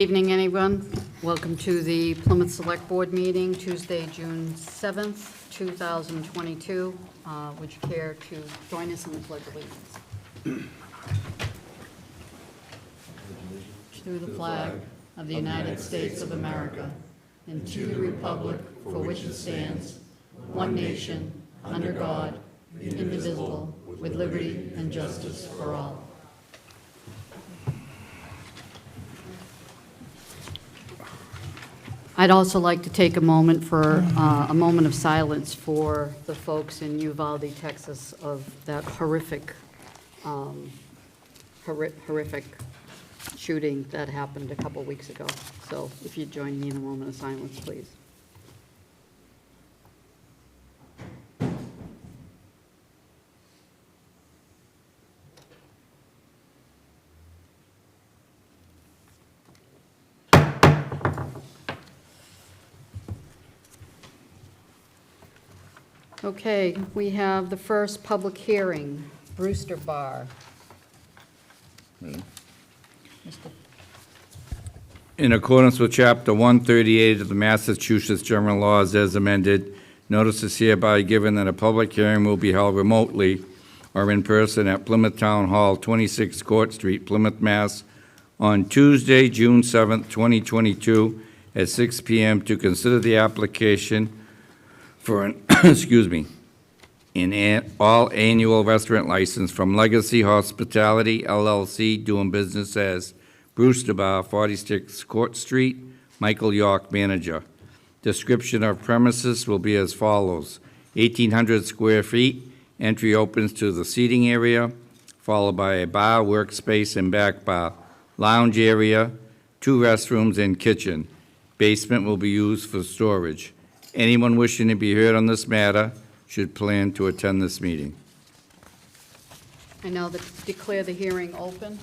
Evening, anyone. Welcome to the Plymouth Select Board meeting, Tuesday, June 7th, 2022. Would you care to join us in the Pledge of Allegiance? To the flag of the United States of America and to the republic for which it stands, one nation, under God, indivisible, with liberty and justice for all. I'd also like to take a moment for a moment of silence for the folks in Uvalde, Texas, of that horrific shooting that happened a couple weeks ago. So if you'd join me in a moment of silence, please. Okay, we have the first public hearing, Brewster Bar. In accordance with Chapter 138 of the Massachusetts General Laws as amended, notice is hereby given that a public hearing will be held remotely or in person at Plymouth Town Hall, 26 Court Street, Plymouth, Mass. On Tuesday, June 7th, 2022, at 6 p.m. to consider the application for an, all annual restaurant license from Legacy Hospitality LLC, doing business as Brewster Bar, 46 Court Street, Michael York, manager. Description of premises will be as follows: 1,800 square feet, entry opens to the seating area, followed by a bar, workspace, and back bar, lounge area, 2 restrooms and kitchen. Basement will be used for storage. Anyone wishing to be heard on this matter should plan to attend this meeting. I now declare the hearing open.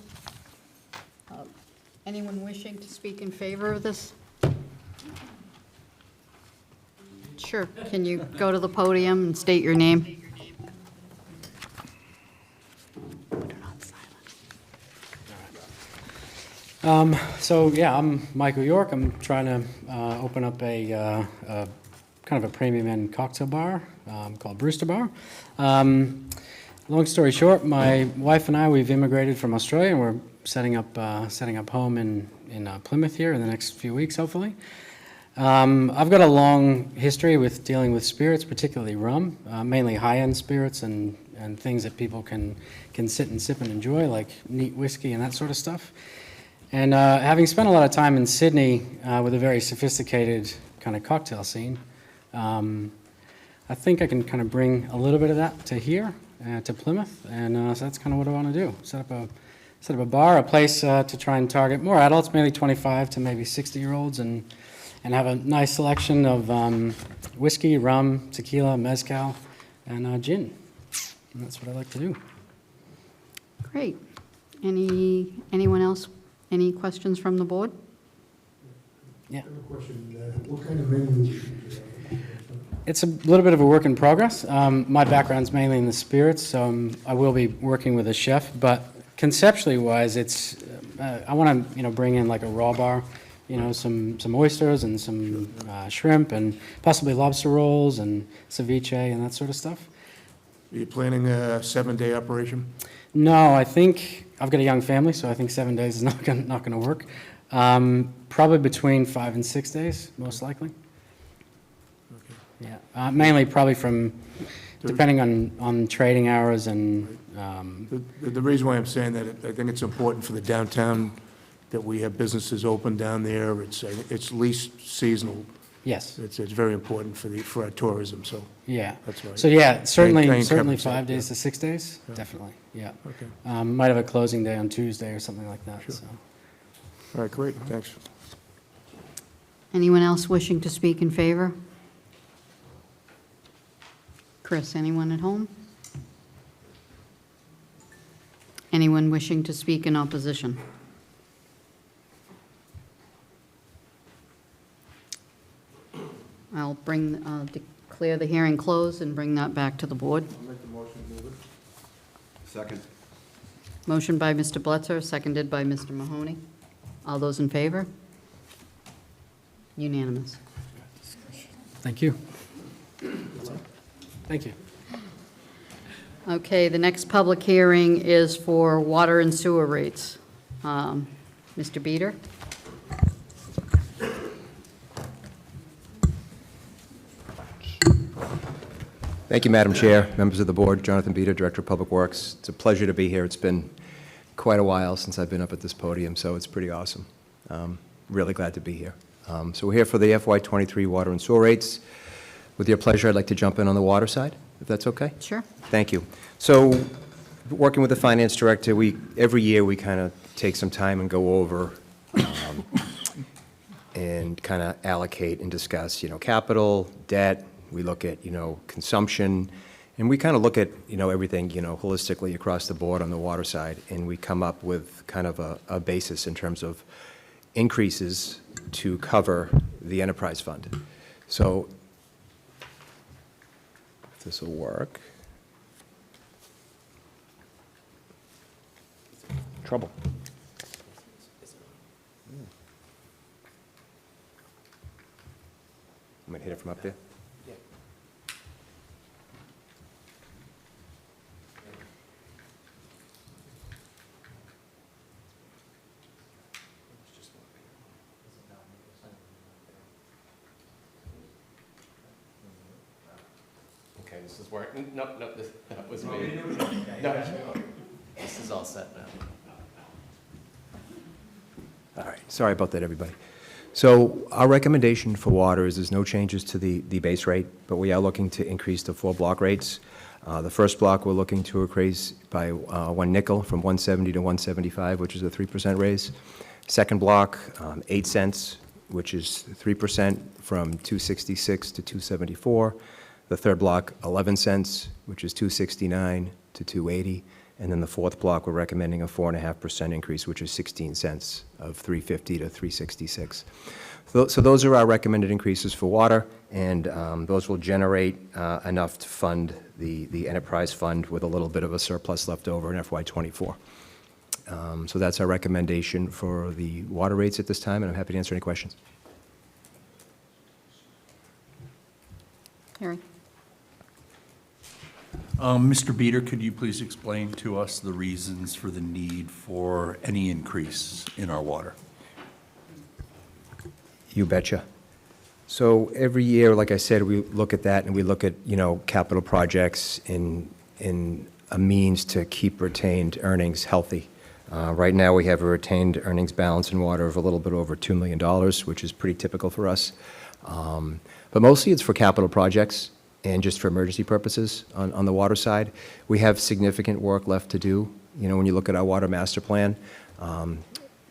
Anyone wishing to speak in favor of this? Sure. Can you go to the podium and state your name? Put it on silent. I'm Michael York. I'm trying to open up a kind of a premium end cocktail bar called Brewster Bar. Long story short, my wife and I, we've immigrated from Australia, and we're setting up home in Plymouth here in the next few weeks, hopefully. I've got a long history with dealing with spirits, particularly rum, mainly high-end spirits and things that people can sit and sip and enjoy, like neat whiskey and that sort of stuff. And having spent a lot of time in Sydney with a very sophisticated kind of cocktail scene, I think I can kind of bring a little bit of that to here, to Plymouth, and so that's kind of what I want to do. Set up a bar, a place to try and target more adults, mainly 25 to maybe 60-year-olds, and have a nice selection of whiskey, rum, tequila, mezcal, and gin. And that's what I like to do. Great. Anyone else? Any questions from the board? Yeah. I have a question. What kind of menu? It's a little bit of a work in progress. My background's mainly in the spirits, so I will be working with a chef. But conceptually wise, it's I want to bring in like a raw bar, some oysters and some shrimp and possibly lobster rolls and ceviche and that sort of stuff. Are you planning a 7-day operation? No, I think I've got a young family, so I think 7 days is not going to work. Probably between 5 and 6 days, most likely. Yeah, mainly probably from, depending on trading hours and. The reason why I'm saying that, I think it's important for the downtown that we have businesses open down there. It's least seasonal. Yes. It's very important for our tourism. So yeah, that's right. So yeah, certainly Cover 5 days yeah. to 6 days, Yeah. definitely. Yeah. Okay. Might have a closing day on Tuesday or something like that. Sure. So. All right, great. Thanks. Anyone else wishing to speak in favor? Chris, anyone at home? Anyone wishing to speak in opposition? I'll declare the hearing closed and bring that back to the board. I'll make the motion to move it. Second. Motion by Mr. Bletzer, seconded by Mr. Mahoney. All those in favor? Unanimous. Thank you. Thank you. Okay, the next public hearing is for water and sewer rates. Mr. Beater? Thank you, Madam Chair, members of the board, Jonathan Beater, Director of Public Works. It's a pleasure to be here. It's been quite a while since I've been up at this podium, so it's pretty awesome. Really glad to be here. So we're here for the FY23 water and sewer rates. With your pleasure, I'd like to jump in on the water side, if that's okay. Sure. Thank you. So, working with the finance director, every year we kind of take some time and go over and kind of allocate and discuss, capital, debt. We look at, consumption, and we kind of look at, everything, holistically across the board on the water side, and we come up with kind of a basis in terms of increases to cover the enterprise fund. So, if this will work. Trouble. I'm going to hit it from up there. Okay, this is working. No, that was me. No, this is all set now. All right, sorry about that, everybody. So our recommendation for water is there's no changes to the base rate, but we are looking to increase the 4 block rates. The first block, we're looking to increase by 1 nickel from 170 to 175, which is a 3% raise. Second block, 8 cents, which is 3% from 266 to 274. The third block, 11 cents, which is 269 to 280. And then the fourth block, we're recommending a 4.5% increase, which is 16 cents, of 350 to 366. So those are our recommended increases for water, and those will generate enough to fund the enterprise fund with a little bit of a surplus left over in FY24. So that's our recommendation for the water rates at this time, and I'm happy to answer any questions. Harry? Mr. Beater, could you please explain to us the reasons for the need for any increase in our water? You betcha. So every year, like I said, we look at that and we look at, capital projects in a means to keep retained earnings healthy. Right now, we have a retained earnings balance in water of a little bit over $2 million, which is pretty typical for us. But mostly it's for capital projects and just for emergency purposes on the water side. We have significant work left to do. When you look at our water master plan,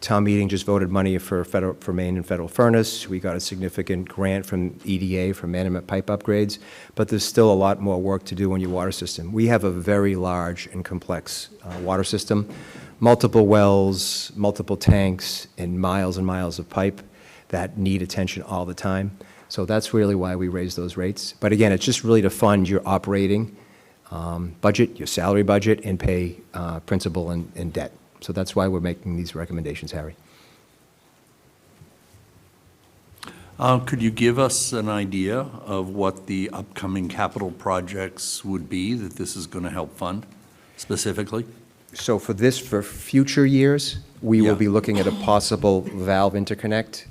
town meeting just voted money for main and federal furnace. We got a significant grant from EDA for management pipe upgrades, but there's still a lot more work to do on your water system. We have a very large and complex water system, multiple wells, multiple tanks, and miles of pipe that need attention all the time. So that's really why we raise those rates. But again, it's just really to fund your operating budget, your salary budget, and pay principal and debt. So that's why we're making these recommendations, Harry. Could you give us an idea of what the upcoming capital projects would be that this is going to help fund specifically? So for future years, we will be looking at a possible valve interconnect,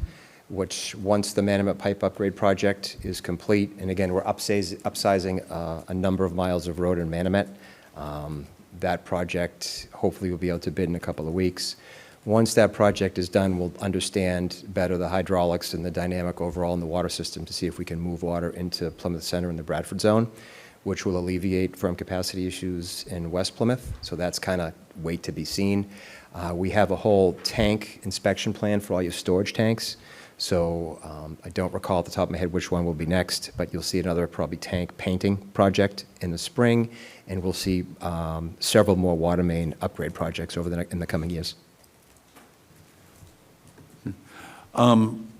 which once the Manamet Pipe Upgrade project is complete, and again, we're upsizing a number of miles of road in Manamet. That project, hopefully we'll be able to bid in a couple of weeks. Once that project is done, we'll understand better the hydraulics and the dynamic overall in the water system to see if we can move water into Plymouth Center and the Bradford zone, which will alleviate firm capacity issues in West Plymouth. So that's kind of wait to be seen. We have a whole tank inspection plan for all your storage tanks. So I don't recall at the top of my head which one will be next, but you'll see another probably tank painting project in the spring, and we'll see several more water main upgrade projects in the coming years.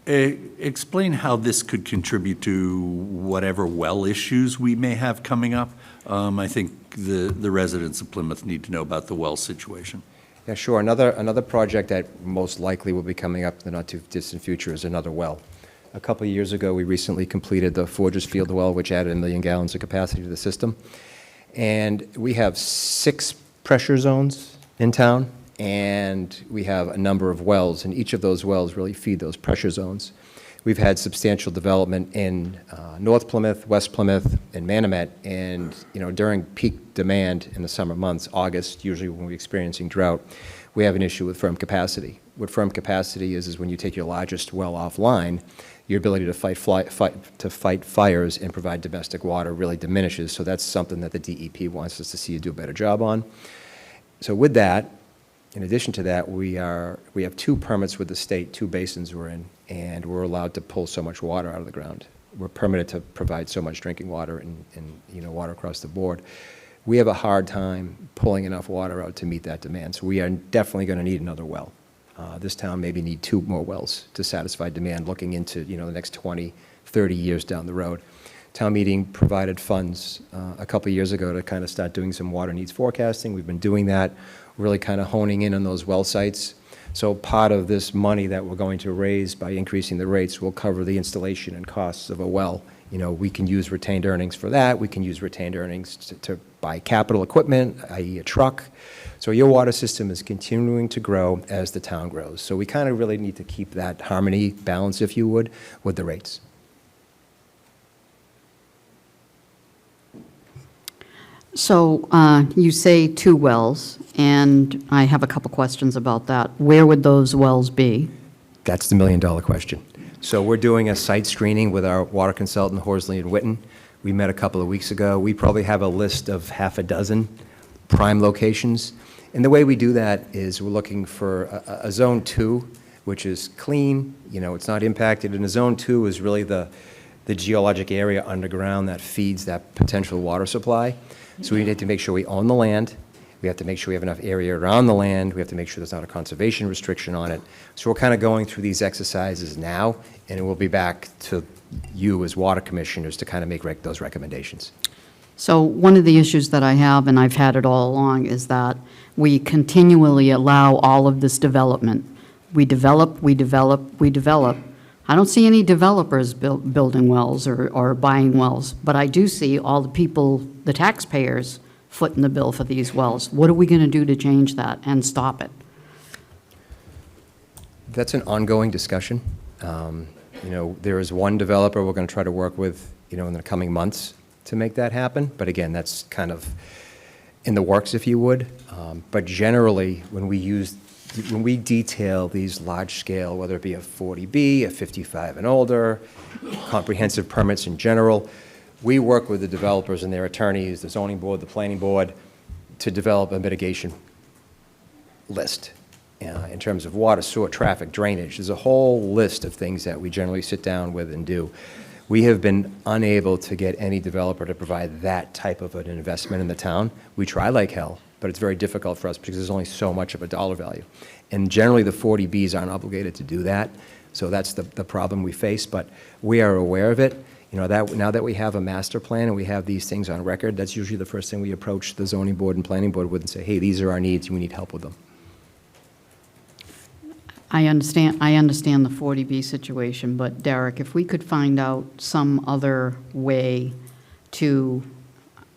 Explain how this could contribute to whatever well issues we may have coming up. I think the residents of Plymouth need to know about the well situation. Yeah, sure. Another project that most likely will be coming up in the not-too-distant future is another well. A couple of years ago, we recently completed the Forgers Field well, which added 1 million gallons of capacity to the system. And we have 6 pressure zones in town, and we have a number of wells, and each of those wells really feed those pressure zones. We've had substantial development in North Plymouth, West Plymouth, and Manomet, and during peak demand in the summer months, August, usually when we're experiencing drought, we have an issue with firm capacity. What firm capacity is when you take your largest well offline, your ability to fight fires and provide domestic water really diminishes. So that's something that the DEP wants us to see you do a better job on. So with that, in addition to that, we have 2 permits with the state, 2 basins we're in, and we're allowed to pull so much water out of the ground. We're permitted to provide so much drinking water and water across the board. We have a hard time pulling enough water out to meet that demand. So we are definitely going to need another well. This town maybe need 2 more wells to satisfy demand looking into the next 20, 30 years down the road. Town meeting provided funds a couple of years ago to kind of start doing some water needs forecasting. We've been doing that, really kind of honing in on those well sites. So part of this money that we're going to raise by increasing the rates will cover the installation and costs of a well. We can use retained earnings for that. We can use retained earnings to buy capital equipment, i.e. a truck. So your water system is continuing to grow as the town grows. So we kind of really need to keep that harmony, balance, if you would, with the rates. So you say 2 wells, and I have a couple questions about that. Where would those wells be? That's the million-dollar question. So we're doing a site screening with our water consultant, Horsley and Witten. We met a couple of weeks ago. We probably have a list of half a dozen prime locations. And the way we do that is we're looking for a Zone 2, which is clean, it's not impacted. And a Zone 2 is really the geologic area underground that feeds that potential water supply. So we need to make sure we own the land. We have to make sure we have enough area around the land. We have to make sure there's not a conservation restriction on it. So we're kind of going through these exercises now, and we'll be back to you as water commissioners to kind of make those recommendations. So one of the issues that I have, and I've had it all along, is that we continually allow all of this development. We develop, we develop, we develop. I don't see any developers building wells or buying wells, but I do see all the people, the taxpayers, footing the bill for these wells. What are we going to do to change that and stop it? That's an ongoing discussion. There is one developer we're going to try to work with, in the coming months to make that happen. But again, that's kind of in the works, if you would. But generally, when we detail these large-scale, whether it be a 40B, a 55 and older, comprehensive permits in general, we work with the developers and their attorneys, the zoning board, the planning board, to develop a mitigation list in terms of water, sewer, traffic, drainage. There's a whole list of things that we generally sit down with and do. We have been unable to get any developer to provide that type of an investment in the town. We try like hell, but it's very difficult for us because there's only so much of a dollar value. And generally, the 40Bs aren't obligated to do that, so that's the problem we face, but we are aware of it. Now that we have a master plan and we have these things on record, that's usually the first thing we approach the zoning board and planning board with and say, hey, these are our needs, we need help with them. I understand the 40B situation, but Derek, if we could find out some other way to,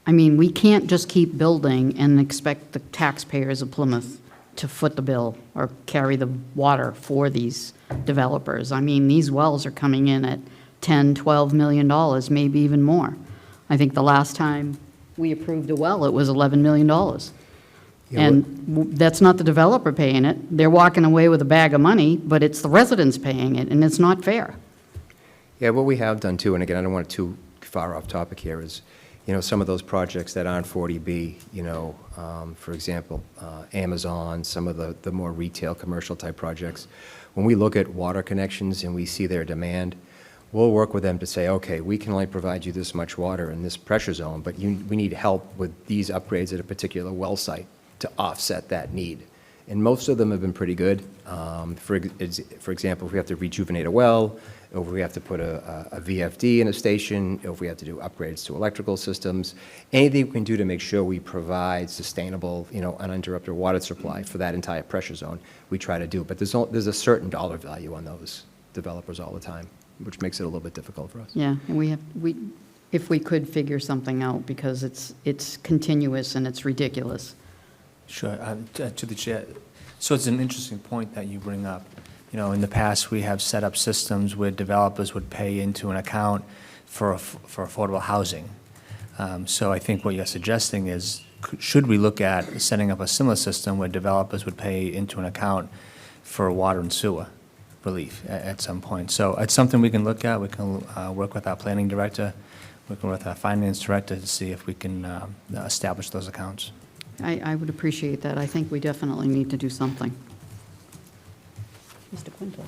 we can't just keep building and expect the taxpayers of Plymouth to foot the bill or carry the water for these developers. These wells are coming in at $10, $12 million, maybe even more. I think the last time we approved a well, it was $11 million. Yeah, And that's not the developer paying it. They're walking away with a bag of money, but it's the residents paying it, and it's not fair. Yeah, what we have done too, and again, I don't want to too far off topic here, is, some of those projects that aren't 40B, for example, Amazon, some of the more retail, commercial type projects, when we look at water connections and we see their demand, we'll work with them to say, okay, we can only provide you this much water in this pressure zone, but we need help with these upgrades at a particular well site to offset that need. And most of them have been pretty good. For example, if we have to rejuvenate a well, or if we have to put a VFD in a station, or if we have to do upgrades to electrical systems, anything we can do to make sure we provide sustainable, uninterrupted water supply for that entire pressure zone, we try to do. But there's a certain dollar value on those developers all the time. which makes it a little bit difficult for us. Yeah, and if we could figure something out, because it's continuous and it's ridiculous. Sure, to the chair. So it's an interesting point that you bring up. You know, in the past, we have set up systems where developers would pay into an account for affordable housing. So I think what you're suggesting is, should we look at setting up a similar system where developers would pay into an account for water and sewer relief at some point? So it's something we can look at. We can work with our planning director, we can work with our finance director to see if we can establish those accounts. I would appreciate that. I think we definitely need to do something. Mr. Quinto?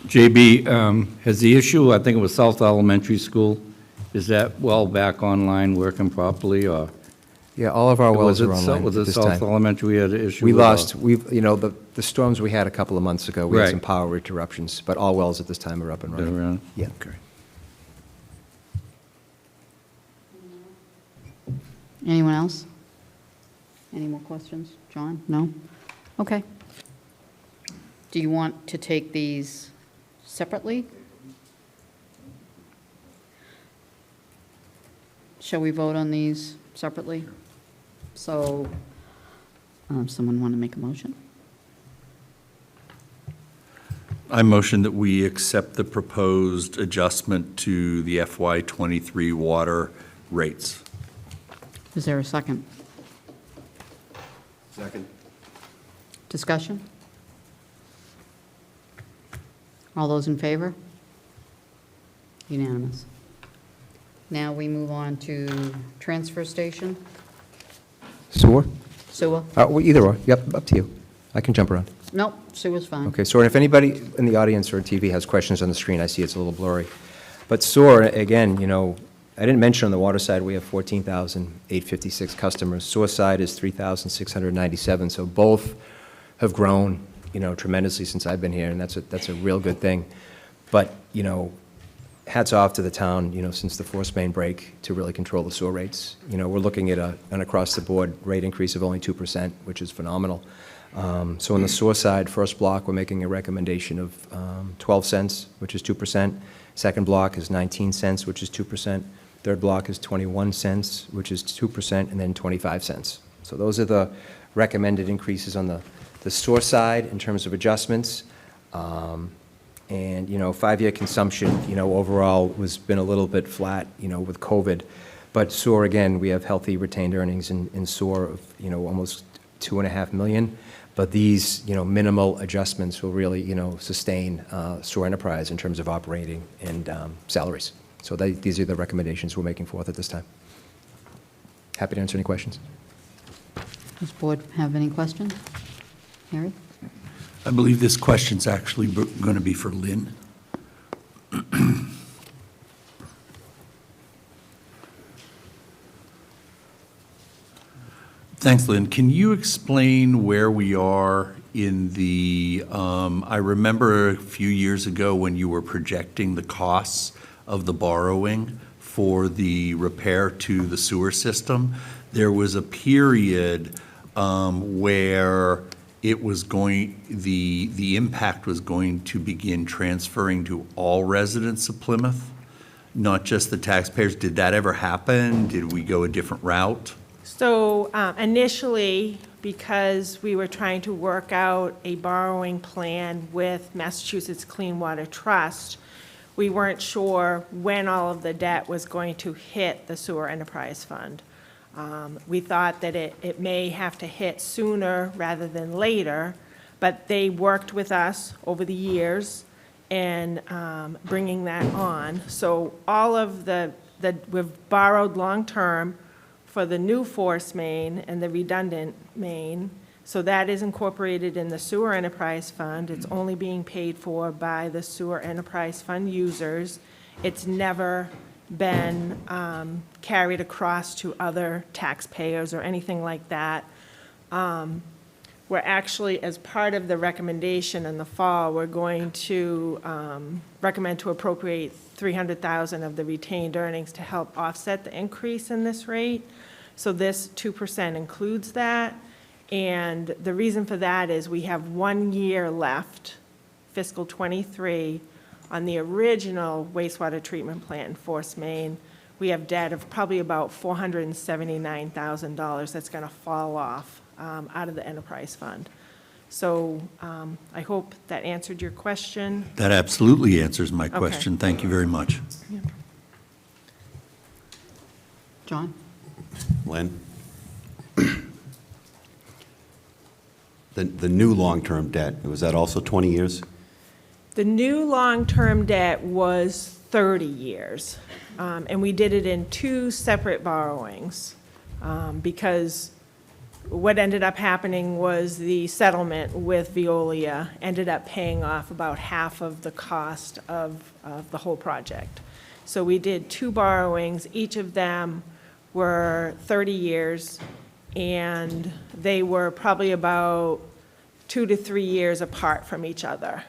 JB, has the issue, I think it was South Elementary School, is that well back online, working properly, or? Yeah, all of our wells are online Was at it this South time. Elementary we had an issue We with, or- lost, the storms we had a couple of months ago, we had Right. some power interruptions, but all wells at this time are up and They're running. around? Yeah. Okay. Anyone else? Any more questions? John? No? Okay. Do you want to take these separately? Shall we vote on these separately? So, someone want to make a motion? I motion that we accept the proposed adjustment to the FY '23 water rates. Is there a second? Second. Discussion? All those in favor? Unanimous. Now we move on to transfer station, Sewer? sewer. Well, either or, yep, up to you. I can jump around. Nope, sewer's fine. Okay, so if anybody in the audience or on TV has questions on the screen, I see it's a little blurry. But sewer, again, I didn't mention on the water side, we have 14,856 customers. Sewer side is 3,697, so both have grown, tremendously since I've been here, and that's a real good thing. But, hats off to the town, since the force main break, to really control the sewer rates. We're looking at an across-the-board rate increase of only 2%, which is phenomenal. So on the sewer side, first block, we're making a recommendation of 12 cents, which is 2%. Second block is 19 cents, which is 2%. Third block is 21 cents, which is 2%, and then 25 cents. So those are the recommended increases on the sewer side in terms of adjustments. And, 5-year consumption, overall was been a little bit flat, with COVID. But sewer, again, we have healthy retained earnings in sewer of, almost $2.5 million. But these, minimal adjustments will really, sustain sewer enterprise in terms of operating and salaries. So these are the recommendations we're making forth at this time. Happy to answer any questions. Does the board have any questions? Harry? I believe this question's actually going to be for Lynn. Thanks, Lynn. Can you explain where we are in I remember a few years ago when you were projecting the costs of the borrowing for the repair to the sewer system, there was a period where it was the impact was going to begin transferring to all residents of Plymouth, not just the taxpayers. Did that ever happen? Did we go a different route? So initially, because we were trying to work out a borrowing plan with Massachusetts Clean Water Trust, we weren't sure when all of the debt was going to hit the Sewer Enterprise Fund. We thought that it may have to hit sooner rather than later, but they worked with us over the years in bringing that on. So all of we've borrowed long-term for the new force main and the redundant main. So that is incorporated in the Sewer Enterprise Fund. It's only being paid for by the Sewer Enterprise Fund users. It's never been carried across to other taxpayers or anything like that. We're actually, as part of the recommendation in the fall, we're going to recommend to appropriate $300,000 of the retained earnings to help offset the increase in this rate. So this 2% includes that. And the reason for that is we have 1 year left, fiscal '23, on the original wastewater treatment plant in Forest, Maine, we have debt of probably about $479,000 that's going to fall off out of the enterprise fund. So I hope that answered your question. That absolutely answers my Okay. question. Thank you very much. John? Lynn? The new long-term debt, was that also 20 years? The new long-term debt was 30 years, and we did it in 2 separate borrowings, because what ended up happening was the settlement with Veolia ended up paying off about half of the cost of the whole project. So we did 2 borrowings, each of them were 30 years, and they were probably about 2 to 3 years apart from each other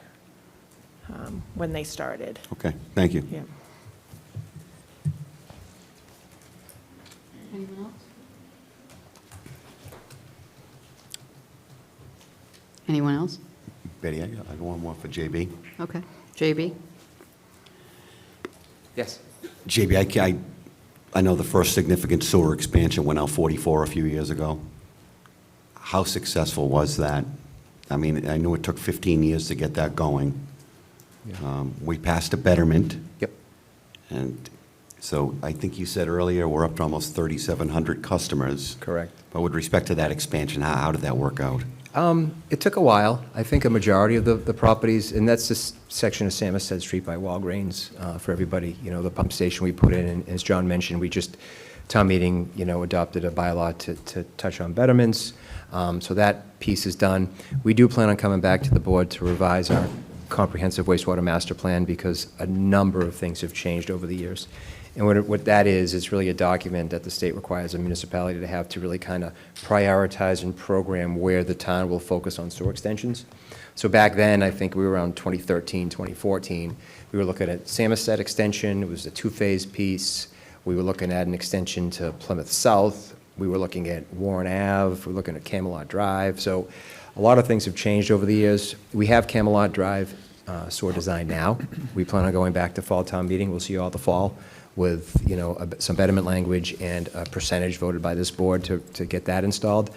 when they started. Okay, thank you. Yeah. Anyone else? Anyone else? Betty, I got one more for JB. Okay. JB? Yes. JB, I know the first significant sewer expansion went out 44 a few years ago. How successful was that? I mean, I knew it took 15 years to get that going. We passed a betterment. Yep. And so I think you said earlier, we're up to almost 3,700 customers. Correct. But with respect to that expansion, how did that work out? It took a while. I think a majority of the properties, and that's this section of Samoset Street by Walgreens, for everybody, the pump station we put in, and as John mentioned, we just, town meeting, adopted a bylaw to touch on betterments. So that piece is done. We do plan on coming back to the board to revise our comprehensive wastewater master plan because a number of things have changed over the years. And what that is, it's really a document that the state requires a municipality to have to really kind of prioritize and program where the town will focus on sewer extensions. So back then, I think we were around 2013, 2014, we were looking at Samoset extension. It was a 2-phase piece. We were looking at an extension to Plymouth South. We were looking at Warren Ave. We were looking at Camelot Drive. So a lot of things have changed over the years. We have Camelot Drive sewer design now. We plan on going back to fall town meeting. We'll see you all the fall with, some betterment language and a percentage voted by this board to get that installed.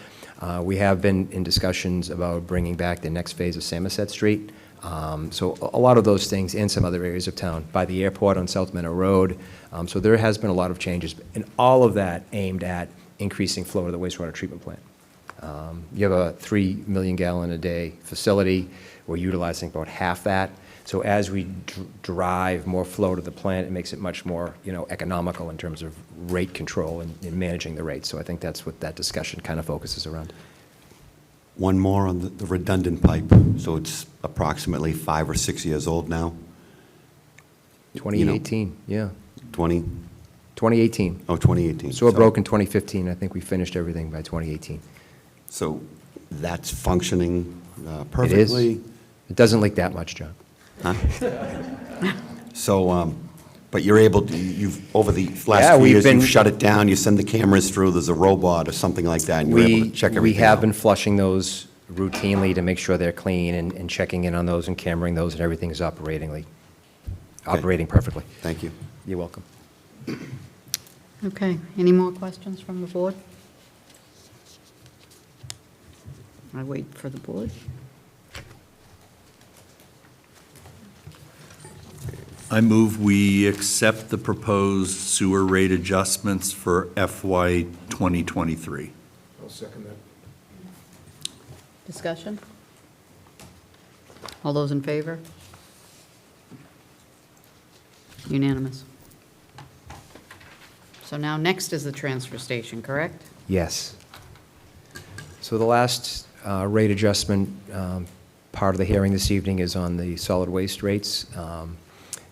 We have been in discussions about bringing back the next phase of Samoset Street. So a lot of those things in some other areas of town, by the airport on South Meadow Road. So there has been a lot of changes, and all of that aimed at increasing flow to the wastewater treatment plant. You have a 3 million gallon a day facility. We're utilizing about half that. So as we drive more flow to the plant, it makes it much more, economical in terms of rate control and managing the rates. So I think that's what that discussion kind of focuses around. One more on the redundant pipe. So it's approximately 5 or 6 years old now? 2018, yeah. 20? 2018. Oh, 2018. So it broke in 2015. I think we finished everything by 2018. So that's functioning It perfectly? is. It doesn't leak that much, John. Huh? So, but you're able to, over the Yeah, last few we've years, been- you've shut it down, you send the cameras through, there's a robot or something like that, and you're able to check everything We have out. been flushing those routinely to make sure they're clean and checking in on those and cameraing those, and everything is operating perfectly. Thank you. You're welcome. Okay. Any more questions from the board? I wait for the board. I move we accept the proposed sewer rate adjustments for FY 2023. I'll second that. Discussion? All those in favor? Unanimous. So now next is the transfer station, correct? Yes. So the last rate adjustment part of the hearing this evening is on the solid waste rates.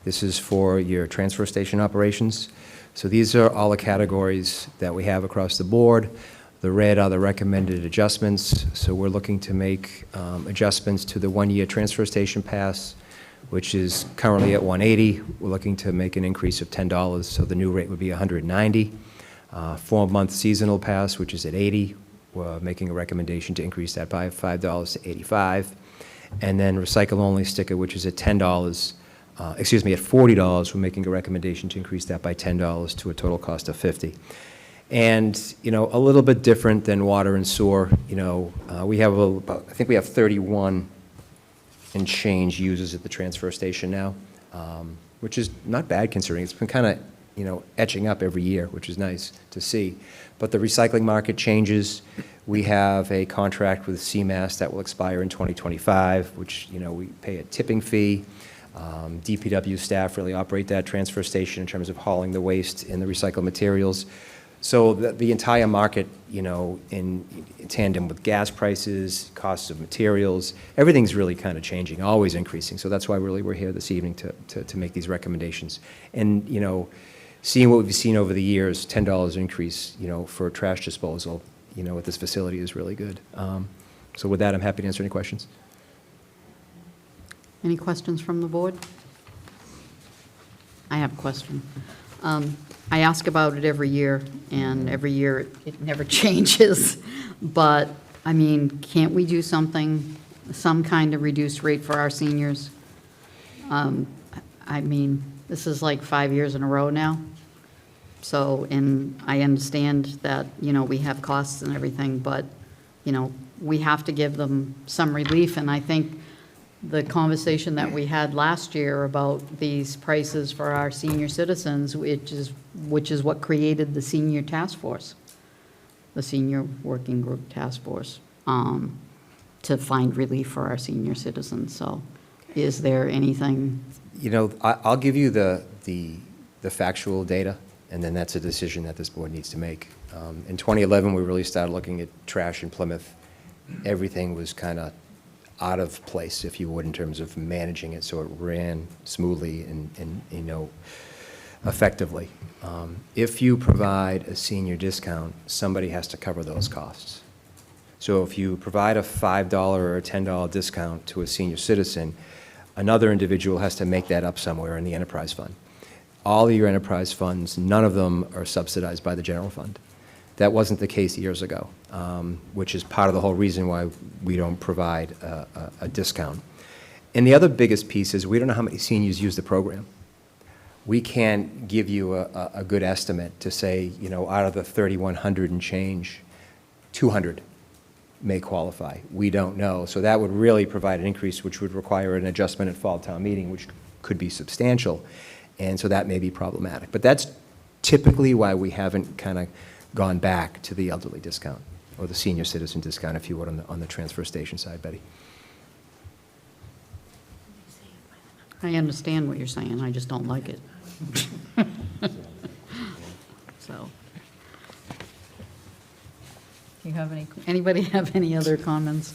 This is for your transfer station operations. So these are all the categories that we have across the board. The red are the recommended adjustments. So we're looking to make adjustments to the one-year transfer station pass, which is currently at $180. We're looking to make an increase of $10, so the new rate would be $190. 4-month seasonal pass, which is at $80. We're making a recommendation to increase that by $5 to $85. And then recycle-only sticker, which is at $10. excuse me, at $40, we're making a recommendation to increase that by $10 to a total cost of $50. And, you know, a little bit different than water and sewer, you know, we have about, I think we have 31 and change users at the transfer station now, which is not bad considering it's been kind of, you know, etching up every year, which is nice to see. But the recycling market changes. We have a contract with CMAS that will expire in 2025, which, you know, we pay a tipping fee. DPW staff really operate that transfer station in terms of hauling the waste and the recycled materials. So the entire market, you know, in tandem with gas prices, costs of materials, everything's really kind of changing, always increasing. So that's why really we're here this evening to make these recommendations. And, you know, seeing what we've seen over the years, $10 increase, you know, for trash disposal, you know, at this facility is really good. So with that, I'm happy to answer any questions. Any questions from the board? I have a question. I ask about it every year, and every year it never changes. But, I mean, can't we do something, some kind of reduced rate for our seniors? I mean, this is like 5 years in a row now. So, and I understand that, you know, we have costs and everything, but, you know, we have to give them some relief. And I think the conversation that we had last year about these prices for our senior citizens, which is what created the senior task force, the senior working group task force, to find relief for our senior citizens. So is there anything? You know, I'll give you the factual data, and then that's a decision that this board needs to make. In 2011, we really started looking at trash in Plymouth. Everything was kind of out of place, if you would, in terms of managing it so it ran smoothly and you know, effectively. If you provide a senior discount, somebody has to cover those costs. So if you provide a $5 or a $10 discount to a senior citizen, another individual has to make that up somewhere in the enterprise fund. All of your enterprise funds, none of them are subsidized by the general fund. That wasn't the case years ago, which is part of the whole reason why we don't provide a discount. And the other biggest piece is we don't know how many seniors use the program. We can't give you a good estimate to say, you know, out of the 3,100 and change, 200 may qualify. We don't know. So that would really provide an increase, which would require an adjustment at fall town meeting, which could be substantial. And so that may be problematic. But that's typically why we haven't kind of gone back to the elderly discount, or the senior citizen discount, if you would, on the transfer station side, Betty. I understand what you're saying, I just don't like it. So. Do you have anybody have any other comments?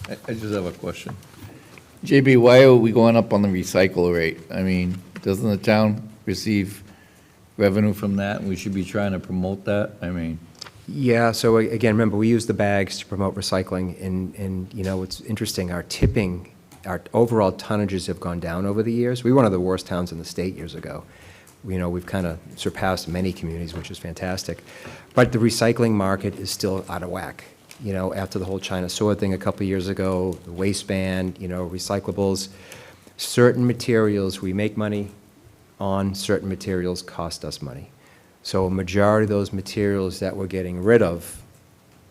I just have a question. JB, why are we going up on the recycle rate? I mean, doesn't the town receive revenue from that, and we should be trying to promote that? I mean. Yeah, so again, remember, we use the bags to promote recycling, and you know, it's interesting, our tipping, our overall tonnages have gone down over the years. We were one of the worst towns in the state years ago. You know, we've kind of surpassed many communities, which is fantastic. But the recycling market is still out of whack. You know, after the whole China sword thing a couple of years ago, the waistband, you know, recyclables, certain materials we make money on, certain materials cost us money. So a majority of those materials that we're getting rid of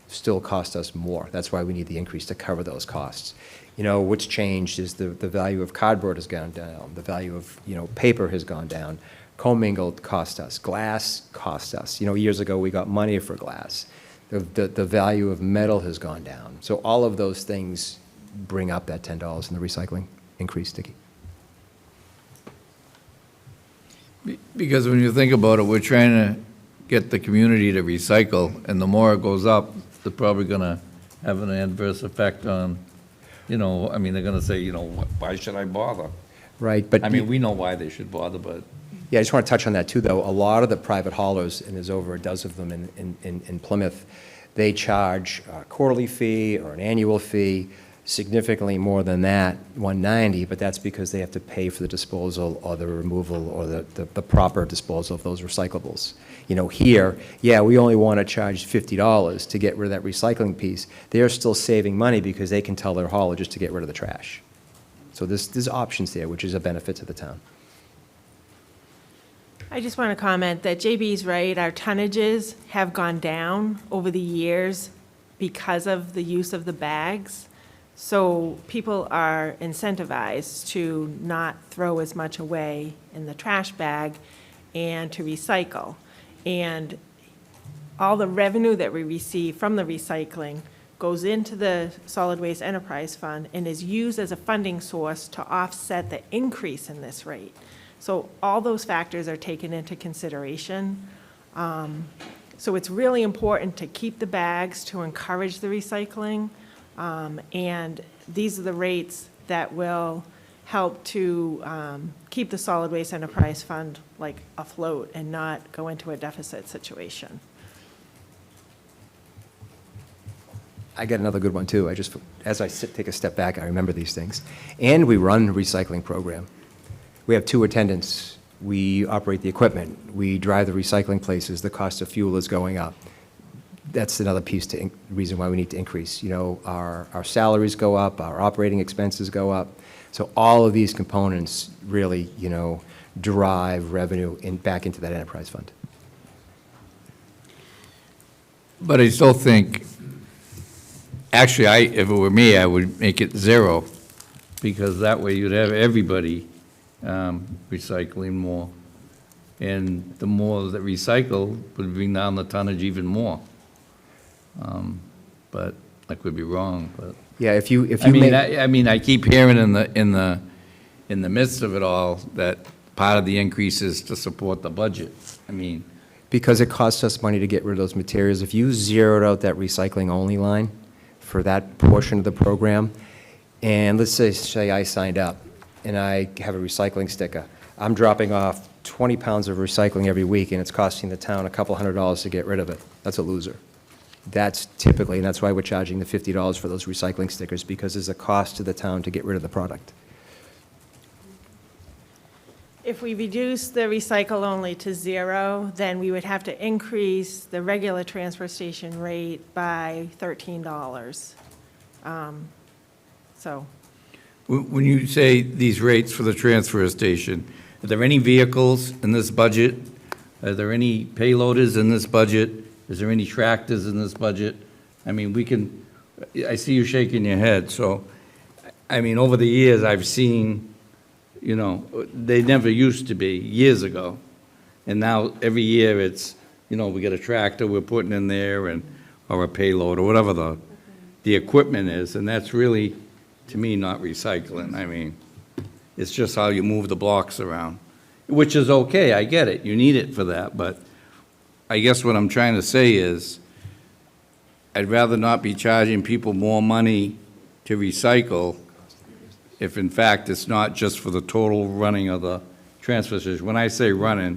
still cost us more. That's why we need the increase to cover those costs. You know, what's changed is the value of cardboard has gone down, the value of, you know, paper has gone down, commingled cost us, glass cost us. You know, years ago we got money for glass. The value of metal has gone down. So all of those things bring up that $10 in the recycling increase, Dickie. Because when you think about it, we're trying to get the community to recycle, and the more it goes up, they're probably gonna have an adverse effect on, you know, I mean, they're gonna say, you know, why should I bother? Right, but I mean, we know why they should bother, but. yeah, I just want to touch on that too, though. A lot of the private haulers, and there's over a dozen of them in Plymouth, they charge a quarterly fee or an annual fee, significantly more than that, $190, but that's because they have to pay for the disposal or the removal or the proper disposal of those recyclables. You know, here, yeah, we only want to charge $50 to get rid of that recycling piece. They're still saving money because they can tell their hauler just to get rid of the trash. So there's options there, which is a benefit to the town. I just want to comment that JB's right, our tonnages have gone down over the years because of the use of the bags. So people are incentivized to not throw as much away in the trash bag and to recycle. And all the revenue that we receive from the recycling goes into the Solid Waste Enterprise Fund and is used as a funding source to offset the increase in this rate. So all those factors are taken into consideration. So it's really important to keep the bags, to encourage the recycling. And these are the rates that will help to keep the Solid Waste Enterprise Fund like afloat and not go into a deficit situation. I got another good one, too. As I take a step back, I remember these things. And we run a recycling program. We have 2 attendants. We operate the equipment. We drive the recycling places. The cost of fuel is going up. That's another piece reason why we need to increase. You know, our salaries go up, our operating expenses go up. So all of these components really, you know, drive revenue back into that enterprise fund. But I still think, actually, if it were me, I would make it 0, because that way you'd have everybody recycling more. And the more that recycle would bring down the tonnage even more. But I could be wrong, but. Yeah, if you I mean, I keep hearing in the midst of it all that part of the increase is to support the budget. I mean. because it costs us money to get rid of those materials, if you zeroed out that recycling-only line for that portion of the program, and let's say I signed up, and I have a recycling sticker, I'm dropping off 20 pounds of recycling every week, and it's costing the town a couple $100 to get rid of it. That's a loser. That's typically, and that's why we're charging the $50 for those recycling stickers, because there's a cost to the town to get rid of the product. If we reduce the recycle only to 0, then we would have to increase the regular transfer station rate by $13. So, When you say these rates for the transfer station, are there any vehicles in this budget? Are there any payloaders in this budget? Is there any tractors in this budget? I mean, I see you shaking your head, so, I mean, over the years, I've seen, you know, they never used to be, years ago. And now, every year, it's, you know, we got a tractor we're putting in there, or a payload, or whatever the equipment is, and that's really, to me, not recycling. I mean, it's just how you move the blocks around, which is okay, I get it, you need it for that, but I guess what I'm trying to say is, I'd rather not be charging people more money to recycle if in fact it's not just for the total running of the transfer station. When I say running,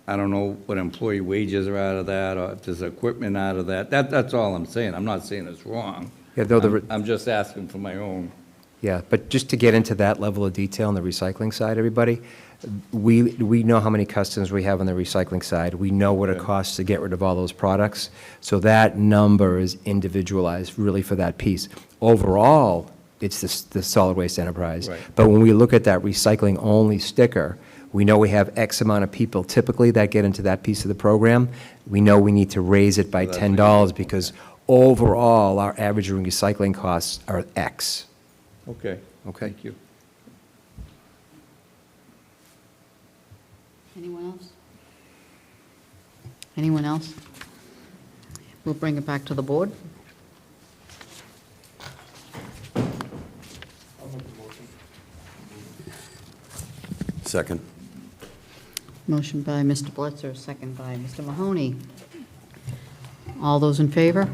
I don't know what employee wages are out of that, or if there's equipment out of that. That's all I'm saying. I'm not saying it's wrong. Yeah, though I'm just asking for my own. Yeah, but just to get into that level of detail on the recycling side, everybody, we know how many customers we have on the recycling side. We know what it costs to get rid of all those products. So that number is individualized really for that piece. Overall, it's the solid waste enterprise. Right. But when we look at that recycling-only sticker, we know we have X amount of people typically that get into that piece of the program. We know we need to raise it by $10 because overall, our average recycling costs are X. Okay. Okay. Thank you. Anyone else? Anyone else? We'll bring it back to the board. Second. Motion by Mr. Blitzer, second by Mr. Mahoney. All those in favor?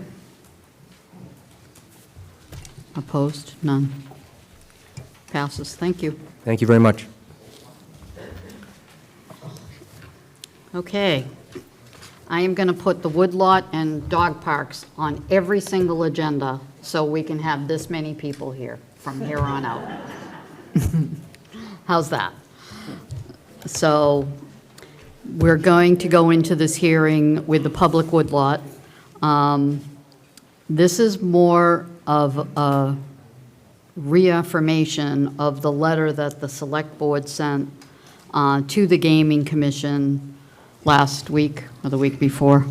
Opposed? None. Passes. Thank you. Thank you very much. Okay. I am going to put the woodlot and dog parks on every single agenda so we can have this many people here from here on out. How's that? So we're going to go into this hearing with the public woodlot. This is more of a reaffirmation of the letter that the Select Board sent to the Gaming Commission last week or the week before.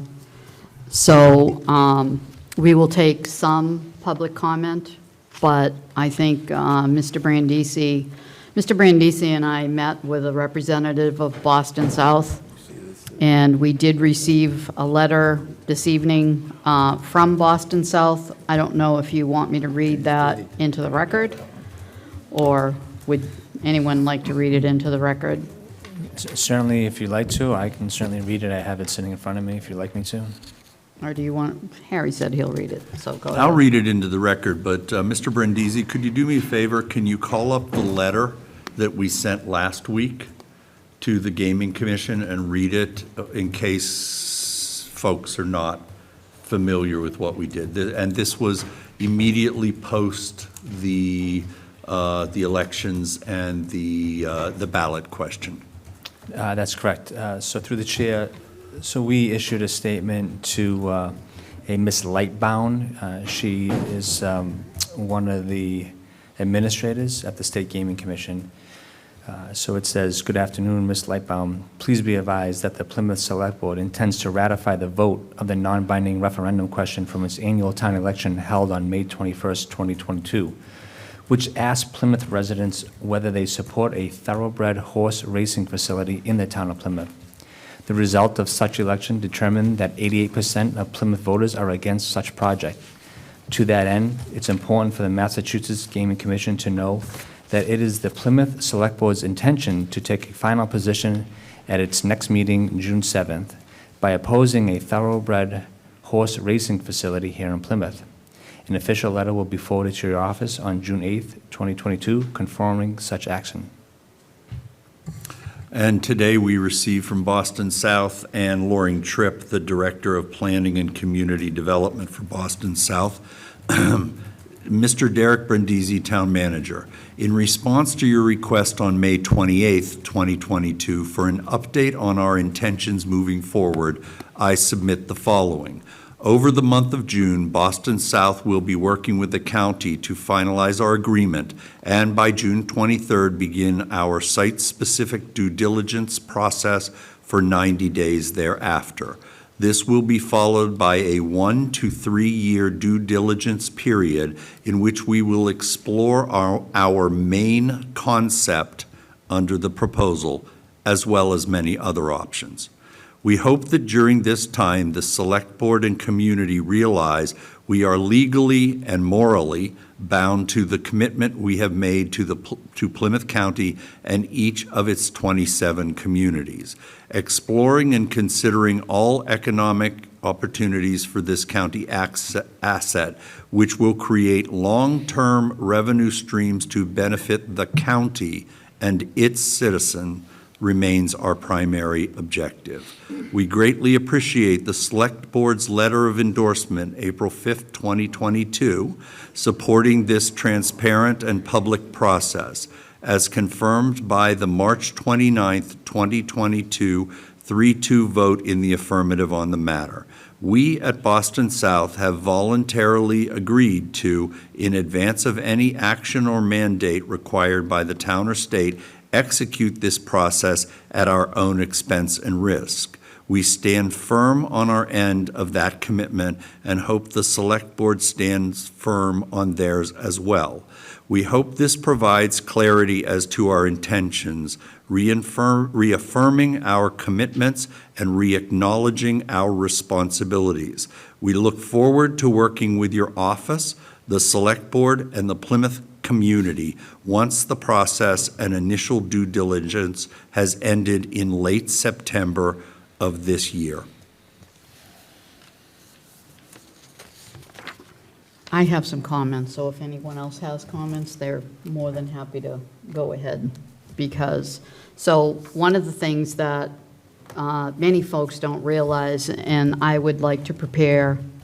So we will take some public comment, but I think Mr. Brandisi and I met with a representative of Boston South, and we did receive a letter this evening from Boston South. I don't know if you want me to read that into the record, or would anyone like to read it into the record? Certainly, if you'd like to, I can certainly read it. I have it sitting in front of me if you'd like me to. Or do you want, Harry said he'll read it, so go ahead. I'll read it into the record, but Mr. Brindisi, could you do me a favor? Can you call up the letter that we sent last week to the Gaming Commission and read it in case folks are not familiar with what we did? And this was immediately post the elections and the ballot question. That's correct. So through the chair, so we issued a statement to a Miss Lightbound. She is one of the administrators at the State Gaming Commission. So it says, "Good afternoon, Ms. Lightbound. Please be advised that the Plymouth Select Board intends to ratify the vote of the non-binding referendum question from its annual town election held on May 21st, 2022, which asked Plymouth residents whether they support a thoroughbred horse racing facility in the town of Plymouth. The result of such election determined that 88% of Plymouth voters are against such project. To that end, it's important for the Massachusetts Gaming Commission to know that it is the Plymouth Select Board's intention to take a final position at its next meeting, June 7th, by opposing a thoroughbred horse racing facility here in Plymouth. An official letter will be forwarded to your office on June 8th, 2022, confirming such action." And today we received from Boston South Ann Loring Tripp, the Director of Planning and Community Development for Boston South. Mr. Derek Brindisi, Town Manager, in response to your request on May 28th, 2022, for an update on our intentions moving forward, I submit the following. Over the month of June, Boston South will be working with the county to finalize our agreement, and by June 23rd, begin our site-specific due diligence process for 90 days thereafter. This will be followed by a 1 to 3 year due diligence period in which we will explore our main concept under the proposal, as well as many other options. We hope that during this time, the Select Board and community realize we are legally and morally bound to the commitment we have made to Plymouth County and each of its 27 communities. Exploring and considering all economic opportunities for this county asset, which will create long-term revenue streams to benefit the county and its citizens, remains our primary objective. We greatly appreciate the Select Board's letter of endorsement, April 5th, 2022, supporting this transparent and public process, as confirmed by the March 29th, 2022 3-2 vote in the affirmative on the matter. We at Boston South have voluntarily agreed to, in advance of any action or mandate required by the town or state, execute this process at our own expense and risk. We stand firm on our end of that commitment and hope the Select Board stands firm on theirs as well. We hope this provides clarity as to our intentions, reaffirming our commitments and re-acknowledging our responsibilities. We look forward to working with your office, the Select Board, and the Plymouth community once the process and initial due diligence has ended in late September of this year. I have some comments, so if anyone else has comments, they're more than happy to go ahead. So one of the things that many folks don't realize, and I would like to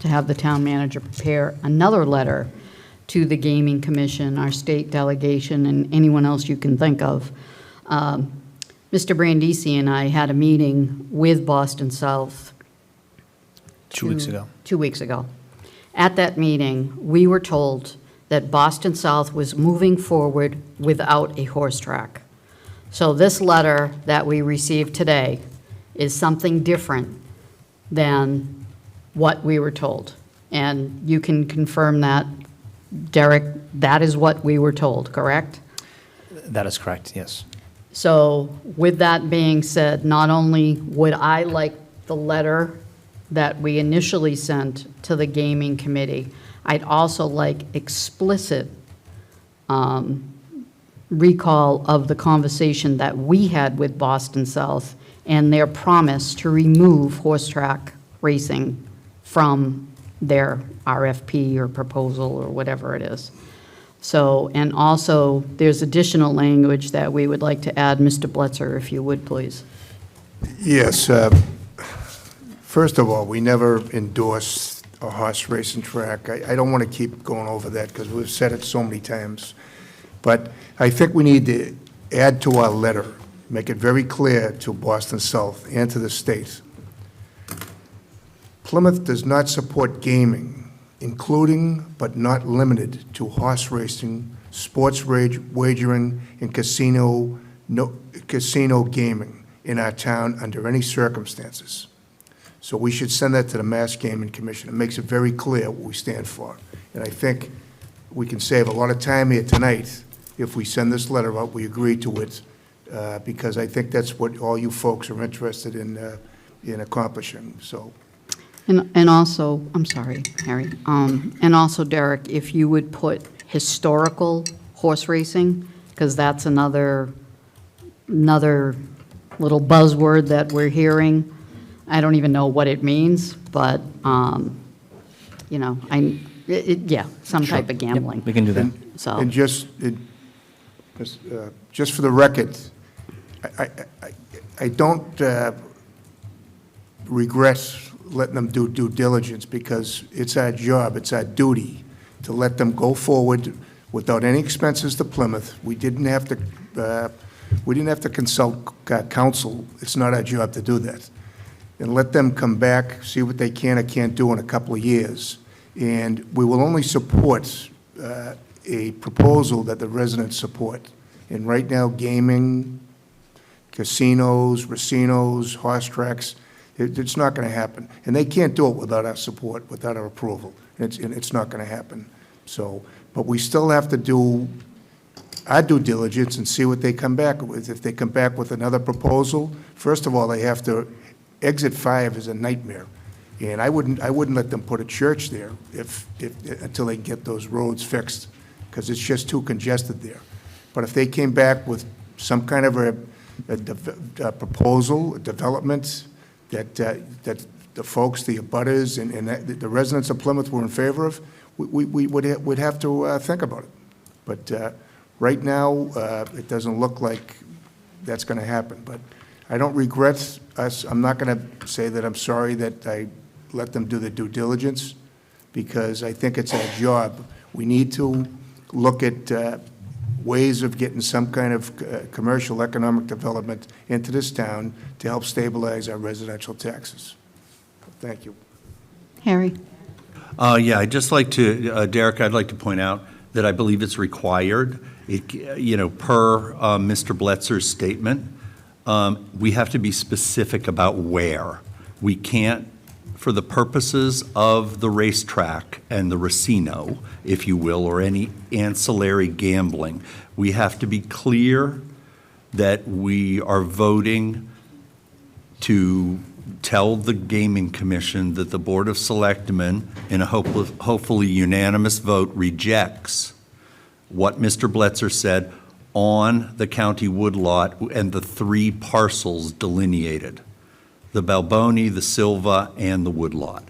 have the town manager prepare another letter to the Gaming Commission, our state delegation, and anyone else you can think of. Mr. Brandisi and I had a meeting with Boston South 2 weeks ago. 2 weeks ago. At that meeting, we were told that Boston South was moving forward without a horse track. So this letter that we received today is something different than what we were told. And you can confirm that, Derek, that is what we were told, correct? That is correct, yes. So with that being said, not only would I like the letter that we initially sent to the gaming committee, I'd also like explicit recall of the conversation that we had with Boston South and their promise to remove horse track racing from their RFP or proposal or whatever it is. So, and also, there's additional language that we would like to add. Mr. Bletzer, if you would, please. Yes. First of all, we never endorsed a horse racing track. I don't want to keep going over that because we've said it so many times. But I think we need to add to our letter, make it very clear to Boston South and to the state. Plymouth does not support gaming, including but not limited to horse racing, sports wagering, and casino gaming in our town under any circumstances. So we should send that to the Mass Gaming Commission. It makes it very clear what we stand for. And I think we can save a lot of time here tonight if we send this letter out, we agree to it, because I think that's what all you folks are interested in accomplishing, so. And also, I'm sorry, Harry, and also, Derek, if you would put historical horse racing, because that's another little buzzword that we're hearing. I don't even know what it means, but, you know, yeah, some type of gambling. We can do that. So, And just for the record, I don't regret letting them do due diligence, because it's our job, it's our duty to let them go forward without any expenses to Plymouth. We didn't have to consult counsel. It's not our job to do that. And let them come back, see what they can or can't do in a couple of years. And we will only support a proposal that the residents support. And right now, gaming, casinos, racinos, horse tracks, it's not going to happen. And they can't do it without our support, without our approval. It's not going to happen. So, but we still have to do our due diligence and see what they come back with. If they come back with another proposal, first of all, they have to, exit 5 is a nightmare. And I wouldn't let them put a church there until they get those roads fixed, because it's just too congested there. But if they came back with some kind of a proposal, a development that the folks, the abutters, and the residents of Plymouth were in favor of, we'd have to think about it. But right now, it doesn't look like that's going to happen. But I don't regret us. I'm not going to say that I'm sorry that I let them do the due diligence, because I think it's our job. We need to look at ways of getting some kind of commercial economic development into this town to help stabilize our residential taxes. Thank you. Harry? Yeah, I'd just like to, Derek, I'd like to point out that I believe it's required, per Mr. Bletzer's statement, we have to be specific about where. We can't, for the purposes of the racetrack and the racino, if you will, or any ancillary gambling, we have to be clear that we are voting to tell the Gaming Commission that the Board of Selectmen, in a hopefully unanimous vote, rejects what Mr. Bletzer said on the county woodlot and the 3 parcels delineated, the Balboni, the Silva, and the woodlot.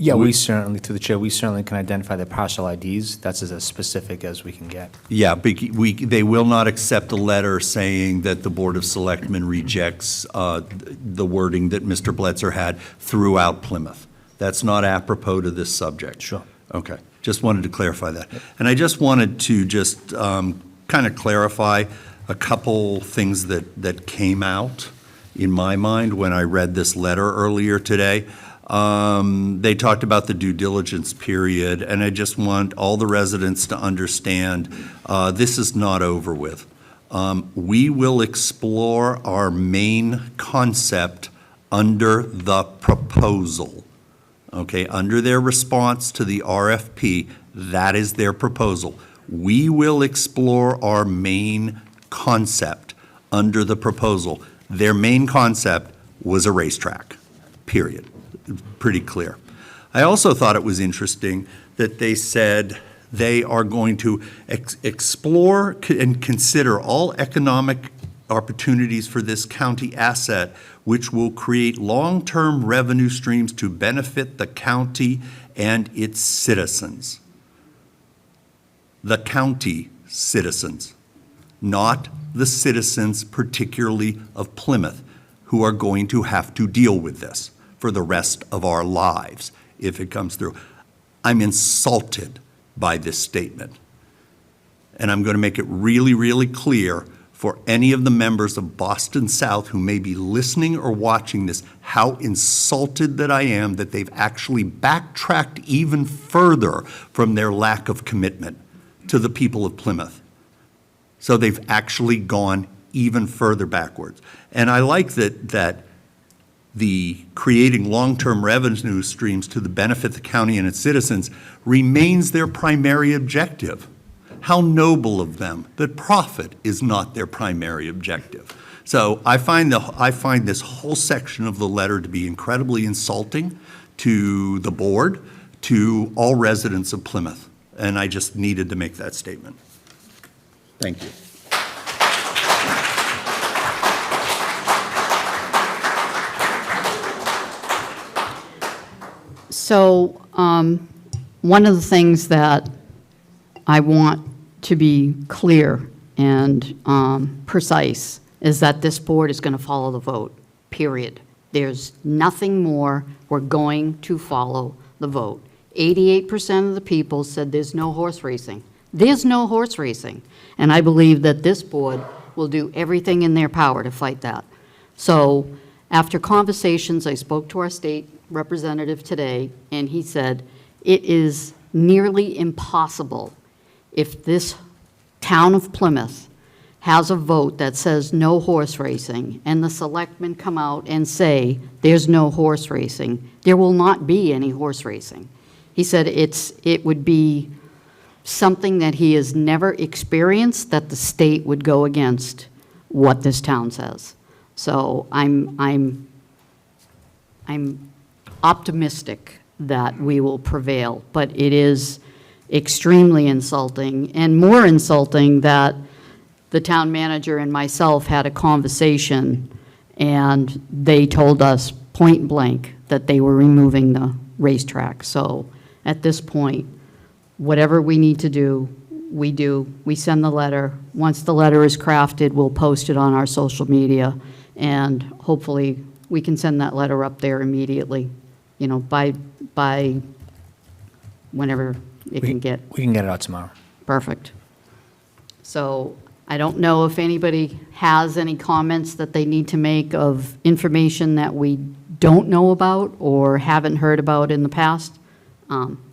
Yeah, we certainly, through the chair, we certainly can identify the parcel IDs. That's as specific as we can get. Yeah, they will not accept a letter saying that the Board of Selectmen rejects the wording that Mr. Bletzer had throughout Plymouth. That's not apropos to this subject. Sure. Okay, just wanted to clarify that. And I just wanted to just kind of clarify a couple things that came out in my mind when I read this letter earlier today. They talked about the due diligence period, and I just want all the residents to understand, this is not over with. We will explore our main concept under the proposal. Okay, under their response to the RFP, that is their proposal. We will explore our main concept under the proposal. Their main concept was a racetrack, period. Pretty clear. I also thought it was interesting that they said they are going to explore and consider all economic opportunities for this county asset, which will create long-term revenue streams to benefit the county and its citizens. The county citizens, not the citizens particularly of Plymouth, who are going to have to deal with this for the rest of our lives if it comes through. I'm insulted by this statement. And I'm going to make it really, really clear for any of the members of Boston South who may be listening or watching this, how insulted that I am that they've actually backtracked even further from their lack of commitment to the people of Plymouth. So they've actually gone even further backwards. And I like that the creating long-term revenue streams to the benefit of the county and its citizens remains their primary objective. How noble of them that profit is not their primary objective. So I find this whole section of the letter to be incredibly insulting to the board, to all residents of Plymouth, and I just needed to make that statement. Thank you. So one of the things that I want to be clear and precise is that this board is going to follow the vote, period. There's nothing more. We're going to follow the vote. 88% of the people said there's no horse racing. There's no horse racing. And I believe that this board will do everything in their power to fight that. So after conversations, I spoke to our state representative today, and he said it is nearly impossible if this town of Plymouth has a vote that says no horse racing, and the selectmen come out and say there's no horse racing, there will not be any horse racing. He said it would be something that he has never experienced, that the state would go against what this town says. So I'm optimistic that we will prevail, but it is extremely insulting, and more insulting that the town manager and myself had a conversation and they told us point blank that they were removing the racetrack. So at this point, whatever we need to do, we do. We send the letter. Once the letter is crafted, we'll post it on our social media, and hopefully we can send that letter up there immediately, you know, by whenever it can get. We can get it out tomorrow. Perfect. So I don't know if anybody has any comments that they need to make of information that we don't know about or haven't heard about in the past.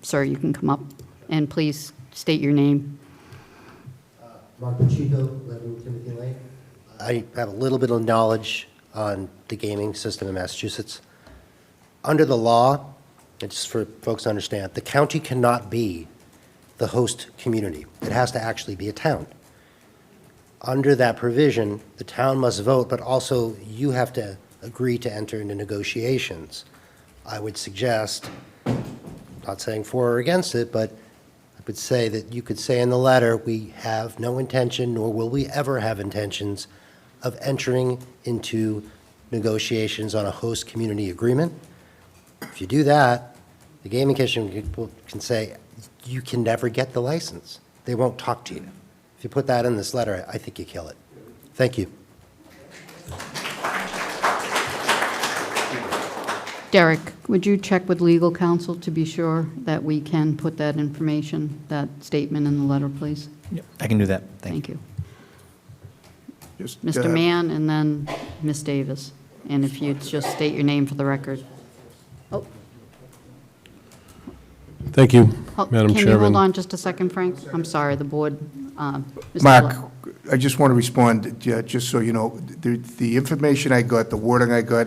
Sir, you can come up and please state your name. Mark Pacheco, 11 Timothy Lane. I have a little bit of knowledge on the gaming system in Massachusetts. Under the law, and just for folks to understand, the county cannot be the host community. It has to actually be a town. Under that provision, the town must vote, but also you have to agree to enter into negotiations. I would suggest, not saying for or against it, but I would say that you could say in the letter, we have no intention, nor will we ever have intentions of entering into negotiations on a host community agreement. If you do that, the gaming commission can say, you can never get the license. They won't talk to you. If you put that in this letter, I think you kill it. Thank you. Derek, would you check with legal counsel to be sure that we can put that information, that statement in the letter, please? Yep, I can do that. Thank you. Thank you. Just, Mr. Mann and then Ms. Davis. And if you'd just state your name for the record. Oh, Thank you, Oh, Madam Can you hold Chairman. on just a second, Frank? I'm sorry, the board. Mr. Mark, Le- I just want to respond, just so you know, the information I got, the wording I got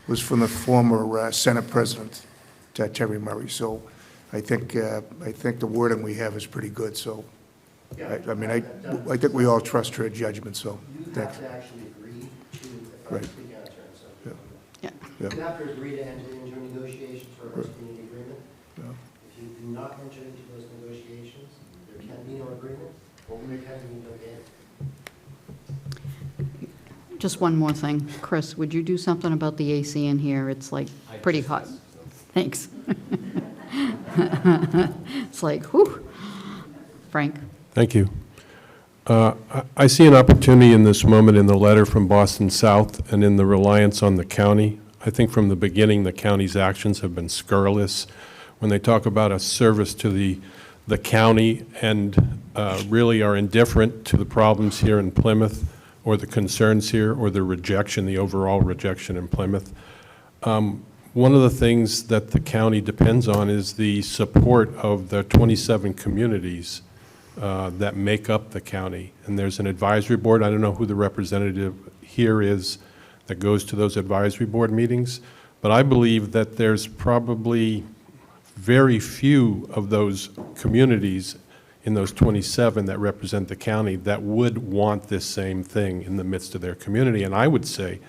was from the former Senate President, Terry Murray. So I think the wording we have is pretty good, so, I mean, I think we all trust her judgment, so, thanks. to actually agree to, if Right. speaking out of turn, so. Yeah. Yeah. You have to agree to enter into negotiations for a host community agreement. If you do not enter into those negotiations, there can be no agreement, or there can be no ban. Just one more thing. Chris, would you do something about the AC in here? It's like pretty hot. Thanks. It's like, whew. Frank? Thank you. I see an opportunity in this moment in the letter from Boston South and in the reliance on the county. I think from the beginning, the county's actions have been scurrilous. When they talk about a service to the county and really are indifferent to the problems here in Plymouth or the concerns here or the rejection, the overall rejection in Plymouth. One of the things that the county depends on is the support of the 27 communities that make up the county. And there's an advisory board. I don't know who the representative here is that goes to those advisory board meetings, but I believe that there's probably very few of those communities in those 27 that represent the county that would want this same thing in the midst of their community. And I would say,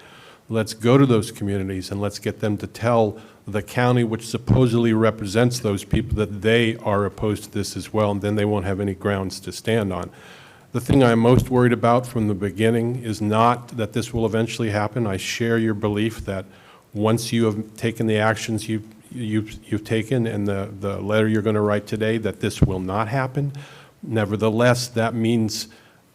let's go to those communities and let's get them to tell the county, which supposedly represents those people, that they are opposed to this as well, and then they won't have any grounds to stand on. The thing I'm most worried about from the beginning is not that this will eventually happen. I share your belief that once you have taken the actions you've taken and the letter you're going to write today, that this will not happen. Nevertheless, that means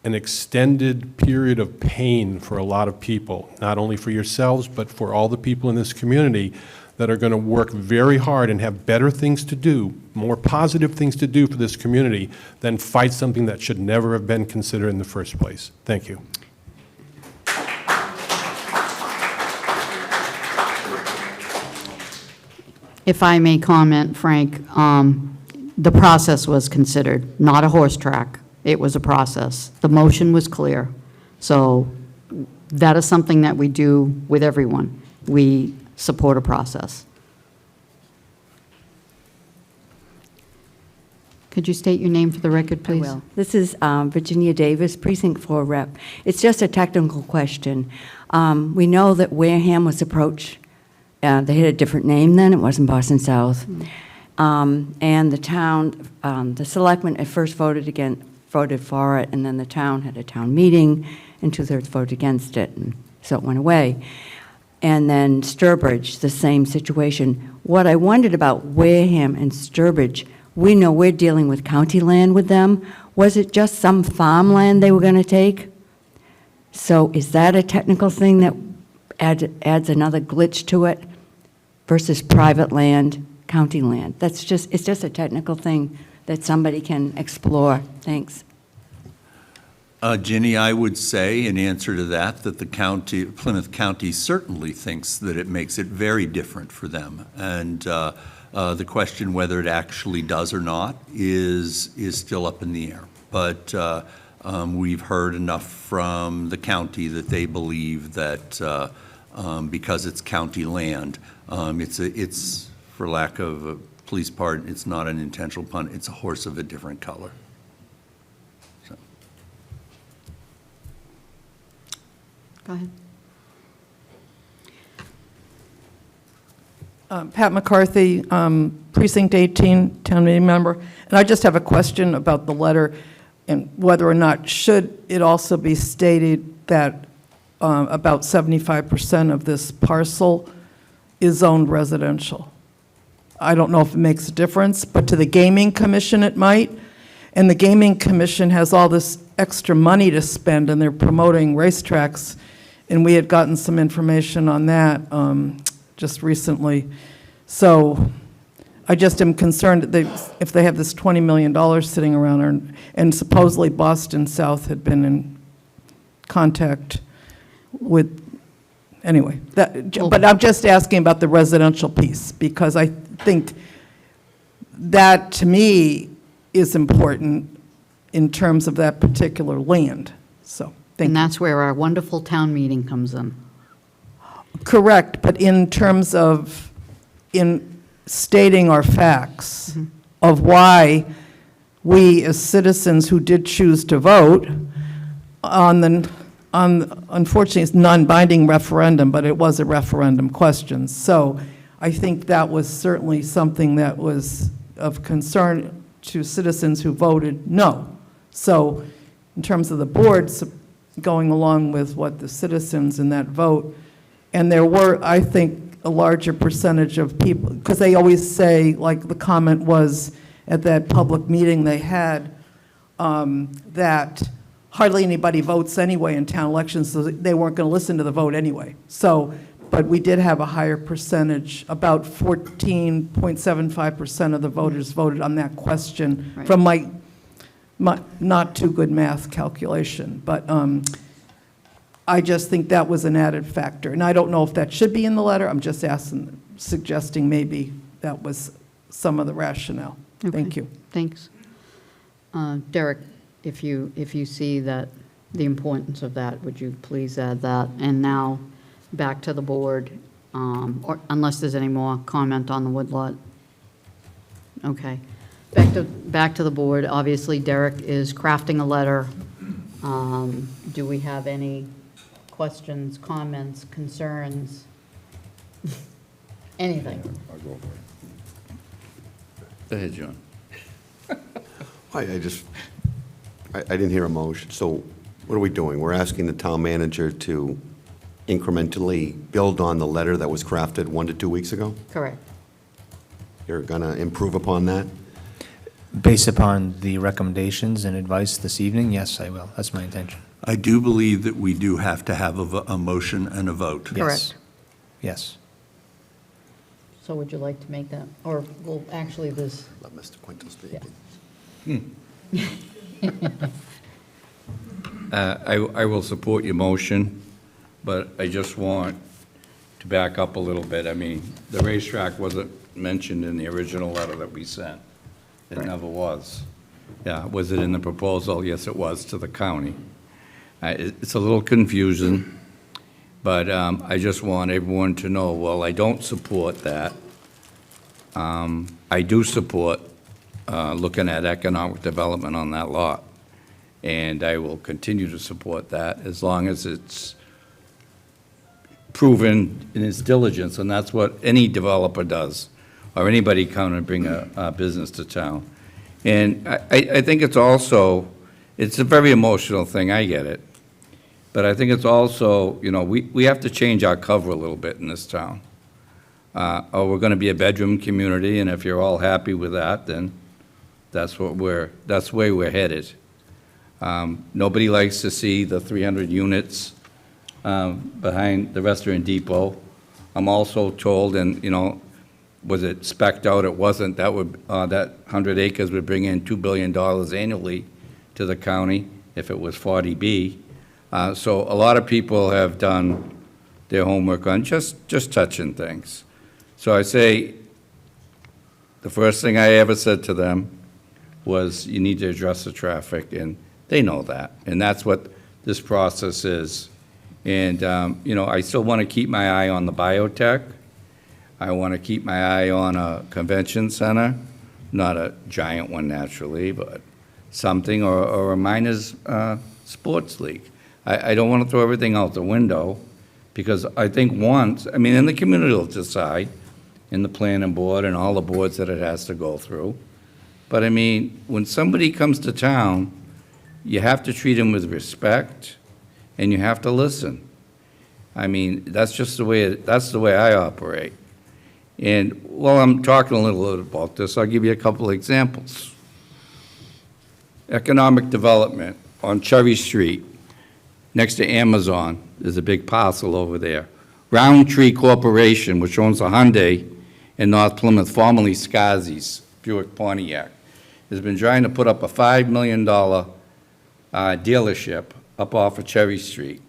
an extended period of pain for a lot of people, not only for yourselves, but for all the people in this community that are going to work very hard and have better things to do, more positive things to do for this community than fight something that should never have been considered in the first place. Thank you. If I may comment, Frank, the process was considered, not a horse track. It was a process. The motion was clear. So that is something that we do with everyone. We support a process. Could you state your name for the record, please? I will. This is Virginia Davis, Precinct 4 Rep. It's just a technical question. We know that Wareham was approached. They had a different name then. It wasn't Boston South. And the town, the selectmen at first voted for it, and then the town had a town meeting, and 2/3 voted against it, and so it went away. And then Sturbridge, the same situation. What I wondered about Wareham and Sturbridge, we know we're dealing with county land with them. Was it just some farmland they were going to take? So is that a technical thing that adds another glitch to it versus private land, county land? It's just a technical thing that somebody can explore. Thanks. Ginny, I would say in answer to that the county, Plymouth County certainly thinks that it makes it very different for them. And the question whether it actually does or not is still up in the air. But we've heard enough from the county that they believe that because it's county land, it's, for lack of a police pardon, it's not an intentional pun, it's a horse of a different color. So. Go ahead. Pat McCarthy, Precinct 18, town meeting member. And I just have a question about the letter and whether or not should it also be stated that about 75% of this parcel is zoned residential. I don't know if it makes a difference, but to the Gaming Commission it might. And the Gaming Commission has all this extra money to spend, and they're promoting racetracks. And we had gotten some information on that just recently. So I just am concerned that if they have this $20 million sitting around, and supposedly Boston South had been in contact with, anyway, but I'm just asking about the residential piece, because I think that, to me, is important in terms of that particular land. So, thank And you. that's where our wonderful town meeting comes in. Correct, but in terms of, in stating our facts of why we, as citizens who did choose to vote unfortunately, it's non-binding referendum, but it was a referendum question. So I think that was certainly something that was of concern to citizens who voted no. So in terms of the board going along with what the citizens in that vote, and there were, I think, a larger percentage of people, because they always say, like the comment was at that public meeting they had, that hardly anybody votes anyway in town elections, so they weren't going to listen to the vote anyway. So, but we did have a higher percentage, about 14.75% of the voters voted on that question Right. from my not too good math calculation. But I just think that was an added factor. And I don't know if that should be in the letter. I'm just suggesting maybe that was some of the rationale. Thank Okay, you. Thanks. Derek, if you see that, the importance of that, would you please add that? And now, back to the board, or unless there's any more comment on the woodlot. Okay. Back to the board. Obviously, Derek is crafting a letter. Do we have any questions, comments, concerns? Anything? Go ahead, John. I didn't hear a motion, so what are we doing? We're asking the town manager to incrementally build on the letter that was crafted 1 to 2 weeks ago? Correct. You're going to improve upon that? Based upon the recommendations and advice this evening, yes, I will. That's my intention. I do believe that we do have to have a motion and a vote. Yes. Correct. Yes. So would you like to make that, or, well, actually, this, Let Mr. Quinto speak. I will support your motion, but I just want to back up a little bit. I mean, the racetrack wasn't mentioned in the original letter that we sent. It never was. Yeah, was it in the proposal? Yes, it was, to the county. It's a little confusing, but I just want everyone to know, well, I don't support that. I do support looking at economic development on that lot, and I will continue to support that as long as it's proven in its diligence, and that's what any developer does, or anybody come and bring a business to town. And I think it's also, it's a very emotional thing, I get it, but I think it's also, you know, we have to change our cover a little bit in this town. Or we're going to be a bedroom community, and if you're all happy with that, then that's the way we're headed. Nobody likes to see the 300 units behind the restaurant depot. I'm also told, and, you know, was it spec'd out? It wasn't. That 100 acres would bring in $2 billion annually to the county if it was 40B. So a lot of people have done their homework on just touching things. So I say, the first thing I ever said to them was, you need to address the traffic, and they know that, and that's what this process is. And, you know, I still want to keep my eye on the biotech. I want to keep my eye on a convention center, not a giant one naturally, but something, or a miners' sports league. I don't want to throw everything out the window, because I think once, I mean, and the community will decide, in the planning board and all the boards that it has to go through. But I mean, when somebody comes to town, you have to treat them with respect, and you have to listen. I mean, that's just the way, that's the way I operate. And while I'm talking a little bit about this, I'll give you a couple of examples. Economic development on Cherry Street, next to Amazon, there's a big parcel over there. Roundtree Corporation, which owns a Hyundai in North Plymouth, formerly Skazi's, Buick Pontiac, has been trying to put up a $5 million dealership up off of Cherry Street.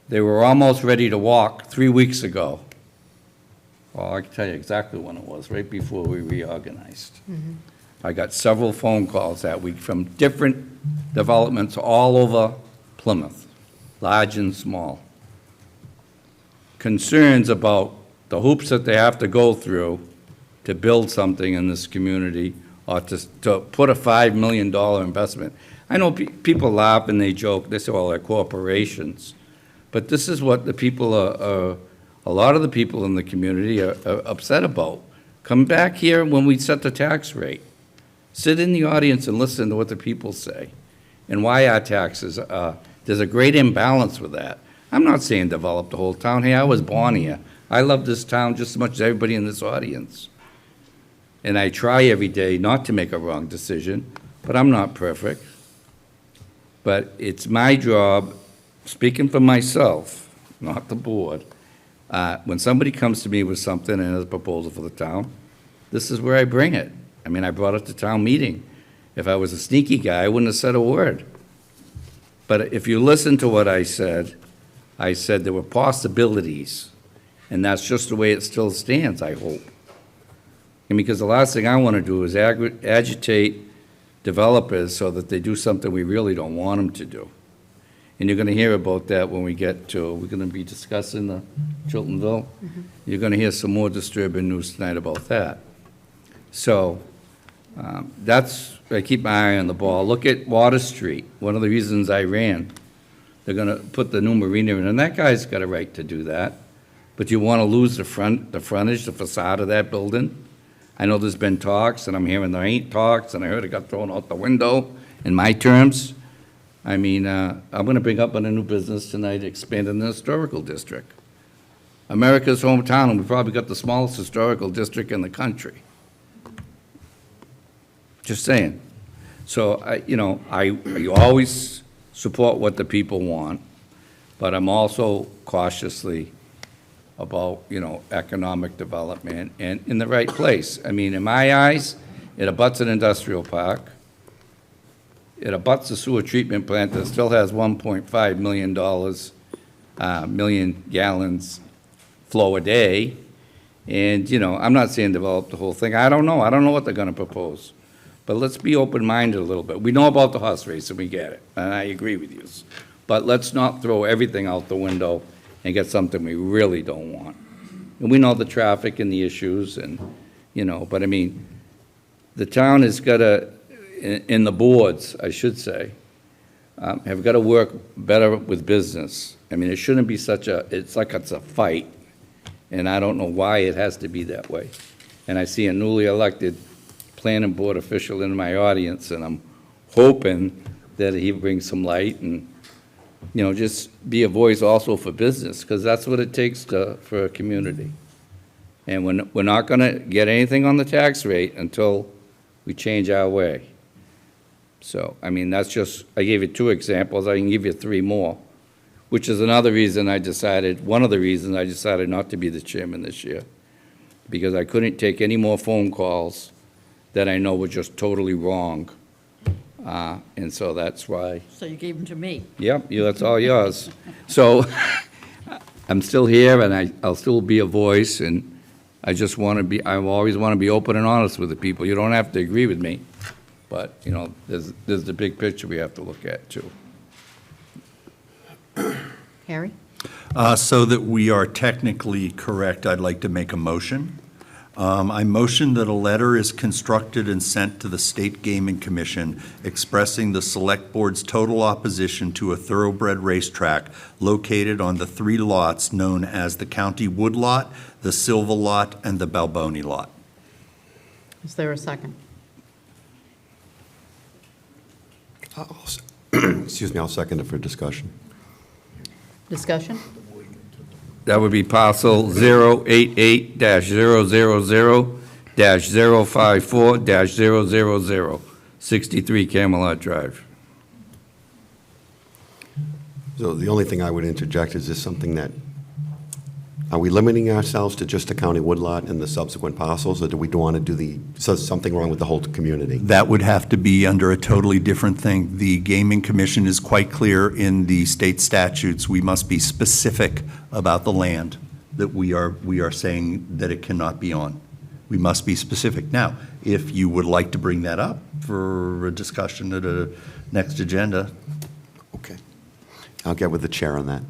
They were almost ready to walk 3 weeks ago. Well, I can tell you exactly when it was, right before we reorganized. I got several phone calls that week from different developments all over Plymouth, large and small. Concerns about the hoops that they have to go through to build something in this community or to put a $5 million investment. I know people laugh and they joke, they say, well, they're corporations. But this is what the people a lot of the people in the community are upset about. Come back here when we set the tax rate. Sit in the audience and listen to what the people say and why our taxes, there's a great imbalance with that. I'm not saying develop the whole town. Hey, I was born here. I love this town just as much as everybody in this audience. And I try every day not to make a wrong decision, but I'm not perfect. But it's my job, speaking for myself, not the board, when somebody comes to me with something and has a proposal for the town, this is where I bring it. I mean, I brought it to town meeting. If I was a sneaky guy, I wouldn't have said a word. But if you listen to what I said there were possibilities, and that's just the way it still stands, I hope. And because the last thing I want to do is agitate developers so that they do something we really don't want them to do. And you're going to hear about that when we get to, we're going to be discussing the Chiltonville. You're going to hear some more disturbing news tonight about that. So I keep my eye on the ball. Look at Water Street, one of the reasons I ran. They're going to put the new marina in, and that guy's got a right to do that. But you want to lose the frontage, the facade of that building? I know there's been talks, and I'm hearing there ain't talks, and I heard it got thrown out the window in my terms. I mean, I'm going to bring up on a new business tonight, expanding the historical district. America's hometown, and we probably got the smallest historical district in the country. Just saying. So, I always support what the people want, but I'm also cautiously about, economic development and in the right place. I mean, in my eyes, it abuts an industrial park. It abuts a sewer treatment plant that still has $1.5 million gallons flow a day. And, I'm not saying develop the whole thing. I don't know. I don't know what they're going to propose. But let's be open-minded a little bit. We know about the horse race, and we get it, and I agree with you. But let's not throw everything out the window and get something we really don't want. And we know the traffic and the issues, and, but I mean, the town has got to, in the boards, I should say, have got to work better with business. I mean, it shouldn't be it's like it's a fight, and I don't know why it has to be that way. And I see a newly elected planning board official in my audience, and I'm hoping that he brings some light and, just be a voice also for business, because that's what it takes for a community. And we're not going to get anything on the tax rate until we change our way. So, I mean, I gave you 2 examples. I can give you 3 more, which is one of the reasons I decided not to be the chairman this year, because I couldn't take any more phone calls that I know were just totally wrong. And so that's why. So you gave them to me. Yep, that's all yours. So I'm still here, and I'll still be a voice, and I always want to be open and honest with the people. You don't have to agree with me, but, there's the big picture we have to look at, too. Harry? So that we are technically correct, I'd like to make a motion. I motion that a letter is constructed and sent to the State Gaming Commission expressing the Select Board's total opposition to a thoroughbred racetrack located on the 3 lots known as the County Wood Lot, the Silva Lot, and the Balboni Lot. Is there a second? Excuse me, I'll second it for discussion. Discussion? That would be parcel 088-000-054-000, 63 Camelot Drive. So the only thing I would interject is this something that, are we limiting ourselves to just the county woodlot and the subsequent parcels, or do we want to do something wrong with the whole community? That would have to be under a totally different thing. The Gaming Commission is quite clear in the state statutes. We must be specific about the land that we are saying that it cannot be on. We must be specific. Now, if you would like to bring that up for a discussion at a next agenda, Okay. I'll get with the chair on that.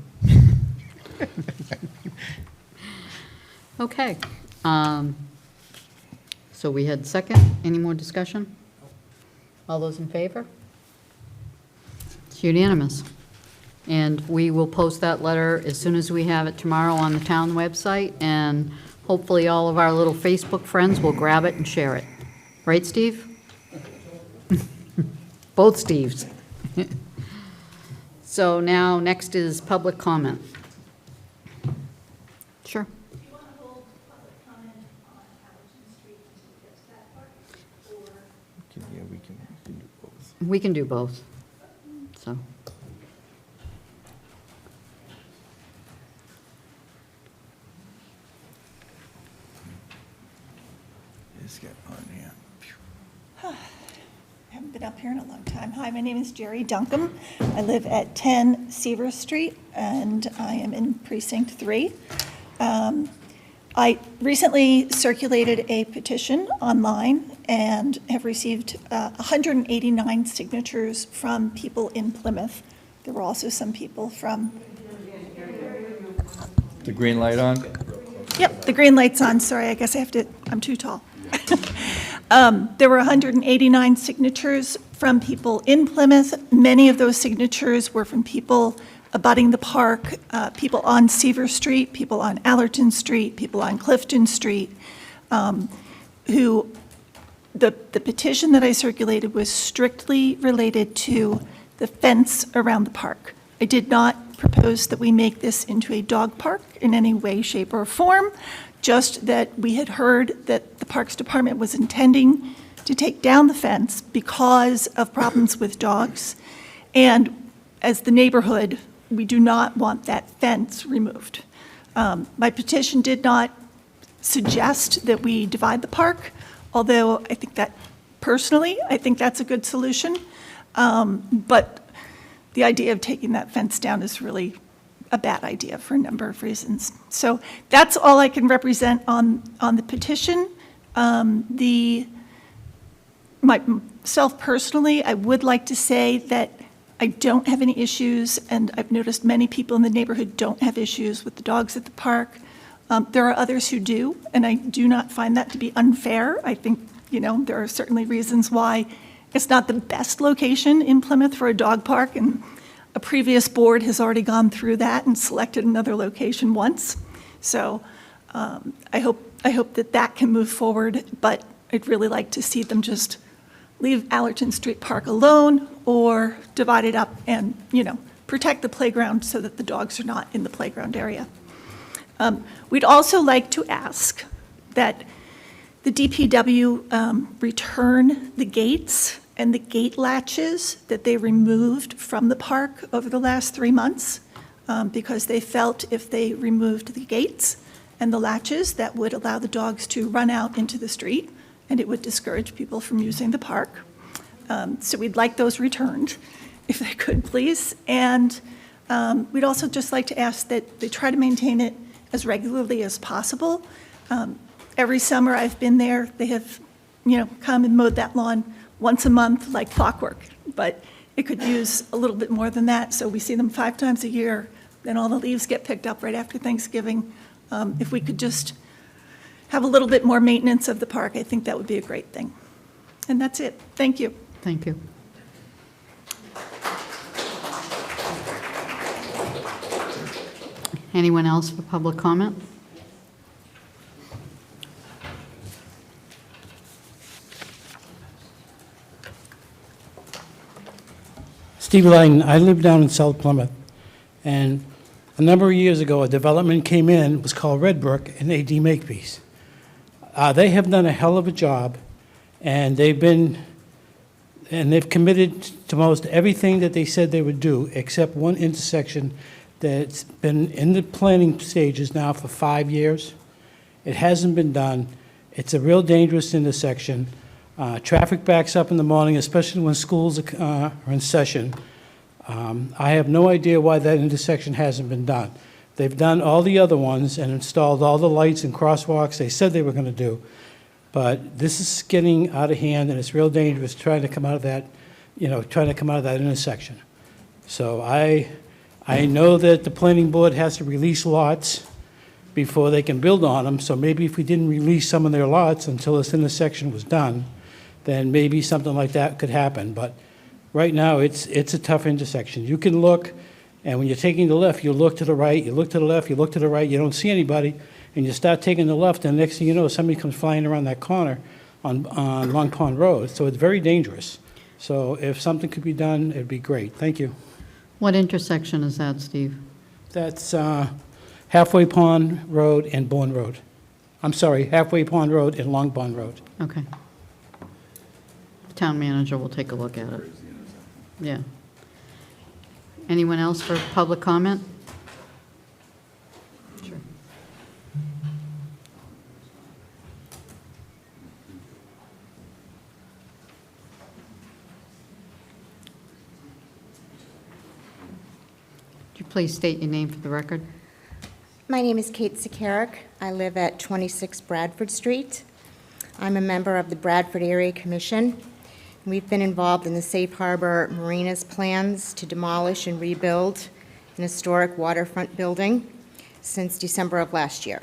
Okay. So we had second. Any more discussion? All those in favor? It's unanimous. And we will post that letter as soon as we have it tomorrow on the town website, and hopefully all of our little Facebook friends will grab it and share it. Right, Steve? Both Steves. So now, next is public comment. Sure. We can do both, so. let's get on here. I haven't been up here in a long time. Hi, my name is Jerry Duncombe. I live at 10 Seaver Street, and I am in Precinct 3. I recently circulated a petition online and have received 189 signatures from people in Plymouth. There were also some people from... The green light on? Yep, the green light's on. Sorry, I guess I have to, I'm too tall. There were 189 signatures from people in Plymouth. Many of those signatures were from people abutting the park, people on Seaver Street, people on Allerton Street, people on Clifton Street, who the petition that I circulated was strictly related to the fence around the park. I did not propose that we make this into a dog park in any way, shape, or form, just that we had heard that the Parks Department was intending to take down the fence because of problems with dogs. And as the neighborhood, we do not want that fence removed. My petition did not suggest that we divide the park, although I think that, personally, I think that's a good solution. But the idea of taking that fence down is really a bad idea for a number of reasons. So that's all I can represent on the petition. Myself personally, I would like to say that I don't have any issues, and I've noticed many people in the neighborhood don't have issues with the dogs at the park. There are others who do, and I do not find that to be unfair. I think, there are certainly reasons why it's not the best location in Plymouth for a dog park, and a previous board has already gone through that and selected another location once. So I hope that can move forward, but I'd really like to see them just leave Allerton Street Park alone or divide it up and, protect the playground so that the dogs are not in the playground area. We'd also like to ask that the DPW return the gates and the gate latches that they removed from the park over the last 3 months, because they felt if they removed the gates and the latches, that would allow the dogs to run out into the street, and it would discourage people from using the park. So we'd like those returned, if they could, please. And we'd also just like to ask that they try to maintain it as regularly as possible. Every summer I've been there, they have, come and mowed that lawn once a month like clockwork, but it could use a little bit more than that. So we see them 5 times a year, then all the leaves get picked up right after Thanksgiving. If we could just have a little bit more maintenance of the park, I think that would be a great thing. And that's it. Thank you. Thank you. Anyone else for public comment? Steve Lane, I live down in South Plymouth, and a number of years ago, a development came in, it was called Redbrook and A.D. Makepeace. They have done a hell of a job, and they've committed to most everything that they said they would do, except one intersection that's been in the planning stages now for 5 years. It hasn't been done. It's a real dangerous intersection. Traffic backs up in the morning, especially when schools are in session. I have no idea why that intersection hasn't been done. They've done all the other ones and installed all the lights and crosswalks they said they were going to do. But this is getting out of hand, and it's real dangerous trying to come out of that, trying to come out of that intersection. So I know that the planning board has to release lots before they can build on them, so maybe if we didn't release some of their lots until this intersection was done, then maybe something like that could happen. But right now, it's a tough intersection. You can look, and when you're taking the left, you look to the right, you look to the left, you look to the right, you don't see anybody, and you start taking the left, and the next thing you know, somebody comes flying around that corner on Long Pond Road. So it's very dangerous. So if something could be done, it'd be great. Thank you. What intersection is that, Steve? That's Halfway Pond Road and Bourne Road. I'm sorry, Halfway Pond Road and Long Pond Road. Okay. The town manager will take a look at it. Yeah. Anyone else for public comment? Sure. Would you please state your name for the record? My name is Kate Sakarik. I live at 26 Bradford Street. I'm a member of the Bradford Area Commission. We've been involved in the Safe Harbor Marina's plans to demolish and rebuild an historic waterfront building since December of last year.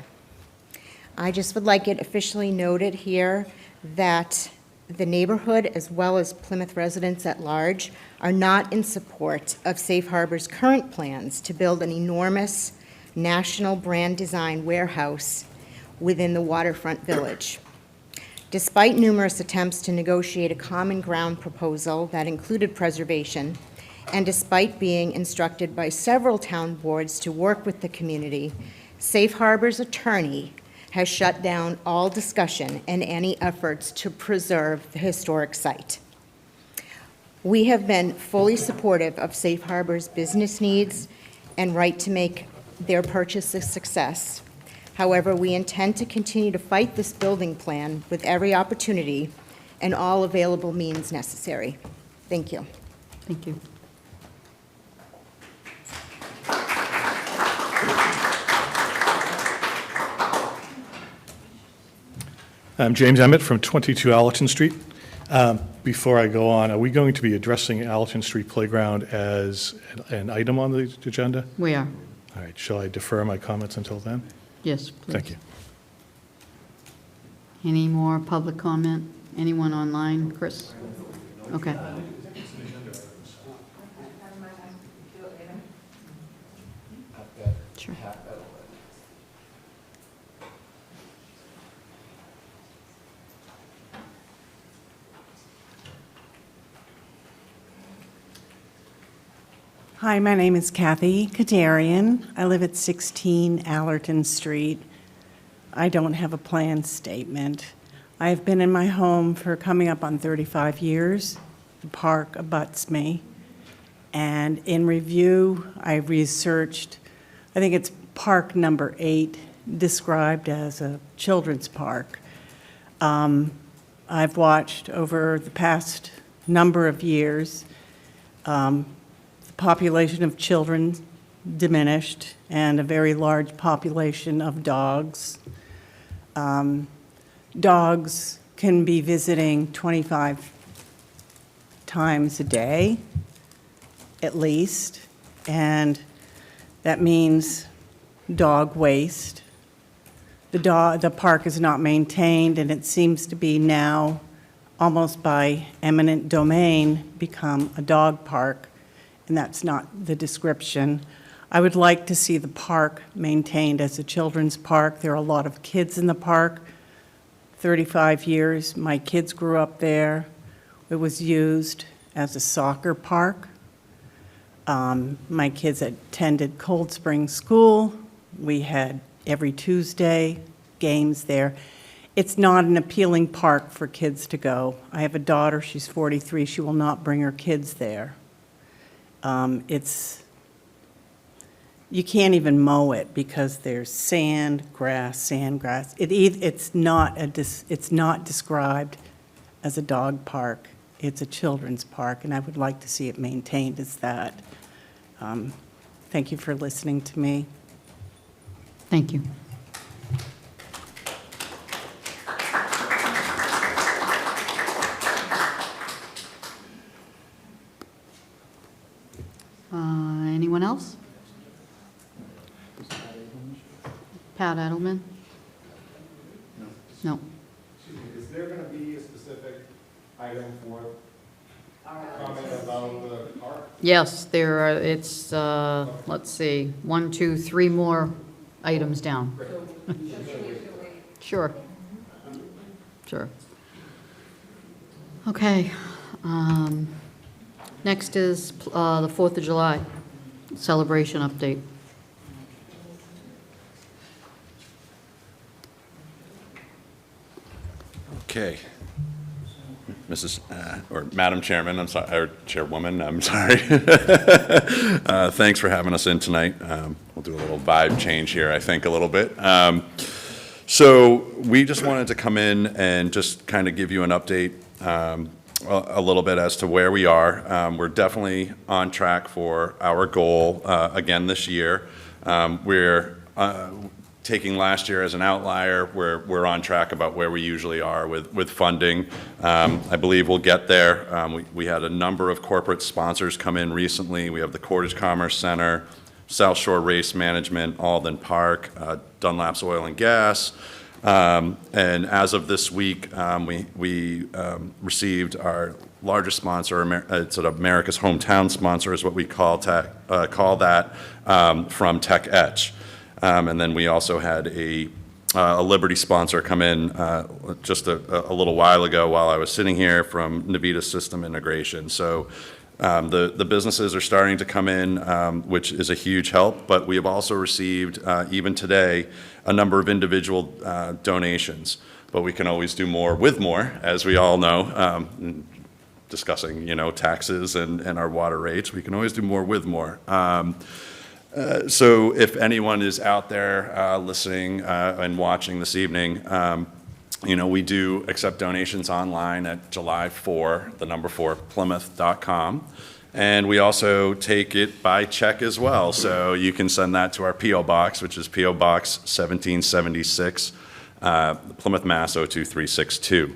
I just would like it officially noted here that the neighborhood, as well as Plymouth residents at large, are not in support of Safe Harbor's current plans to build an enormous national brand design warehouse within the waterfront village. Despite numerous attempts to negotiate a common ground proposal that included preservation, and despite being instructed by several town boards to work with the community, Safe Harbor's attorney has shut down all discussion and any efforts to preserve the historic site. We have been fully supportive of Safe Harbor's business needs and right to make their purchase a success. However, we intend to continue to fight this building plan with every opportunity and all available means necessary. Thank you. Thank you. I'm James Emmett from 22 Allerton Street. Before I go on, are we going to be addressing Allerton Street Playground as an item on the agenda? We are. All right, shall I defer my comments until then? Yes, please. Thank you. Any more public comment? Anyone online? Chris? Okay. Sure. Hi, my name is Kathy Kadarian. I live at 16 Allerton Street. I don't have a plan statement. I have been in my home for coming up on 35 years. The park abuts me. And in review, I researched, I think it's park number 8, described as a children's park. I've watched over the past number of years population of children diminished and a very large population of dogs. Dogs can be visiting 25 times a day, at least, and that means dog waste. The park is not maintained, and it seems to be now, almost by eminent domain, become a dog park. And that's not the description. I would like to see the park maintained as a children's park. There are a lot of kids in the park. 35 years, my kids grew up there. It was used as a soccer park. My kids attended Cold Spring School. We had every Tuesday games there. It's not an appealing park for kids to go. I have a daughter, she's 43, she will not bring her kids there. You can't even mow it because there's sand, grass. It's not described as a dog park. It's a children's park, and I would like to see it maintained as that. Thank you for listening to me. Thank you. Anyone else? Pat Edelman? No. Is there going to be a specific item for comment about the park? Yes, there are, it's, let's see, 1, 2, 3 more items down. Sure. Sure. Okay. Next is the 4th of July celebration update. Okay. Or Madam Chairman, I'm sorry, or Chairwoman, I'm sorry. Thanks for having us in tonight. We'll do a little vibe change here, I think, a little bit. So we just wanted to come in and just kind of give you an update a little bit as to where we are. We're definitely on track for our goal again this year. We're taking last year as an outlier, we're on track about where we usually are with funding. I believe we'll get there. We had a number of corporate sponsors come in recently. We have the Cottage Commerce Center, South Shore Race Management, Alden Park, Dunlap's Oil and Gas. And as of this week, we received our largest sponsor, it's America's Hometown Sponsor is what we call that, from Tech Etch. And then we also had a Liberty sponsor come in just a little while ago while I was sitting here from Navita System Integration. So the businesses are starting to come in, which is a huge help, but we have also received, even today, a number of individual donations. But we can always do more with more, as we all know, discussing, taxes and our water rates. We can always do more with more. So if anyone is out there listening and watching this evening, we do accept donations online at July 4, the number 4, Plymouth.com. And we also take it by check as well. So you can send that to our P.O. Box, which is P.O. Box 1776, Plymouth, Mass. 02362.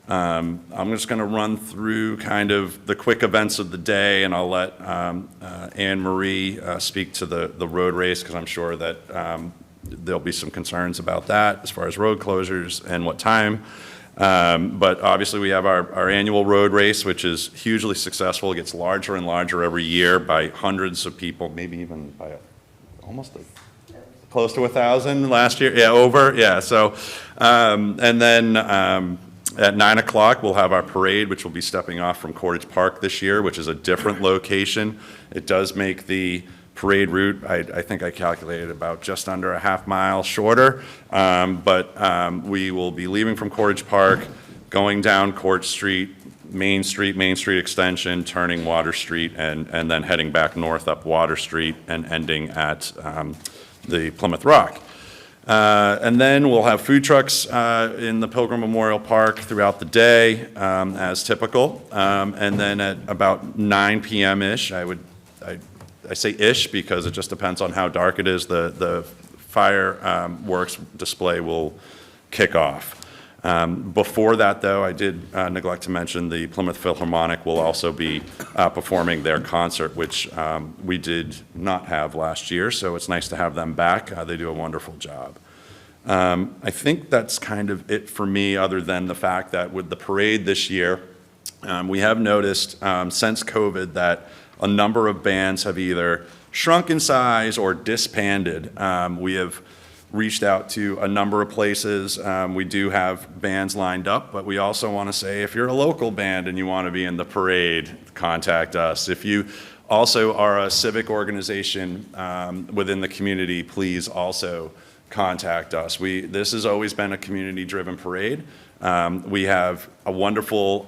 I'm just going to run through kind of the quick events of the day, and I'll let Anne Marie speak to the road race, because I'm sure that there'll be some concerns about that as far as road closures and what time. But obviously we have our annual road race, which is hugely successful. It gets larger and larger every year by hundreds of people, maybe even by almost close to 1,000 last year. Yeah, over. Yeah. So, and then at 9 o'clock, we'll have our parade, which will be stepping off from Cottage Park this year, which is a different location. It does make the parade route, I think I calculated about just under a half mile shorter, but we will be leaving from Cottage Park, going down Court Street, Main Street Extension, turning Water Street, and then heading back north up Water Street and ending at the Plymouth Rock. And then we'll have food trucks in the Pilgrim Memorial Park throughout the day, as typical. And then at about 9 p.m.-ish, I say ish because it just depends on how dark it is, the fireworks display will kick off. Before that, though, I did neglect to mention the Plymouth Philharmonic will also be performing their concert, which we did not have last year, so it's nice to have them back. They do a wonderful job. I think that's kind of it for me, other than the fact that with the parade this year, we have noticed since COVID that a number of bands have either shrunk in size or disbanded. We have reached out to a number of places. We do have bands lined up, but we also want to say, if you're a local band and you want to be in the parade, contact us. If you also are a civic organization within the community, please also contact us. This has always been a community-driven parade. We have a wonderful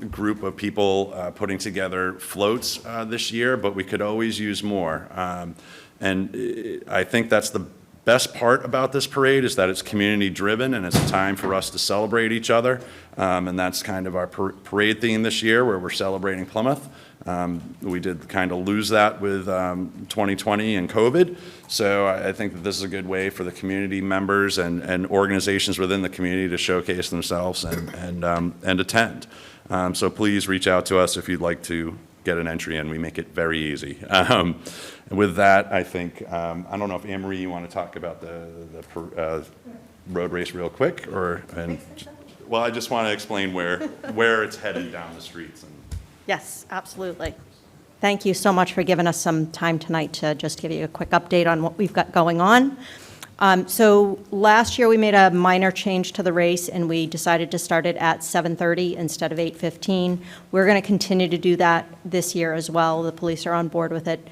group of people putting together floats this year, but we could always use more. And I think that's the Best part about this parade is that it's community-driven, and it's a time for us to celebrate each other. And that's kind of our parade theme this year, where we're celebrating Plymouth. We did kind of lose that with 2020 and COVID. So I think that this is a good way for the community members and organizations within the community to showcase themselves and attend. So please reach out to us if you'd like to get an entry in. We make it very easy. And with that, I think, I don't know if Anne Marie, you want to talk about the road race real quick, well, I just want to explain where it's headed down the streets. Yes, absolutely. Thank you so much for giving us some time tonight to just give you a quick update on what we've got going on. So last year we made a minor change to the race, and we decided to start it at 7:30 instead of 8:15. We're going to continue to do that this year as well. The police are on board with it.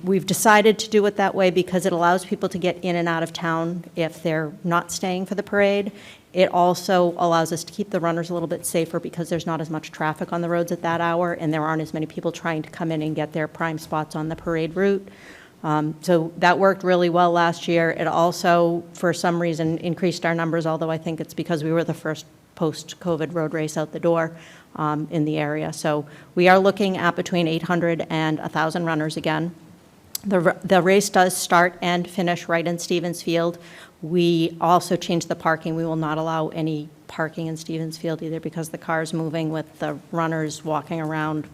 We've decided to do it that way because it allows people to get in and out of town if they're not staying for the parade. It also allows us to keep the runners a little bit safer because there's not as much traffic on the roads at that hour, and there aren't as many people trying to come in and get their prime spots on the parade route. So that worked really well last year. It also, for some reason, increased our numbers, although I think it's because we were the first post-COVID road race out the door in the area. So we are looking at between 800 and 1,000 runners again. The race does start and finish right in Stevens Field. We also changed the parking. We will not allow any parking in Stevens Field either because the cars moving with the runners walking around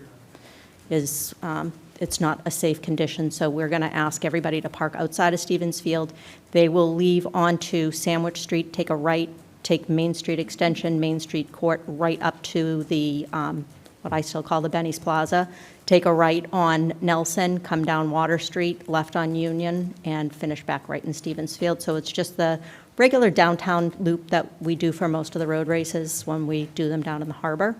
is it's not a safe condition. So we're going to ask everybody to park outside of Stevens Field. They will leave onto Sandwich Street, take a right, take Main Street Extension, Main Street Court, right up to the, what I still call the Benny's Plaza, take a right on Nelson, come down Water Street, left on Union, and finish back right in Stevens Field. So it's just the regular downtown loop that we do for most of the road races when we do them down in the harbor.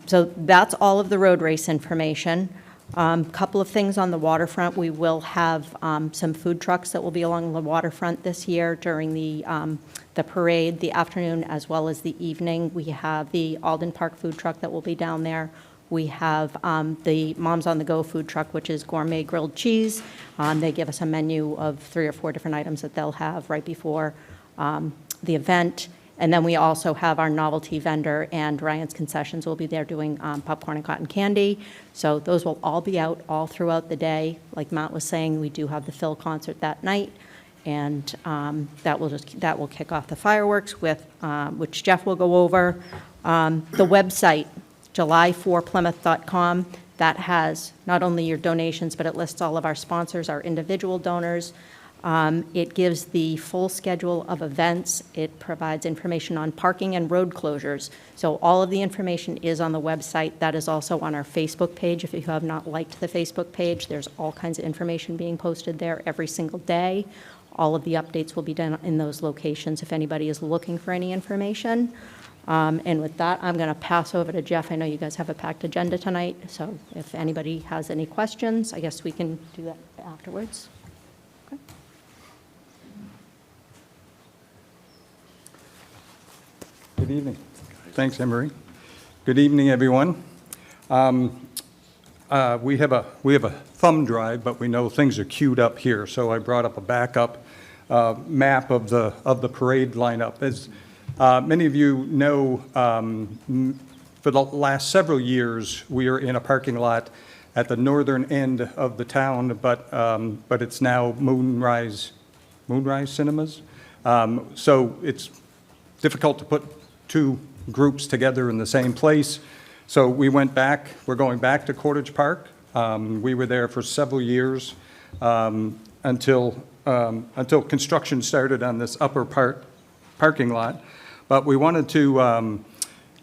So that's all of the road race information. Couple of things on the waterfront. We will have some food trucks that will be along the waterfront this year during the parade, the afternoon as well as the evening. We have the Alden Park food truck that will be down there. We have the Moms on the Go food truck, which is gourmet grilled cheese. They give us a menu of 3 or 4 different items that they'll have right before the event. And then we also have our novelty vendor, and Ryan's Concessions will be there doing popcorn and cotton candy. So those will all be out all throughout the day. Like Matt was saying, we do have the Phil concert that night, and that will kick off the fireworks with which Jeff will go over. The website, July4Plymouth.com, that has not only your donations, but it lists all of our sponsors, our individual donors. It gives the full schedule of events. It provides information on parking and road closures. So all of the information is on the website. That is also on our Facebook page. If you have not liked the Facebook page, there's all kinds of information being posted there every single day. All of the updates will be done in those locations if anybody is looking for any information. And with that, I'm going to pass over to Jeff. I know you guys have a packed agenda tonight, so if anybody has any questions, I guess we can do that afterwards. Okay. Good evening. Thanks, Emery. Good evening, everyone. We have a thumb drive, but we know things are queued up here, so I brought up a backup map of the parade lineup. As many of you know, for the last several years, we are in a parking lot at the northern end of the town, but it's now Moonrise Cinemas. So it's difficult to put 2 groups together in the same place. So we're going back to Cottage Park. We were there for several years until construction started on this upper parking lot. But we wanted to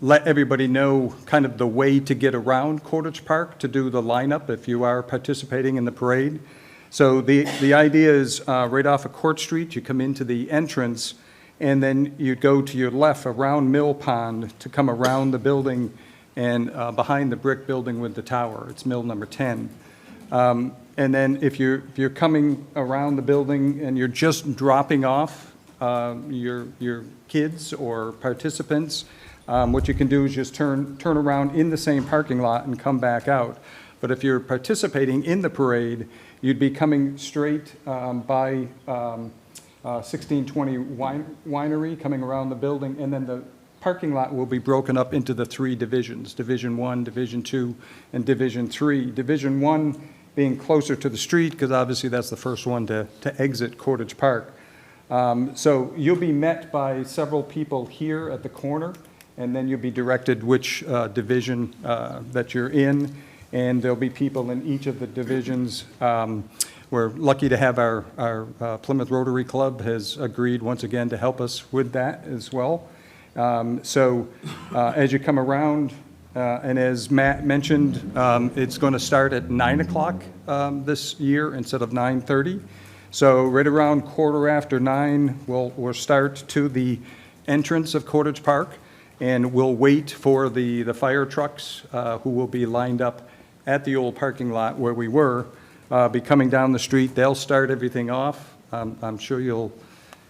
let everybody know kind of the way to get around Cottage Park to do the lineup if you are participating in the parade. So the idea is right off of Court Street, you come into the entrance, and then you go to your left around Mill Pond to come around the building and behind the brick building with the tower. It's Mill number 10. And then if you're coming around the building and you're just dropping off your kids or participants, what you can do is just turn around in the same parking lot and come back out. But if you're participating in the parade, you'd be coming straight by 1620 Winery, coming around the building, and then the parking lot will be broken up into the 3 divisions, Division 1, Division 2, and Division 3. Division 1 being closer to the street, because obviously that's the first one to exit Cordage Park. So you'll be met by several people here at the corner, and then you'll be directed which division that you're in, and there'll be people in each of the divisions. We're lucky to have our Plymouth Rotary Club has agreed once again to help us with that as well. So as you come around, and as Matt mentioned, it's going to start at 9 o'clock this year instead of 9:30. So right around 9:15, we'll start to the entrance of Cordage Park, and we'll wait for the fire trucks who will be lined up at the old parking lot where we were, be coming down the street. They'll start everything off. I'm sure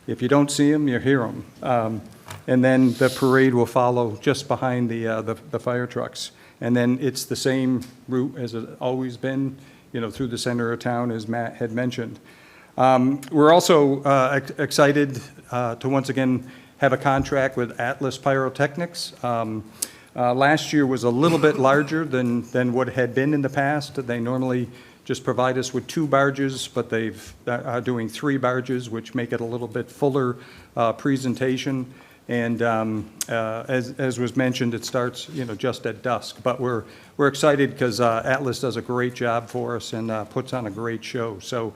if you don't see them, you hear them. And then the parade will follow just behind the fire trucks. And then it's the same route as it's always been, through the center of town, as Matt had mentioned. We're also excited to once again have a contract with Atlas Pyrotechnics. Last year was a little bit larger than what had been in the past. They normally just provide us with 2 barges, but they are doing 3 barges, which make it a little bit fuller presentation. And as was mentioned, it starts, just at dusk. But we're excited because Atlas does a great job for us and puts on a great show. So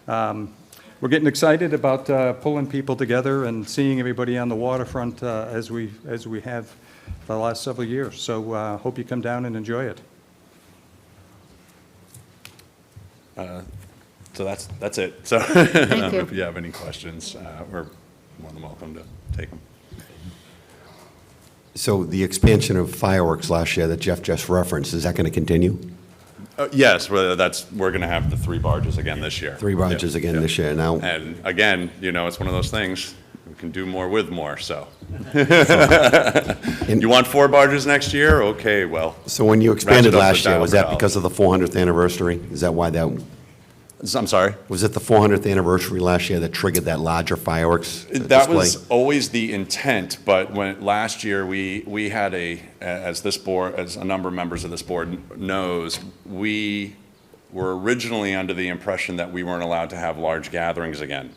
we're getting excited about pulling people together and seeing everybody on the waterfront as we have for the last several years. So hope you come down and enjoy it. So that's it. So Thank you. if you have any questions, we're more than welcome to take them. So the expansion of fireworks last year that Jeff just referenced, is that going to continue? Yes, we're going to have the 3 barges again this year. 3 barges again this year now. And again, it's one of those things, we can do more with more, so. You want 4 barges next year? Okay, well. So when you expanded ratchet up last the year, was that $1,000. because of the 400th anniversary? Is that why that? I'm sorry? Was it the 400th anniversary last year that triggered that larger fireworks display? That was always the intent, but last year we had as a number of members of this board knows, we were originally under the impression that we weren't allowed to have large gatherings again.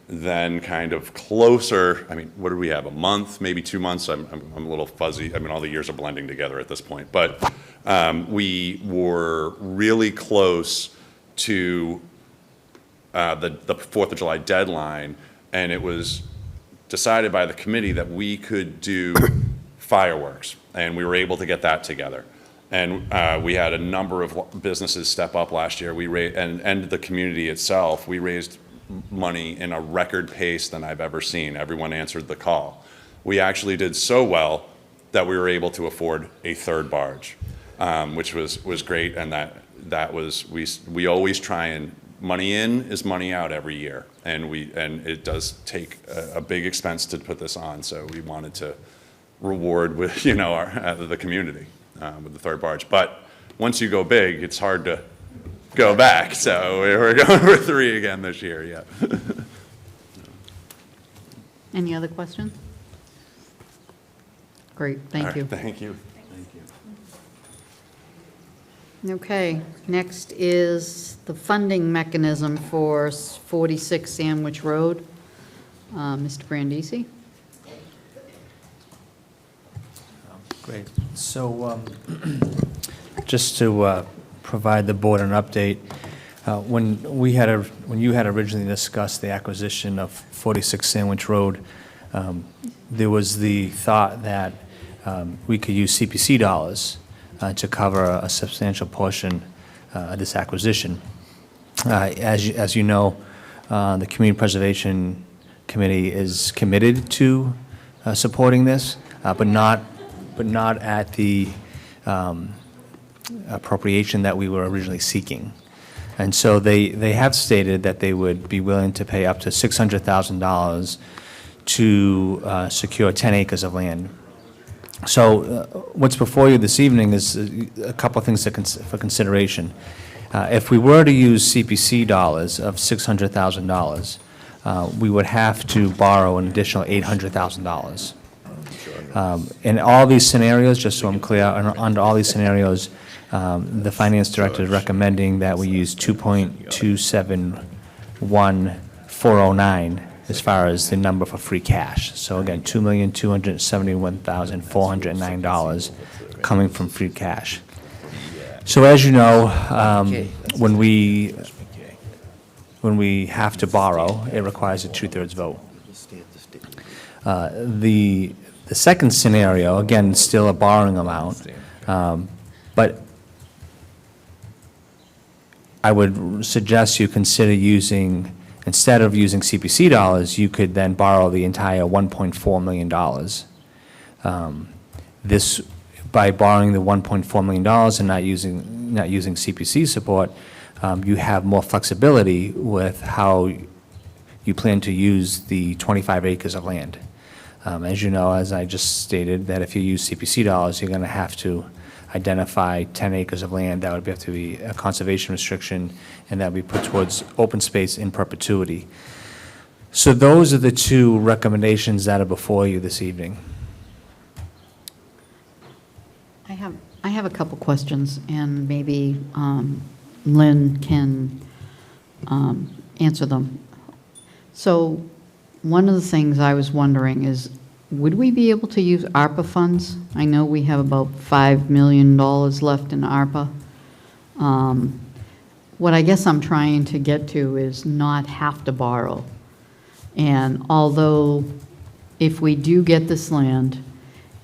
Then kind of closer, what did we have, a month, maybe 2 months? I'm a little fuzzy. All the years are blending together at this point. But we were really close to the 4th of July deadline, and it was decided by the committee that we could do fireworks, and we were able to get that together. And we had a number of businesses step up last year. And the community itself, we raised money in a record pace than I've ever seen. Everyone answered the call. We actually did so well that we were able to afford a 3rd barge, which was great, and that was, we always try and, money in is money out every year, and it does take a big expense to put this on, so we wanted to reward with, the community with the 3rd barge. But once you go big, it's hard to go back, so we're going for 3 again this year, yeah. Any other questions? Great, thank you. Thank you. Okay, next is the funding mechanism for 46 Sandwich Road. Mr. Brandisi? Great. So just to provide the board an update, when you had originally discussed the acquisition of 46 Sandwich Road, there was the thought that we could use CPC dollars to cover a substantial portion of this acquisition. As you know, the Community Preservation Committee is committed to supporting this, but not at the appropriation that we were originally seeking. And so they have stated that they would be willing to pay up to $600,000 to secure 10 acres of land. So what's before you this evening is a couple of things for consideration. If we were to use CPC dollars of $600,000, we would have to borrow an additional $800,000. In all these scenarios, just so I'm clear, under all these scenarios, the finance director is recommending that we use 2.271409 as far as the number for free cash. So again, $2,271,409 coming from free cash. So as you know, when we have to borrow, it requires a 2/3 vote. The second scenario, again, still a borrowing amount, but I would suggest you consider using, instead of using CPC dollars, you could then borrow the entire $1.4 million. This, by borrowing the $1.4 million and not using CPC support, you have more flexibility with how you plan to use the 25 acres of land. As you know, as I just stated, that if you use CPC dollars, you're going to have to identify 10 acres of land. That would have to be a conservation restriction, and that would be put towards open space in perpetuity. So those are the two recommendations that are before you this evening. I have a couple questions, and maybe Lynn can answer them. So one of the things I was wondering is, would we be able to use ARPA funds? I know we have about $5 million left in ARPA. What I guess I'm trying to get to is not have to borrow. And although if we do get this land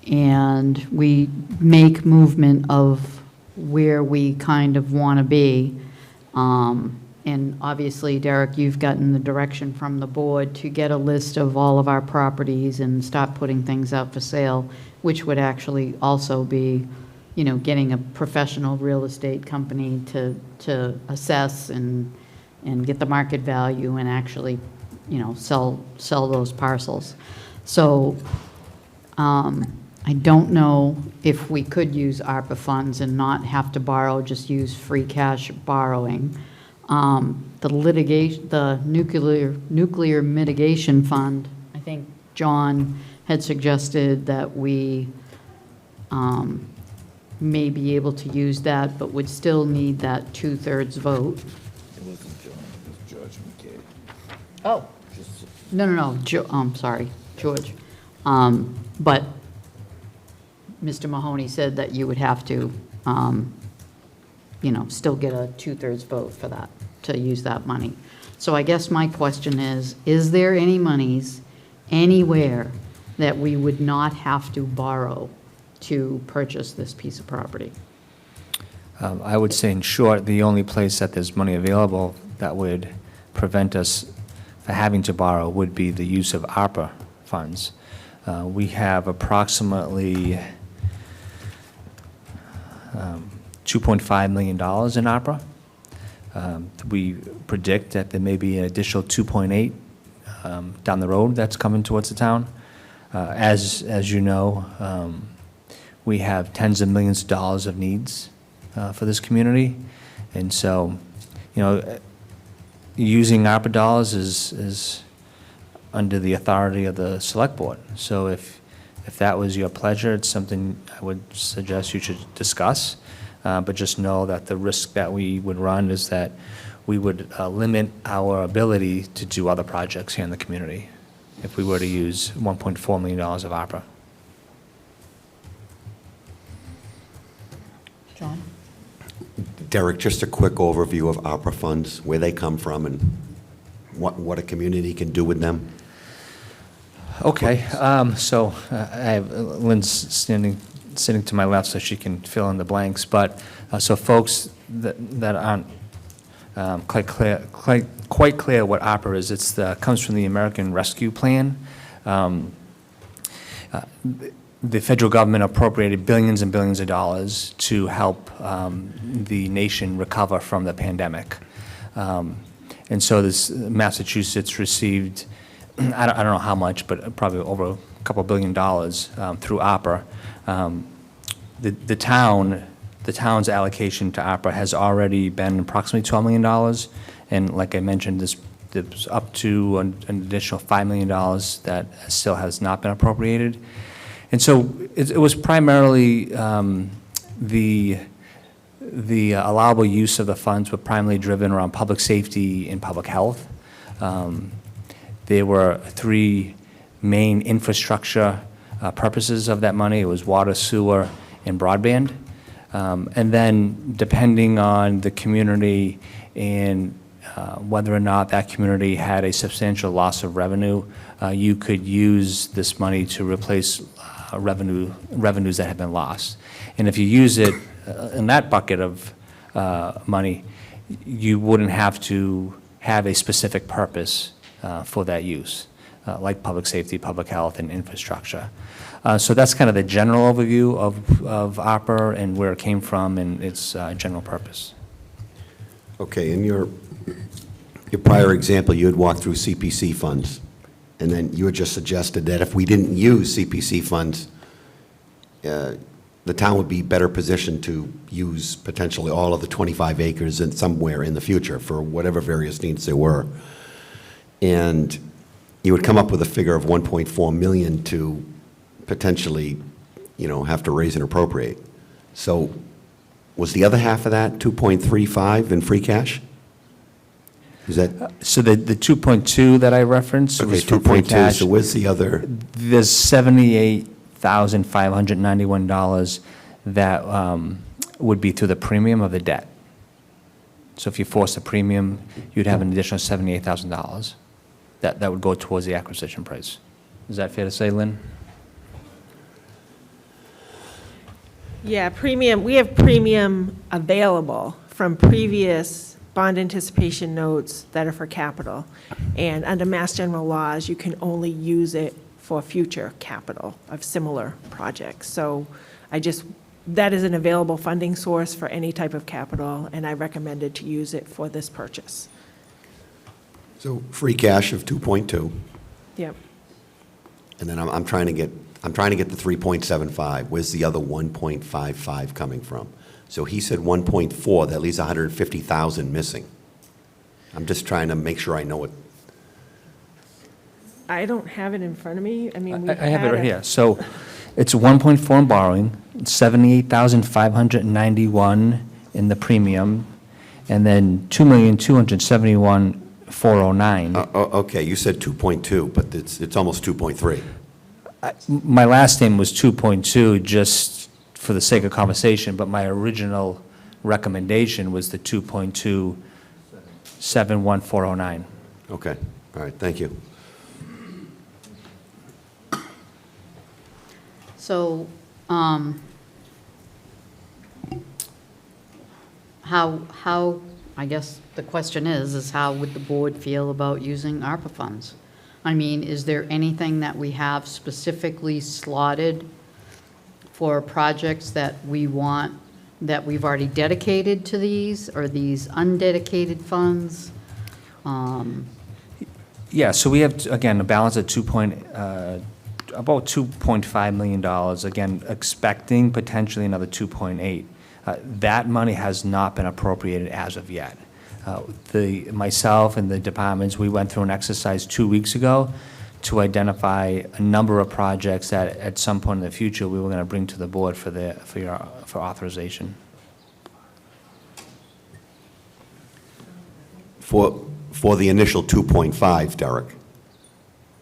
and we make movement of where we kind of want to be, and obviously, Derek, you've gotten the direction from the board to get a list of all of our properties and start putting things out for sale, which would actually also be, you know, getting a professional real estate company to assess and get the market value and actually, you know, sell those parcels. So I don't know if we could use ARPA funds and not have to borrow, just use free cash borrowing. The litigation, the nuclear mitigation fund, I think John had suggested that we may be able to use that, but would still need that 2/3 vote. It wasn't John, it was George McKay. Oh. No, sorry, George. But Mr. Mahoney said that you would have to, you know, still get a 2/3 vote for that, to use that money. So I guess my question is there any monies anywhere that we would not have to borrow to purchase this piece of property? I would say, in short, the only place that there's money available that would prevent us from having to borrow would be the use of ARPA funds. We have approximately $2.5 million in ARPA. We predict that there may be an additional 2.8 down the road that's coming towards the town. As you know, we have tens of millions of dollars of needs for this community. And so, you know, using ARPA dollars is under the authority of the select board. So if that was your pleasure, it's something I would suggest you should discuss. But just know that the risk that we would run is that we would limit our ability to do other projects here in the community if we were to use $1.4 million of ARPA. John? Derek, just a quick overview of ARPA funds, where they come from and what a community can do with them. Okay, so I have Lynn's sitting to my left so she can fill in the blanks, but so folks that aren't quite clear what ARPA is, comes from the American Rescue Plan. The federal government appropriated billions and billions of dollars to help the nation recover from the pandemic. And so Massachusetts received, I don't know how much, but probably over couple $billion through ARPA. The town's allocation to ARPA has already been approximately $12 million, and like I mentioned, there's up to an additional $5 million that still has not been appropriated. And so it was primarily the allowable use of the funds were primarily driven around public safety and public health. There were three main infrastructure purposes of that money. It was water, sewer, and broadband. And then depending on the community and whether or not that community had a substantial loss of revenue, you could use this money to replace revenues that have been lost. And if you use it in that bucket of money, you wouldn't have to have a specific purpose for that use, like public safety, public health, and infrastructure. So that's kind of the general overview of ARPA and where it came from and its general purpose. Okay, in your prior example, you had walked through CPC funds, and then you had just suggested that if we didn't use CPC funds, the town would be better positioned to use potentially all of the 25 acres in somewhere in the future for whatever various needs there were. And you would come up with a figure of 1.4 million to potentially, have to raise and appropriate. So was the other half of that 2.35 in free cash? Is that? So the 2.2 that I referenced was for free 2.2, cash. so where's the other? There's $78,591 that would be through the premium of the debt. So if you force the premium, you'd have an additional $78,000 that would go towards the acquisition price. Is that fair to say, Lynn? Yeah, premium, we have premium available from previous bond anticipation notes that are for capital. And under Mass General laws, you can only use it for future capital of similar projects. So that is an available funding source for any type of capital, and I recommended to use it for this purchase. So free cash of 2.2, Yep. and then I'm trying to get the 3.75. Where's the other 1.55 coming from? So he said 1.4, that leaves 150,000 missing. I'm just trying to make sure I know it. I don't have it in front of me. I mean, I have it right here. So it's 1.4 in borrowing, 78,591 in the premium, and then 2,271,409. Okay, you said 2.2, but it's almost 2.3. My last name was 2.2, just for the sake of conversation, but my original recommendation was the 2.271,409. Okay, all right, thank you. So, how, I guess the question is how would the board feel about using ARPA funds? I mean, is there anything that we have specifically slotted for projects that we want, that we've already dedicated to these, or these undedicated funds? Yeah, so we have, again, a balance of about $2.5 million, again, expecting potentially another 2.8. That money has not been appropriated as of yet. Myself and the departments, we went through an exercise 2 weeks ago to identify a number of projects that at some point in the future we were going to bring to the board for authorization. For the initial 2.5, Derek,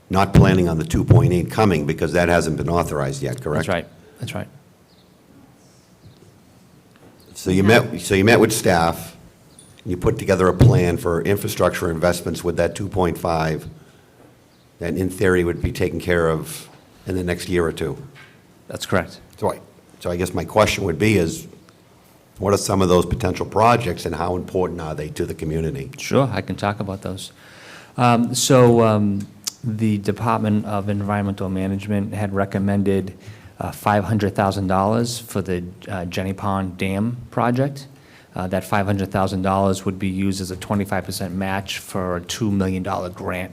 not planning on the 2.8 coming because that hasn't been authorized yet, correct? That's right, that's right. So you met with staff, and you put together a plan for infrastructure investments with that 2.5 that in theory would be taken care of in the next year or two. That's correct. So I guess my question would be is, what are some of those potential projects and how important are they to the community? Sure, I can talk about those. The Department of Environmental Management had recommended $500,000 for the Jenny Pond Dam project. That $500,000 would be used as a 25% match for a $2 million grant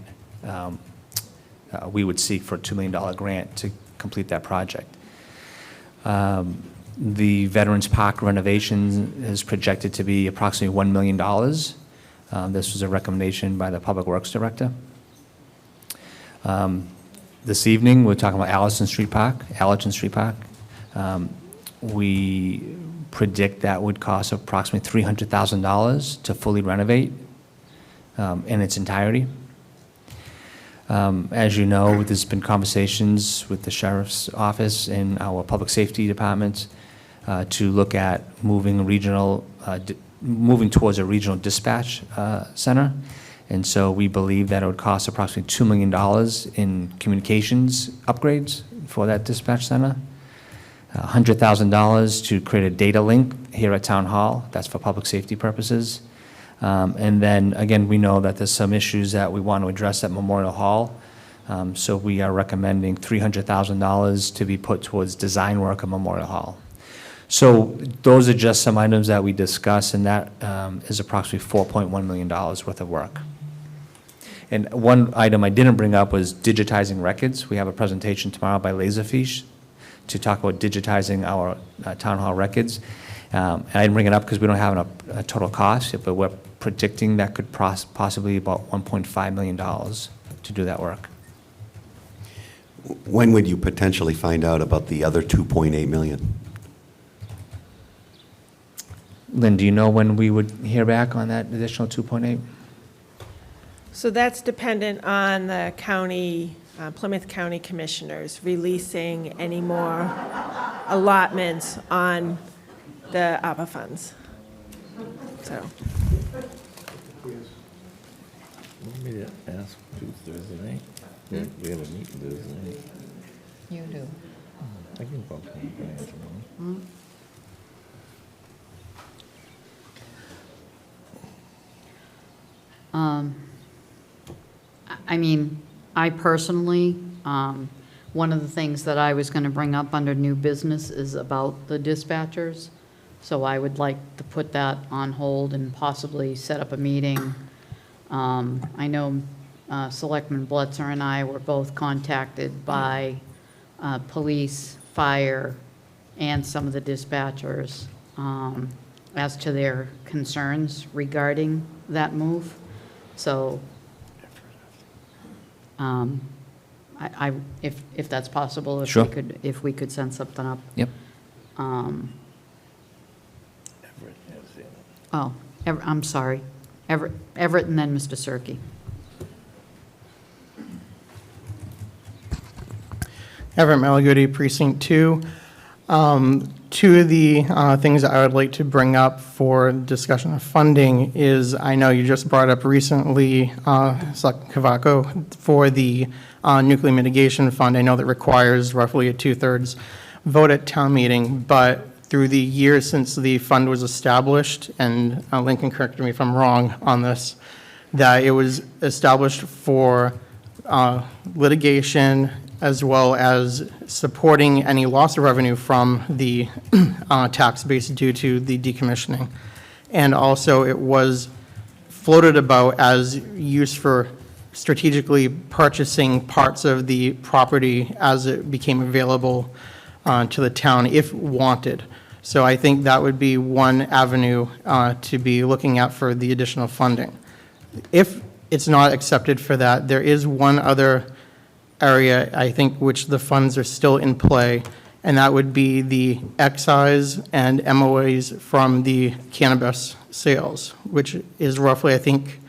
we would seek for a $2 million grant to complete that project. The Veterans Park renovation is projected to be approximately $1 million. This was a recommendation by the Public Works Director. This evening, we're talking about Allerton Street Park. We predict that would cost approximately $300,000 to fully renovate in its entirety. As you know, there's been conversations with the Sheriff's Office and our Public Safety Department to look at moving towards a regional dispatch center. And so we believe that it would cost approximately $2 million in communications upgrades for that dispatch center. $100,000 to create a data link here at Town Hall. That's for public safety purposes. And then, again, we know that there's some issues that we want to address at Memorial Hall. So we are recommending $300,000 to be put towards design work at Memorial Hall. So those are just some items that we discussed, and that is approximately $4.1 million worth of work. And one item I didn't bring up was digitizing records. We have a presentation tomorrow by Laserfish to talk about digitizing our town hall records. And I didn't bring it up because we don't have a total cost, but we're predicting that could possibly about $1.5 million to do that work. When would you potentially find out about the other 2.8 million? Lynn, do you know when we would hear back on that additional 2.8? So that's dependent on the county, Plymouth County Commissioners releasing any more allotments on the ARPA funds. So. Want me to ask you Thursday night? We have a meeting Thursday night. You do. I can bump on Brian tomorrow. I mean, I personally, one of the things that I was going to bring up under new business is about the dispatchers. So I would like to put that on hold and possibly set up a meeting. I know Selectman Blitzer and I were both contacted by police, fire, and some of the dispatchers as to their concerns regarding that move. So if that's possible, if Sure. if we could send something up. Yep. Oh, I'm sorry. Everett and then Mr. Cirque. Everett Malaguti, Precinct 2. Two of the things that I would like to bring up for discussion of funding is, I know you just brought up recently, Selectman Cavaco, for the Nuclear Mitigation Fund. I know that requires roughly a 2/3 vote at town meeting, but through the years since the fund was established, and Lincoln, correct me if I'm wrong on this, that it was established for litigation as well as supporting any loss of revenue from the tax base due to the decommissioning. And also, it was floated about as use for strategically purchasing parts of the property as it became available to the town if wanted. So I think that would be one avenue to be looking at for the additional funding. If it's not accepted for that, there is one other area, I think, which the funds are still in play, and that would be the excise and MOAs from the cannabis sales, which is roughly, I think,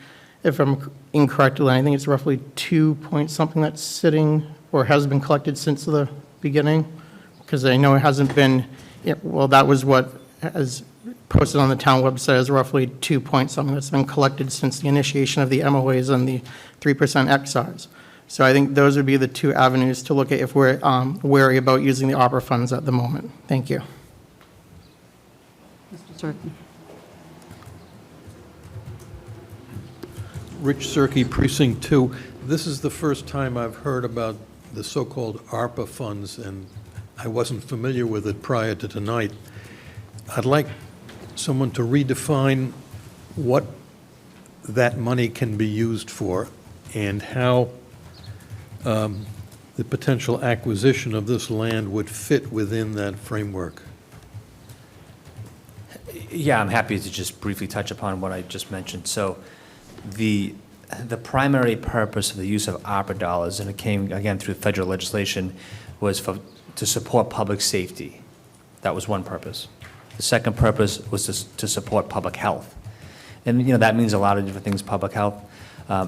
if I'm incorrect, I think it's roughly 2 point something that's sitting or has been collected since the beginning, because I know it hasn't been, well, that was what is posted on the town website as roughly 2 point something that's been collected since the initiation of the MOAs and the 3% excise. So I think those would be the two avenues to look at if we're wary about using the ARPA funds at the moment. Thank you. Mr. Cirque. Rich Cirque, Precinct 2. This is the first time I've heard about the so-called ARPA funds, and I wasn't familiar with it prior to tonight. I'd like someone to redefine what that money can be used for and how the potential acquisition of this land would fit within that framework. Yeah, I'm happy to just briefly touch upon what I just mentioned. So the primary purpose of the use of ARPA dollars, and it came, again, through federal legislation, was to support public safety. That was one purpose. The second purpose was to support public health. And, that means a lot of different things, public health.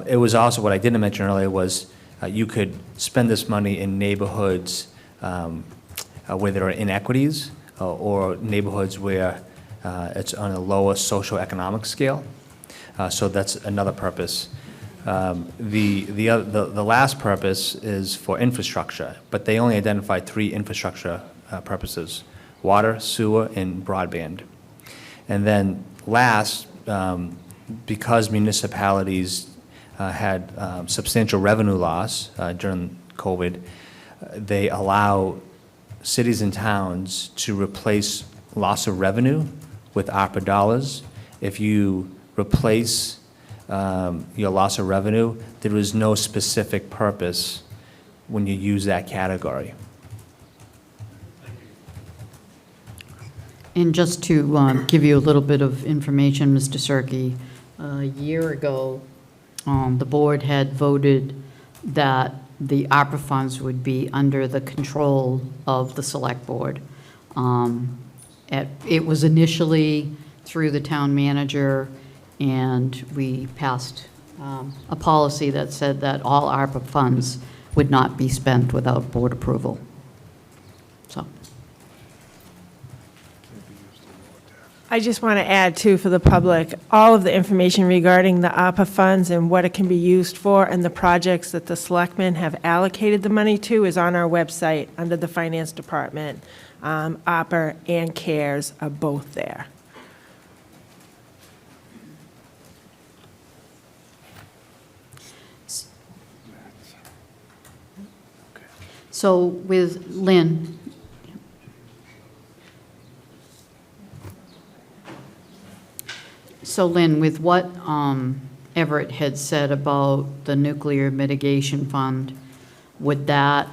It was also, what I didn't mention earlier was you could spend this money in neighborhoods where there are inequities or neighborhoods where it's on a lower socioeconomic scale. So that's another purpose. The last purpose is for infrastructure, but they only identified 3 infrastructure purposes: water, sewer, and broadband. And then last, because municipalities had substantial revenue loss during COVID, they allow cities and towns to replace loss of revenue with ARPA dollars. If you replace your loss of revenue, there is no specific purpose when you use that category. And just to give you a little bit of information, Mr. Cirque, a year ago, the board had voted that the ARPA funds would be under the control of the select board. It was initially through the town manager, and we passed a policy that said that all ARPA funds would not be spent without board approval. So. I just want to add, too, for the public, all of the information regarding the ARPA funds and what it can be used for and the projects that the selectmen have allocated the money to is on our website under the Finance Department. ARPA and CARES are both there. So with Lynn, with what Everett had said about the nuclear mitigation fund, would that,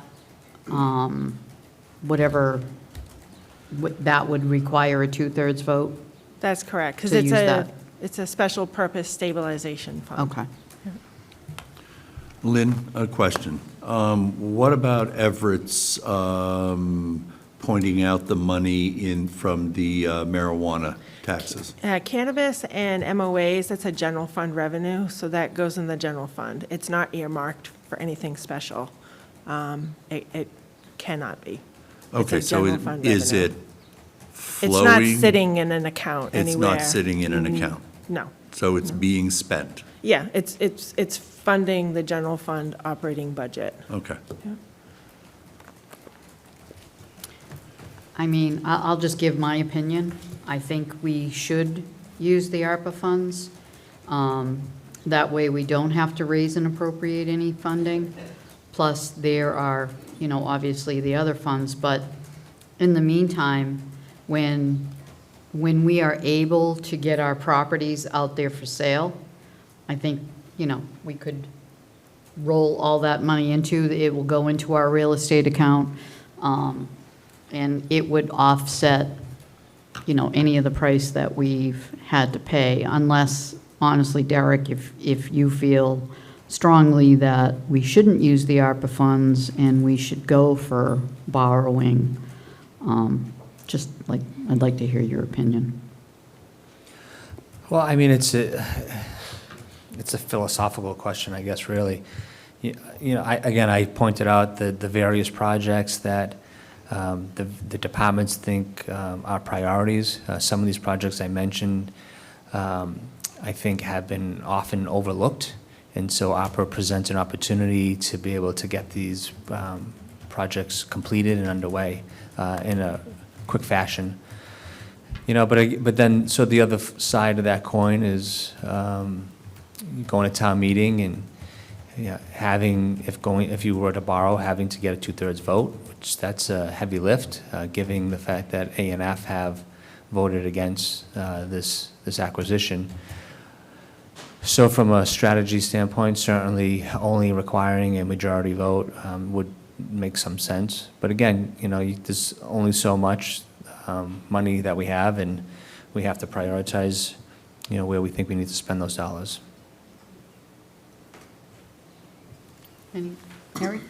that would require a 2/3 vote? That's correct, because To use it's a special purpose stabilization fund. Okay. Lynn, a question. What about Everett's pointing out the money from the marijuana taxes? Cannabis and MOAs, that's a general fund revenue, so that goes in the general fund. It's not earmarked for anything special. It cannot be. It's Okay, a so general fund is revenue. it It's not flowing? sitting in an account It's anywhere. not sitting in an account? No. So it's being spent? Yeah, it's funding the general fund operating budget. Okay. Yeah. I mean, I'll just give my opinion. I think we should use the ARPA funds. That way, we don't have to raise and appropriate any funding. Plus, there are, obviously the other funds, but in the meantime, when we are able to get our properties out there for sale, I think, we could roll all that money it will go into our real estate account, and it would offset, any of the price that we've had to pay, unless, honestly, Derek, if you feel strongly that we shouldn't use the ARPA funds and we should go for borrowing, I'd like to hear your opinion. Well, I mean, it's a philosophical question, I guess, really. I pointed out the various projects that the departments think are priorities. Some of these projects I mentioned, I think, have been often overlooked, and so ARPA presents an opportunity to be able to get these projects completed and underway in a quick fashion. But then, so the other side of that coin is going to town meeting and if you were to borrow, having to get a 2/3 vote, which that's a heavy lift, given the fact that A and F have voted against this acquisition. So from a strategy standpoint, certainly only requiring a majority vote would make some sense. But again, there's only so much money that we have, and we have to prioritize, where we think we need to spend those dollars. Harry?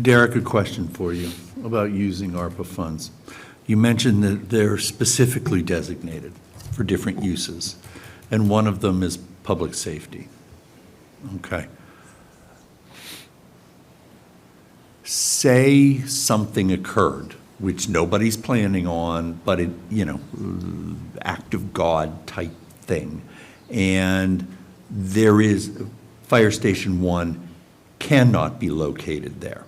Derek, a question for you about using ARPA funds. You mentioned that they're specifically designated for different uses, and one of them is public safety. Okay. Say something occurred, which nobody's planning on, but it, act of God type thing, and there is, Fire Station 1 cannot be located there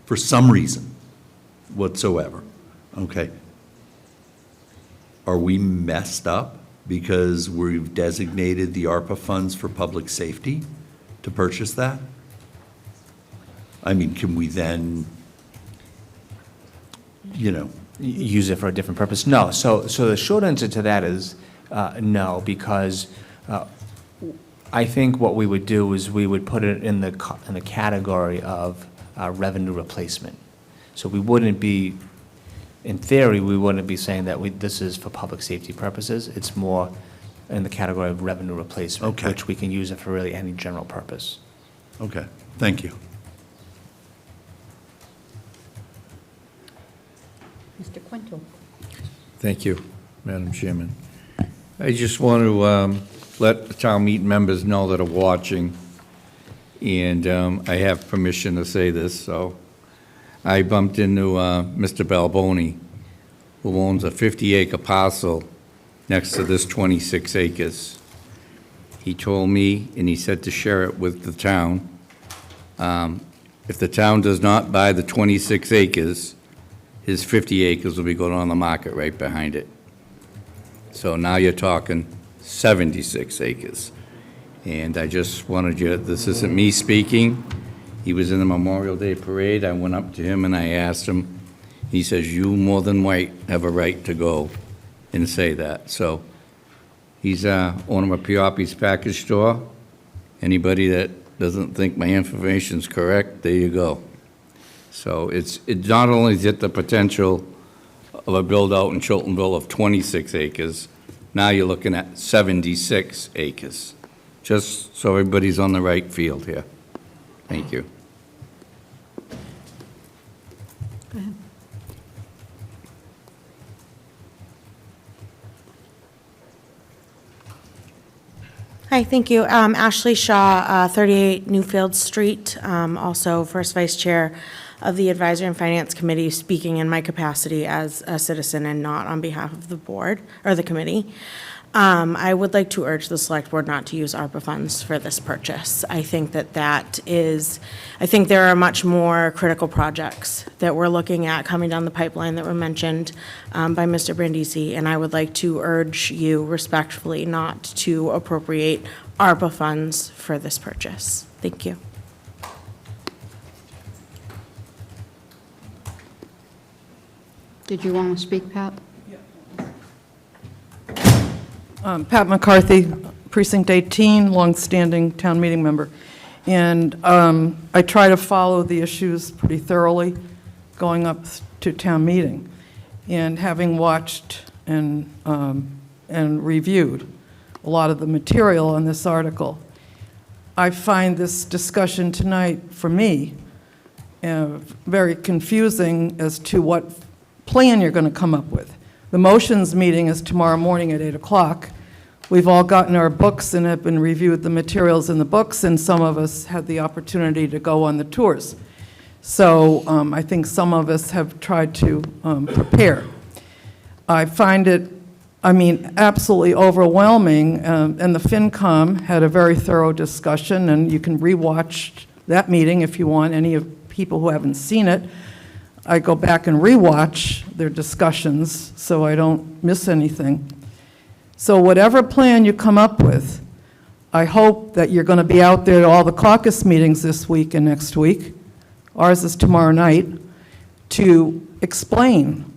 for some reason whatsoever, okay? Are we messed up because we've designated the ARPA funds for public safety to purchase that? I mean, can we then, Use it for a different purpose? No. So the short answer to that is no, because I think what we would do is we would put it in the category of revenue replacement. So we wouldn't be, in theory, we wouldn't be saying that this is for public safety purposes. It's more in the category of revenue replacement, Okay. which we can use it for really any general purpose. Okay, thank you. Mr. Quinto? Thank you, Madam Chairman. I just want to let the town meeting members know that are watching, and I have permission to say this, so I bumped into Mr. Balboni, who owns a 50-acre parcel next to this 26 acres. He told me, and he said to share it with the town, if the town does not buy the 26 acres, his 50 acres will be going on the market right behind it. So now you're talking 76 acres. And I just wanted you, this isn't me speaking. He was in the Memorial Day Parade. I went up to him and I asked him. He says, you more than white have a right to go and say that. So he's owner of a Pioppi's package store. Anybody that doesn't think my information's correct, there you go. So it's not only is it the potential of a build-out in Chiltonville of 26 acres, now you're looking at 76 acres, just so everybody's on the right field here. Thank you. Go ahead. Hi, thank you. Ashley Shaw, 38 Newfield Street, also First Vice Chair of the Advisory and Finance Committee, speaking in my capacity as a citizen and not on behalf of the board or the committee. I would like to urge the select board not to use ARPA funds for this purchase. I think I think there are much more critical projects that we're looking at coming down the pipeline that were mentioned by Mr. Brindisi, and I would like to urge you respectfully not to appropriate ARPA funds for this purchase. Thank you. Did you want to speak, Pat? Pat McCarthy, Precinct 18, longstanding town meeting member. And I try to follow the issues pretty thoroughly going up to town meeting. And having watched and reviewed a lot of the material on this article, I find this discussion tonight, for me, very confusing as to what plan you're going to come up with. The motions meeting is tomorrow morning at 8 o'clock. We've all gotten our books and have been reviewed the materials in the books, and some of us had the opportunity to go on the tours. So I think some of us have tried to prepare. I find it, absolutely overwhelming, and the FinCom had a very thorough discussion, and you can rewatch that meeting if you want, any of people who haven't seen it. I go back and rewatch their discussions so I don't miss anything. So whatever plan you come up with, I hope that you're going to be out there at all the caucus meetings this week and next week, ours is tomorrow night, to explain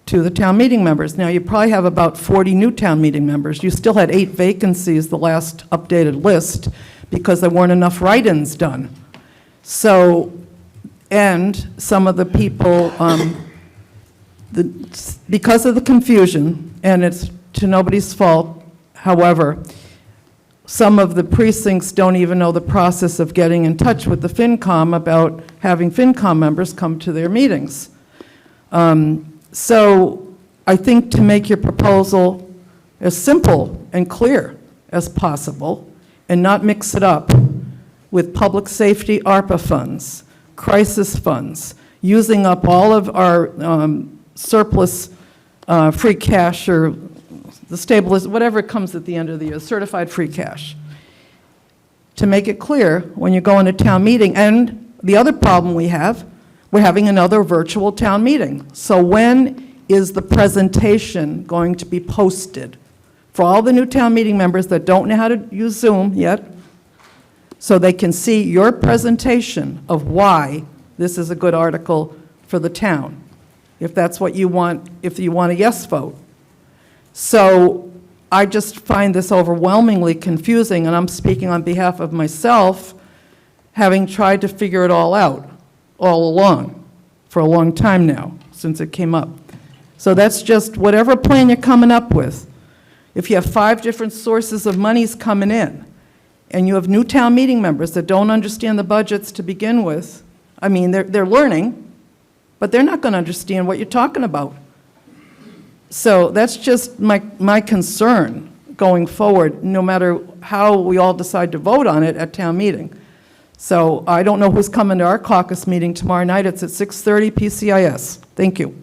to the town meeting members. Now, you probably have about 40 new town meeting members. You still had 8 vacancies, the last updated list, because there weren't enough write-ins done. So, and some of the people, because of the confusion, and it's to nobody's fault, however, some of the precincts don't even know the process of getting in touch with the FinCom about having FinCom members come to their meetings. So I think to make your proposal as simple and clear as possible and not mix it up with public safety ARPA funds, crisis funds, using up all of our surplus free cash or the stabilization, whatever comes at the end of the year, certified free cash. To make it clear when you go into town meeting, and the other problem we have, we're having another virtual town meeting. So when is the presentation going to be posted for all the new town meeting members that don't know how to use Zoom yet, so they can see your presentation of why this is a good article for the town, if that's what you want, if you want a yes vote. So I just find this overwhelmingly confusing, and I'm speaking on behalf of myself, having tried to figure it all out all along, for a long time now, since it came up. So that's just whatever plan you're coming up with. If you have 5 different sources of monies coming in, and you have new town meeting members that don't understand the budgets to begin with, I mean, they're learning, but they're not going to understand what you're talking about. So that's just my concern going forward, no matter how we all decide to vote on it at town meeting. So I don't know who's coming to our caucus meeting tomorrow night. It's at 6:30 PCIS. Thank you.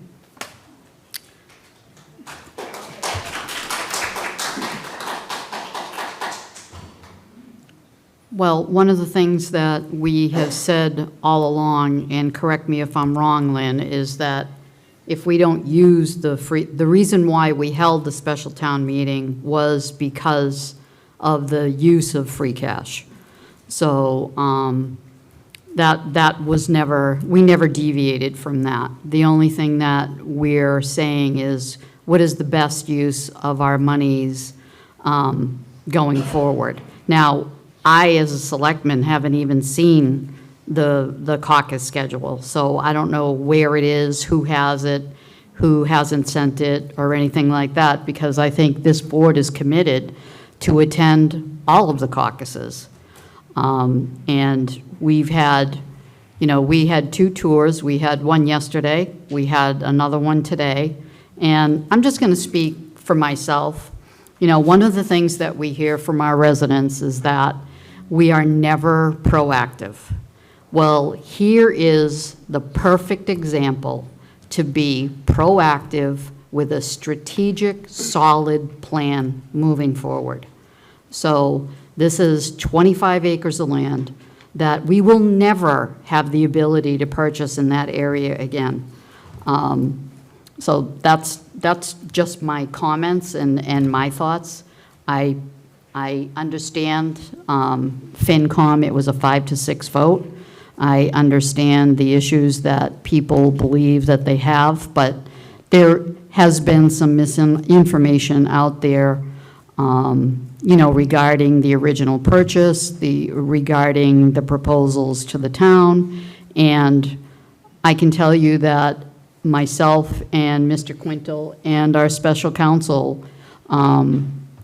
Well, one of the things that we have said all along, and correct me if I'm wrong, Lynn, is that if we don't use the reason why we held the special town meeting was because of the use of free cash. So that was never, we never deviated from that. The only thing that we're saying is, what is the best use of our monies going forward? Now, I, as a selectman, haven't even seen the caucus schedule, so I don't know where it is, who has it, who hasn't sent it, or anything like that, because I think this board is committed to attend all of the caucuses. And we've had, we had 2 tours. We had one yesterday. We had another one today. And I'm just going to speak for myself. One of the things that we hear from our residents is that we are never proactive. Well, here is the perfect example to be proactive with a strategic, solid plan moving forward. So this is 25 acres of land that we will never have the ability to purchase in that area again. So that's just my comments and my thoughts. I understand FinCom, it was a 5-6 vote. I understand the issues that people believe that they have, but there has been some misinformation out there, regarding the original purchase, regarding the proposals to the town, and I can tell you that myself and Mr. Quintal and our special counsel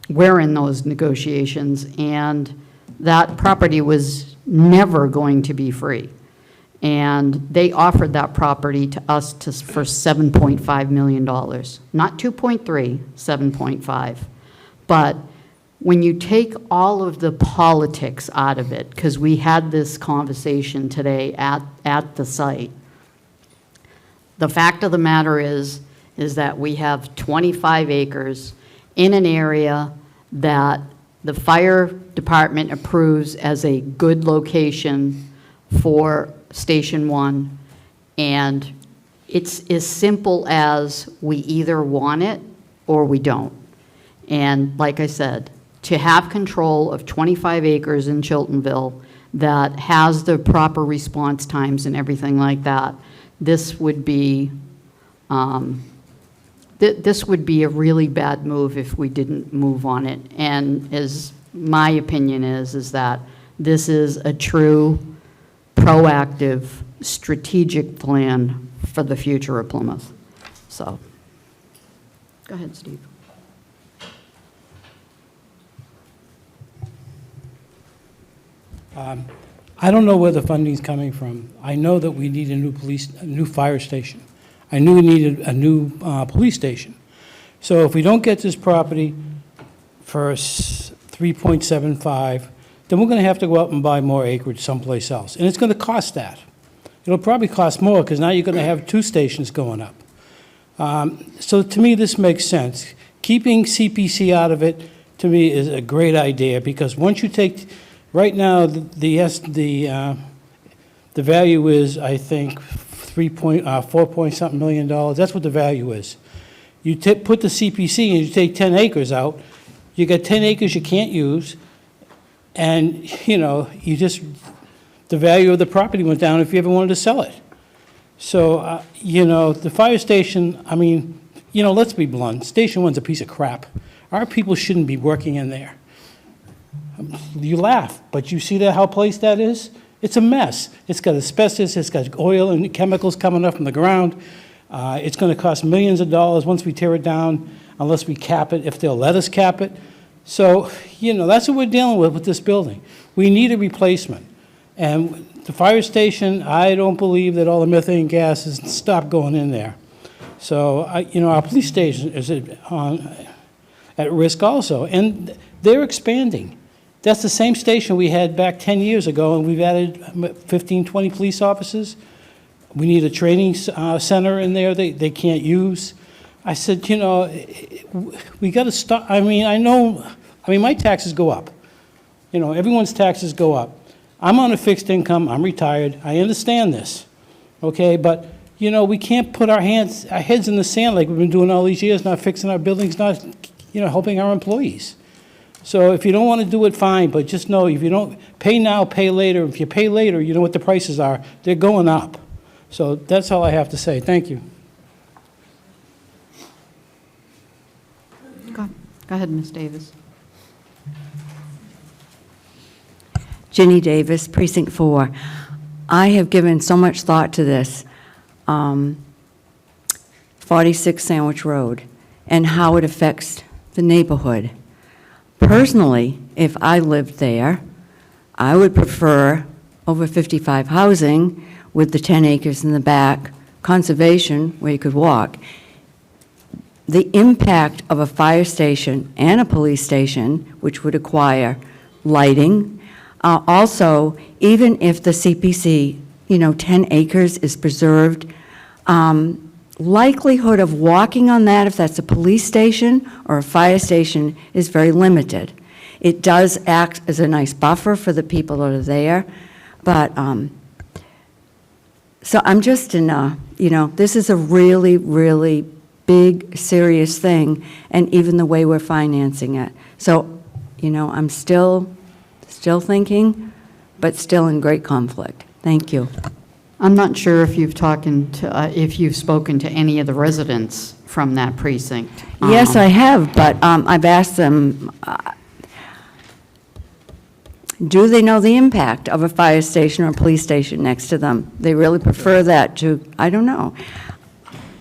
were in those negotiations, and that property was never going to be free. And they offered that property to us for $7.5 million. Not 2.3, 7.5. But when you take all of the politics out of it, because we had this conversation today at the site, the fact of the matter is that we have 25 acres in an area that the fire department approves as a good location for Station 1, and it's as simple as we either want it or we don't. And like I said, to have control of 25 acres in Chiltonville that has the proper response times and everything like that, this would be this would be a really bad move if we didn't move on it. And as my opinion is that this is a true proactive, strategic plan for the future of Plymouth. So, go ahead, Steve. I don't know where the funding's coming from. I know that we need a new fire station. I knew we needed a new police station. So if we don't get this property for 3.75, then we're going to have to go out and buy more acreage someplace else. And it's going to cost that. It'll probably cost more because now you're going to have 2 stations going up. So to me, this makes sense. Keeping CPC out of it, to me, is a great idea because once you take, right now, the value is, I think, 4 point something million dollars. That's what the value is. You put the CPC and you take 10 acres out, you got 10 acres you can't use, and, the value of the property went down if you ever wanted to sell it. So, the fire station, let's be blunt, Station 1's a piece of crap. Our people shouldn't be working in there. You laugh, but you see how placed that is? It's a mess. It's got asbestos, it's got oil and chemicals coming up from the ground. It's going to cost millions of dollars once we tear it down, unless we cap it, if they'll let us cap it. So, that's what we're dealing with this building. We need a replacement. And the fire station, I don't believe that all the methane gas has stopped going in there. So, our police station is at risk also. And they're expanding. That's the same station we had back 10 years ago, and we've added 15, 20 police officers. We need a training center in there they can't use. I said, we got to stop. My taxes go up. Everyone's taxes go up. I'm on a fixed income. I'm retired. I understand this, okay? But, we can't put our heads in the sand like we've been doing all these years, not fixing our buildings, not, helping our employees. So if you don't want to do it, fine, but just know if you don't pay now, pay later. If you pay later, you know what the prices are. They're going up. So that's all I have to say. Thank you. Go ahead, Ms. Davis. Ginny Davis, Precinct 4. I have given so much thought to this, 46 Sandwich Road, and how it affects the neighborhood. Personally, if I lived there, I would prefer over 55 housing with the 10 acres in the back, conservation where you could walk. The impact of a fire station and a police station, which would acquire lighting, also, even if the CPC, 10 acres is preserved, likelihood of walking on that, if that's a police station or a fire station, is very limited. It does act as a nice buffer for the people that are there, but, so I'm just in this is a really, really big, serious thing, and even the way we're financing it. So, I'm still thinking, but still in great conflict. Thank you. I'm not sure if you've spoken to any of the residents from that precinct. Yes, I have, but I've asked them, do they know the impact of a fire station or a police station next to them? They really prefer that to, I don't know.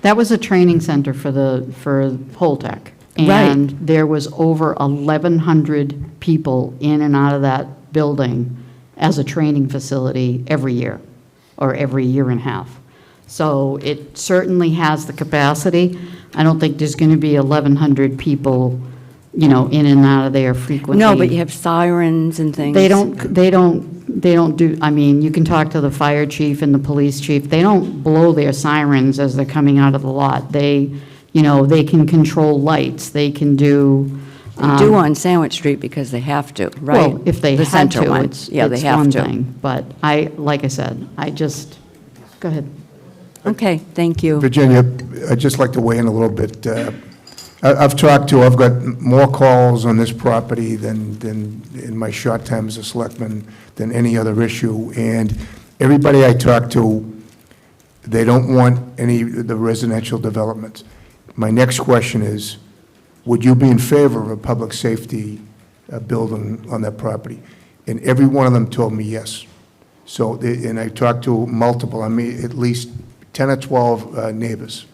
That was a training center for Holtec. Right. And there was over 1,100 people in and out of that building as a training facility every year, or every year and a half. So it certainly has the capacity. I don't think there's going to be 1,100 people, in and out of there frequently. No, but you have sirens and things. They don't do, you can talk to the fire chief and the police chief. They don't blow their sirens as they're coming out of the lot. They can control lights. They can do. They do on Sandwich Street because they have to, right? Well, if they The had center to, one. it's Yeah, they have one to. thing. But like I said, go ahead. Okay, thank you. Virginia, I'd just like to weigh in a little bit. I've got more calls on this property than in my short time as a selectman than any other issue. And everybody I talk to, they don't want any of the residential developments. my next question is, would you be in favor of a public safety building on that property? And every one of them told me yes. So, and I talked to multiple, I mean, at least 10 or 12 neighbors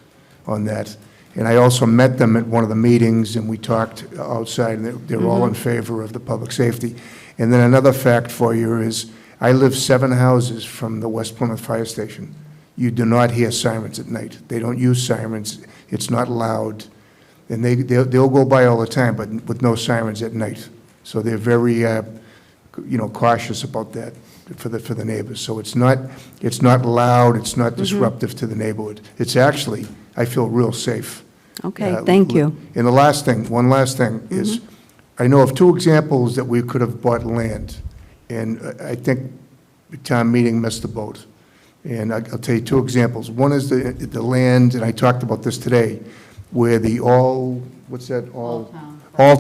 on that. And I also met them at one of the meetings, and we talked outside, and they're all in favor of the public safety. And then another fact for you is, I live 7 houses from the West Plymouth Fire Station. You do not hear sirens at night. They don't use sirens. It's not loud. And they'll go by all the time, but with no sirens at night. So they're very, cautious about that for the neighbors. So it's not loud, it's not disruptive to the neighborhood. It's actually, I feel real safe. Okay, thank you. And one last thing is, I know of 2 examples that we could have bought land, and I think the town meeting missed the boat. And I'll tell you 2 examples. One is the land, and I talked about this today, where the All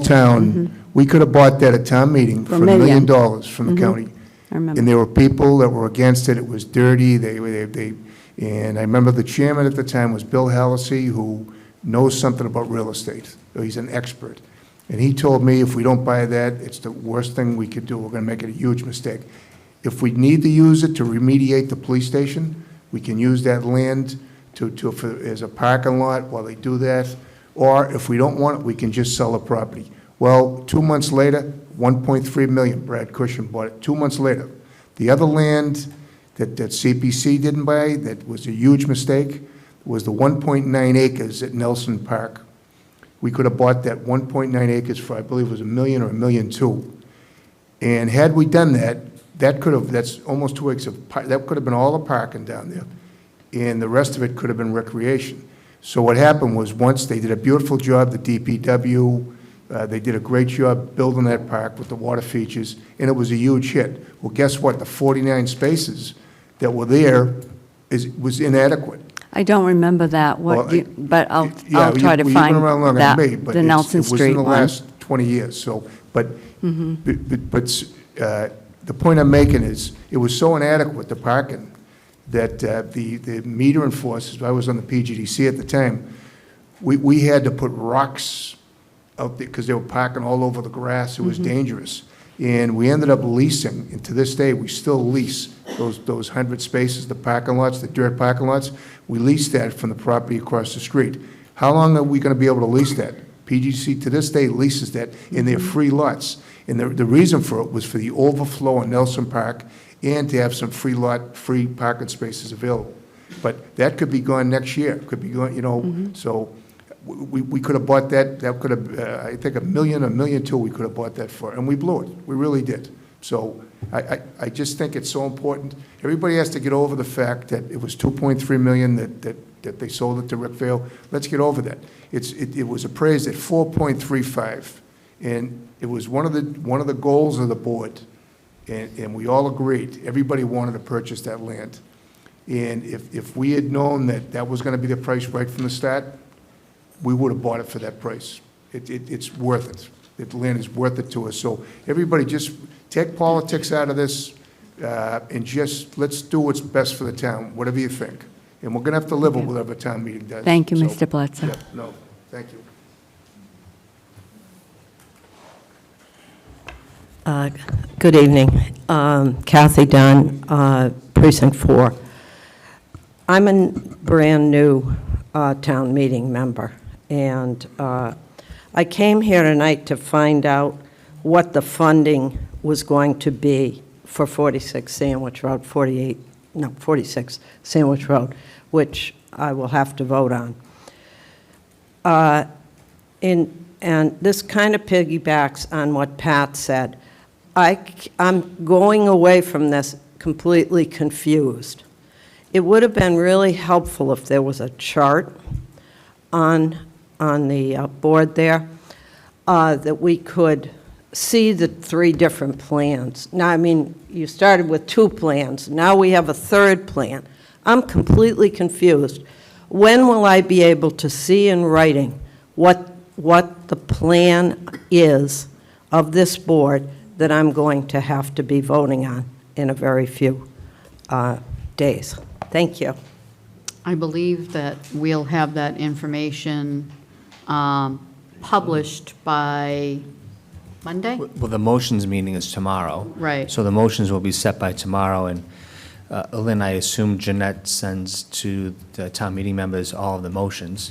Town, we could have bought that at town meeting for $1 million from the county. I remember. And there were people that were against it. It was dirty. And I remember the chairman at the time was Bill Hallisey, who knows something about real estate. He's an expert. And he told me, if we don't buy that, it's the worst thing we could do. We're going to make it a huge mistake. If we need to use it to remediate the police station, we can use that land as a parking lot while they do that. Or if we don't want it, we can just sell the property. Well, 2 months later, $1.3 million, Brad Cushing bought it. 2 months later. The other land that CPC didn't buy, that was a huge mistake, was the 1.9 acres at Nelson Park. We could have bought that 1.9 acres for, I believe it was $1 million or $1.2 million. And had we done that, that's almost 2 acres of, that could have been all the parking down there. And the rest of it could have been recreation. So what happened was, once they did a beautiful job, the DPW, they did a great job building that park with the water features, and it was a huge hit. Well, guess what? The 49 spaces that were there was inadequate. I don't remember that, but I'll try to you've find been around longer that, than me, but the Nelson Street it was in the one. last 20 years, so, but the point I'm making is, it was so inadequate, the parking, that the meter enforcers, I was on the PGDC at the time, we had to put rocks out there because they were parking all over the grass. It was dangerous. And we ended up leasing, and to this day, we still lease those 100 spaces, the parking lots, the dirt parking lots. We lease that from the property across the street. How long are we going to be able to lease that? PGC to this day leases that, and they're free lots. And the reason for it was for the overflow in Nelson Park and to have some free parking spaces available. But that could be gone next year, could be gone, so we could have bought that could have, I think $1 million, $1.2 million we could have bought that for, and we blew it. We really did. So I just think it's so important. Everybody has to get over the fact that it was $2.3 million that they sold it to Rick Vail. Let's get over that. It was appraised at $4.35, and it was one of the goals of the board, and we all agreed. Everybody wanted to purchase that land. And if we had known that was going to be the price right from the start, we would have bought it for that price. It's worth it. The land is worth it to us. So everybody just take politics out of this and just let's do what's best for the town, whatever you think. And we're going to have to live with whatever town meeting does. Thank you, So, Mr. Bledsoe. yeah, no, thank you. Good evening. Kathy Dunn, Precinct 4. I'm a brand-new town meeting member, and I came here tonight to find out what the funding was going to be for 46 Sandwich Road, 46 Sandwich Road, which I will have to vote on. And this kind of piggybacks on what Pat said. I'm going away from this completely confused. It would have been really helpful if there was a chart on the board there that we could see the 3 different plans. Now, I mean, you started with 2 plans. Now we have a 3rd plan. I'm completely confused. When will I be able to see in writing what the plan is of this board that I'm going to have to be voting on in a very few days? Thank you. I believe that we'll have that information published by Monday? Well, the motions meeting is tomorrow. Right. So the motions will be set by tomorrow, and Lynn, I assume Jeanette sends to the town meeting members all of the motions.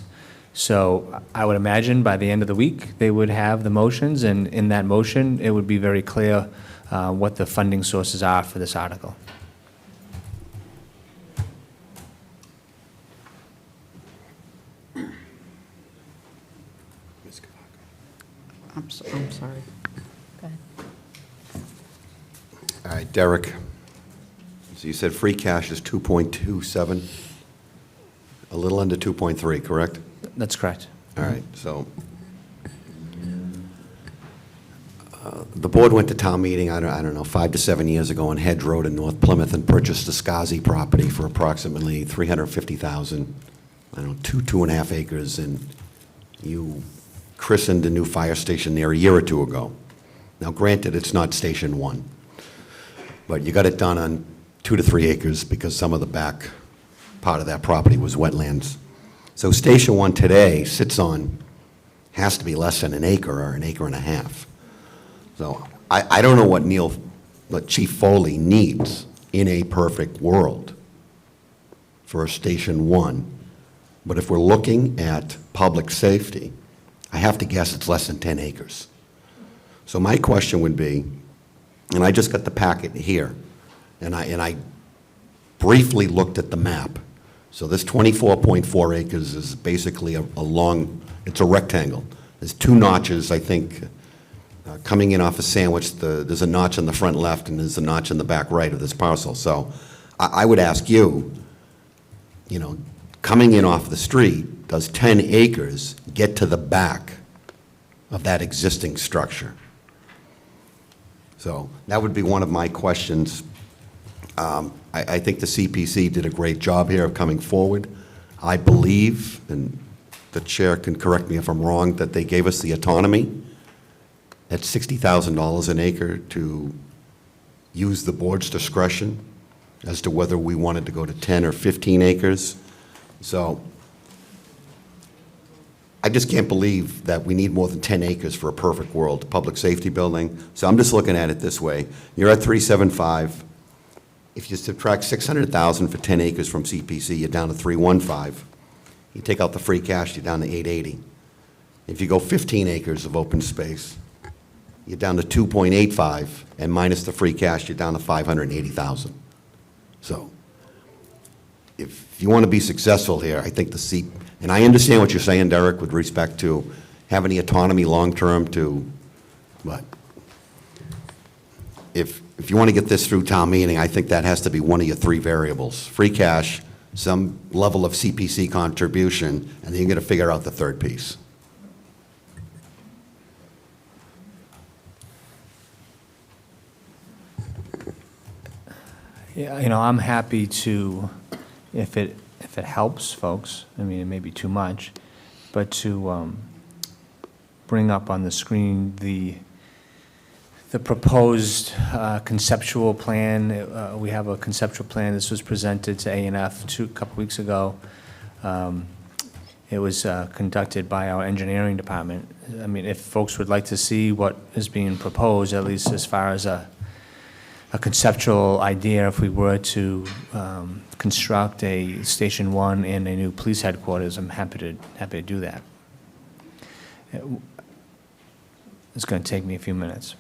So I would imagine by the end of the week, they would have the motions, and in that motion, it would be very clear what the funding sources are for this article. I'm sorry. Go ahead. All right, Derek, so you said free cash is 2.27, a little under 2.3, correct? That's correct. All right, so the board went to town meeting, I don't know, 5 to 7 years ago on Hedge Road in North Plymouth and purchased the Skazi property for approximately $350,000, I don't know, 2.5 acres, and you christened a new fire station there a year or two ago. Now, granted, it's not Station 1, but you got it done on 2 to 3 acres because some of the back part of that property was wetlands. So Station 1 today sits on, has to be less than an acre or an acre and a half. So I don't know what Chief Foley needs in a perfect world for Station 1, but if we're looking at public safety, I have to guess it's less than 10 acres. So my question would be, and I just got the packet here, and I briefly looked at the map. So this 24.4 acres is basically a long, it's a rectangle. There's 2 notches, I think, coming in off a Sandwich. There's a notch on the front left and there's a notch in the back right of this parcel. So I would ask you, coming in off the street, does 10 acres get to the back of that existing structure? So that would be one of my questions. I think the CPC did a great job here of coming forward. I believe, and the chair can correct me if I'm wrong, that they gave us the autonomy at $60,000 an acre to use the board's discretion as to whether we wanted to go to 10 or 15 acres. So I just can't believe that we need more than 10 acres for a perfect world public safety building. So I'm just looking at it this way. You're at 375. If you subtract 600,000 for 10 acres from CPC, you're down to 315. You take out the free cash, you're down to 880. If you go 15 acres of open space, you're down to 2.85, and minus the free cash, you're down to 580,000. So if you want to be successful here, I think and I understand what you're saying, Derek, with respect to having the autonomy long-term but if you want to get this through town meeting, I think that has to be one of your 3 variables. Free cash, some level of CPC contribution, and then you're going to figure out the third piece. Yeah, I'm happy to, if it helps folks, I mean, it may be too much, but to bring up on the screen the proposed conceptual plan. We have a conceptual plan. This was presented to A&F a couple weeks ago. It was conducted by our engineering department. I mean, if folks would like to see what is being proposed, at least as far as a conceptual idea, if we were to construct a Station 1 and a new police headquarters, I'm happy to do that. It's going to take me a few minutes.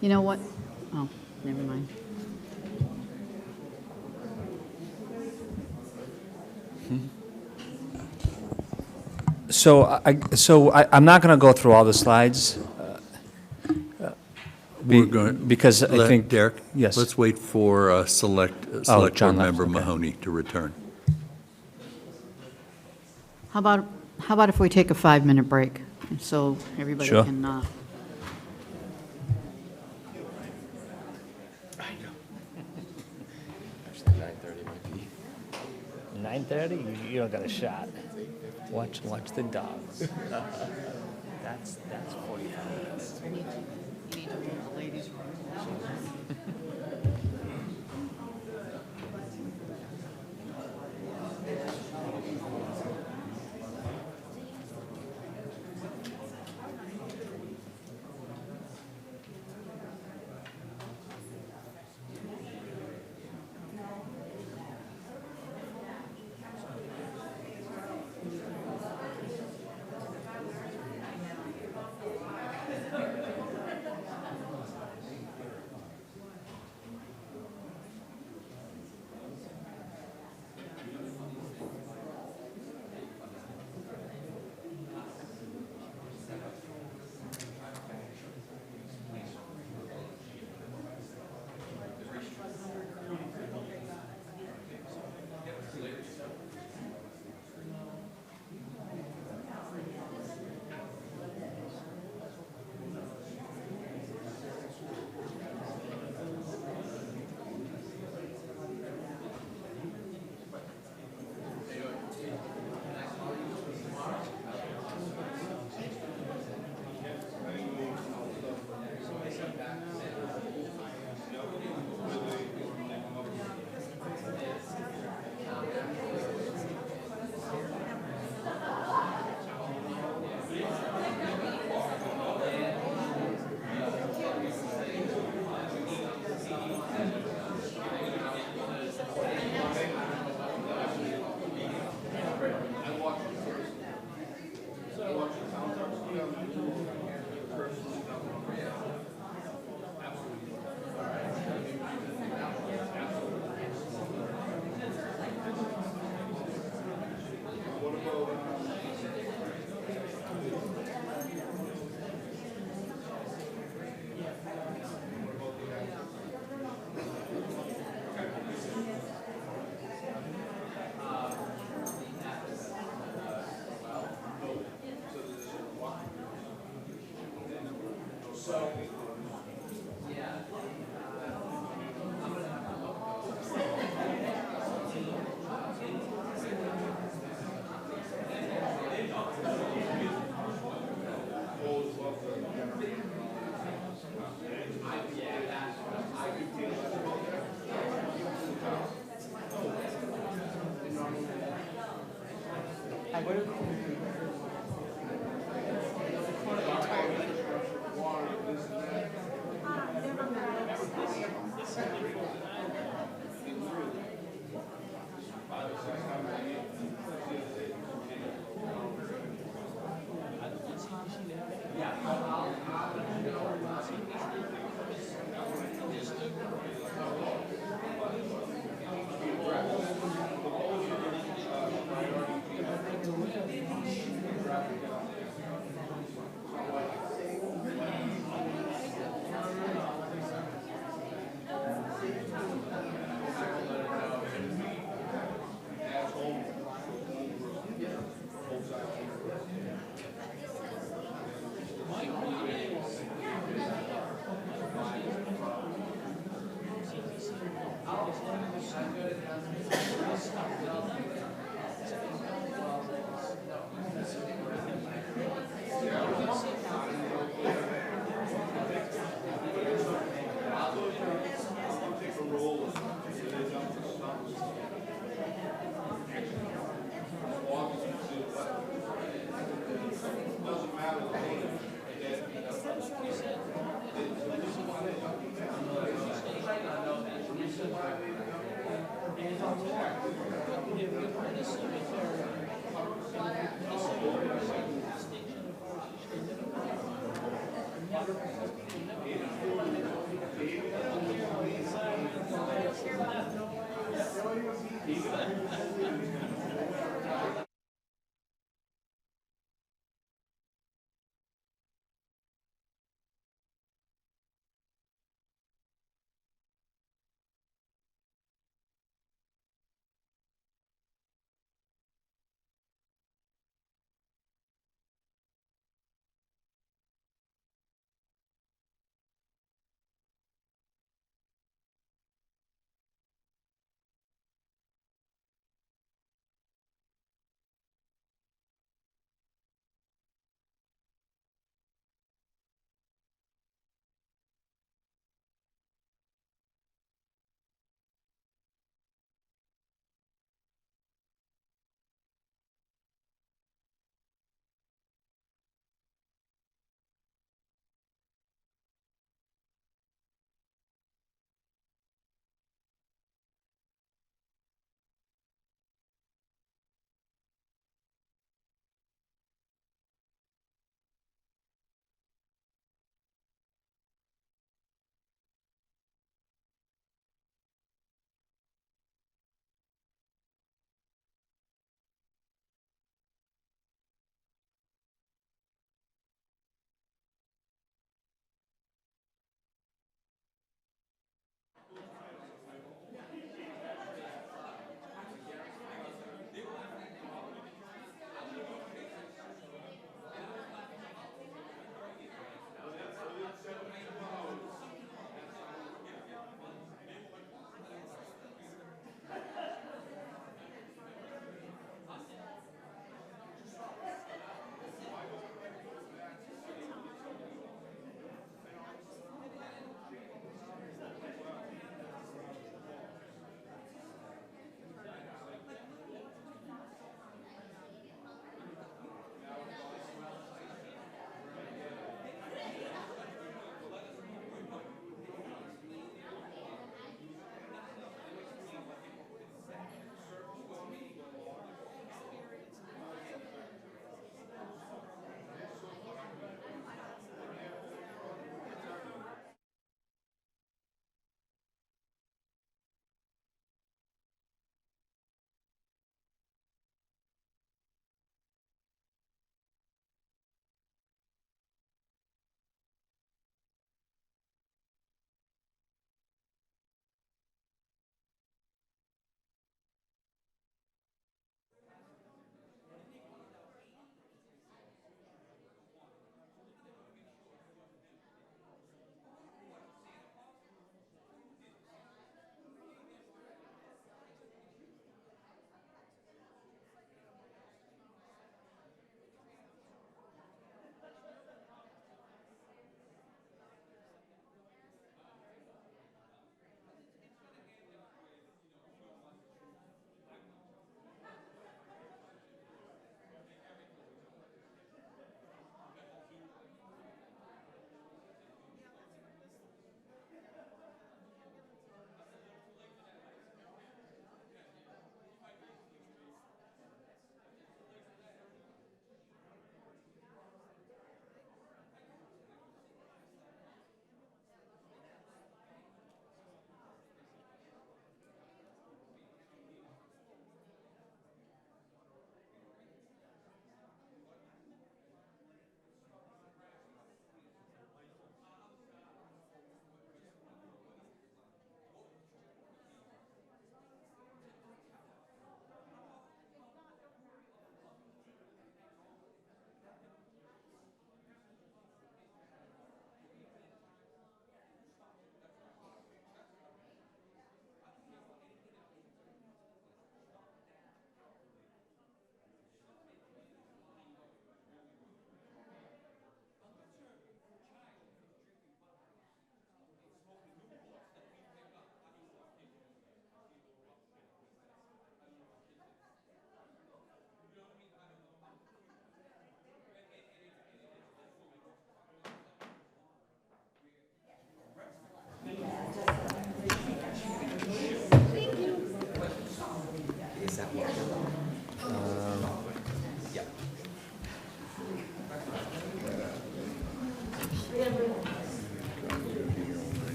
You know what? Oh, never mind. I'm not going to go through all the slides. We're going. Because I think. Derek? Yes. Let's wait for Select John Board left, Member okay. Mahoney to return. How about if we take a 5-minute break, so everybody Sure. can, Actually, 9:30 might be. 9:30? You don't got a shot. Watch the dogs. That's 45 minutes. you need to move the ladies' room.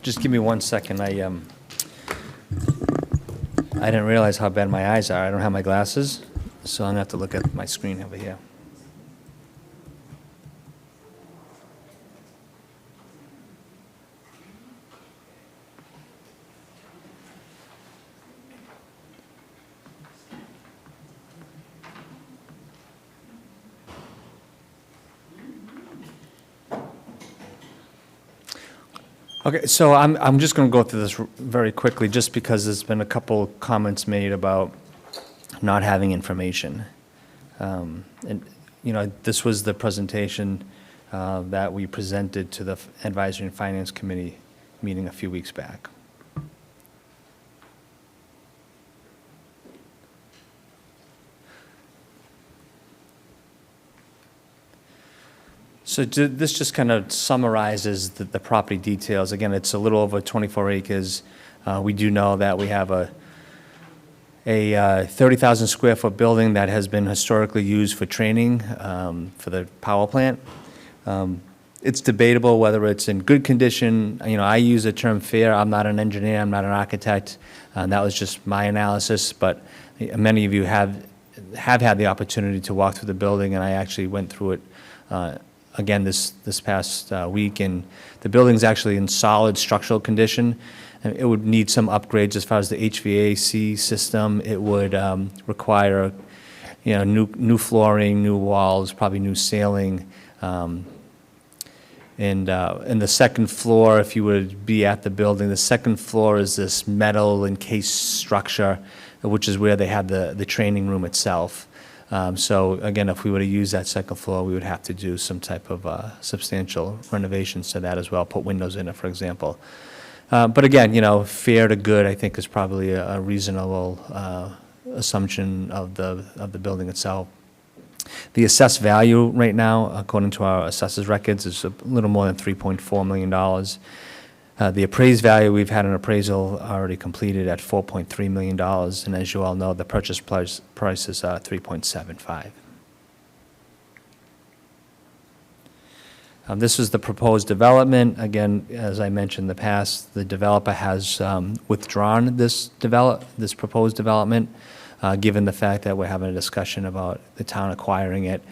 Just give me 1 second. I didn't realize how bad my eyes are. I don't have my glasses, so I'm gonna have to look at my screen over here. Okay, so I'm just going to go through this very quickly, just because there's been a couple comments made about not having information. And, you know, this was the presentation that we presented to the Advisory and Finance Committee meeting a few weeks back. So this just kind of summarizes the property details. Again, it's a little over 24 acres. We do know that we have a 30,000 square foot building that has been historically used for training for the power plant. It's debatable whether it's in good condition. You know, I use the term fair. I'm not an engineer, I'm not an architect. That was just my analysis, but many of you have had the opportunity to walk through the building, and I actually went through it again this past week, and the building's actually in solid structural condition. And it would need some upgrades as far as the HVAC system. It would require, you know, new flooring, new walls, probably new ceiling. And the second floor, if you would be at the building, the second floor is this metal encased structure, which is where they had the training room itself. So again, if we were to use that second floor, we would have to do some type of substantial renovations to that as well, put windows in it, for example. But again, you know, fair to good, I think, is probably a reasonable assumption of the building itself. The assessed value right now, according to our assessors records, is a little more than $3.4 million. The appraised value, we've had an appraisal already completed at $4.3 million, and as you all know, the purchase price is $3.75. This is the proposed development. Again, as I mentioned in the past, the developer has withdrawn this proposed development, given the fact that we're having a discussion about the town acquiring it.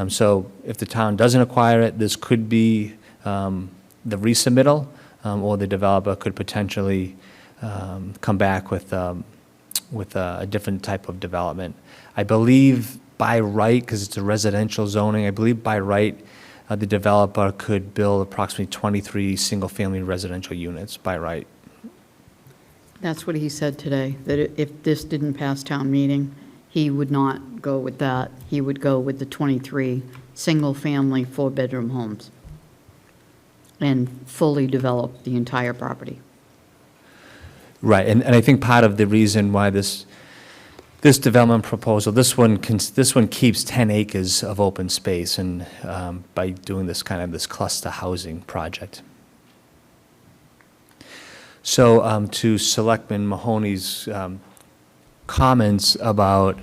So if the town doesn't acquire it, this could be the resubmittal, or the developer could potentially come back with a different type of development. I believe by right, because it's a residential zoning, I believe by right, the developer could build approximately 23 single-family residential units by right. That's what he said today, that if this didn't pass town meeting, he would not go with that. He would go with the 23 single-family, four-bedroom homes and fully develop the entire property. Right, and I think part of the reason why this development proposal, this one keeps 10 acres of open space, and by doing this cluster housing project. So to Selectman Mahoney's comments about,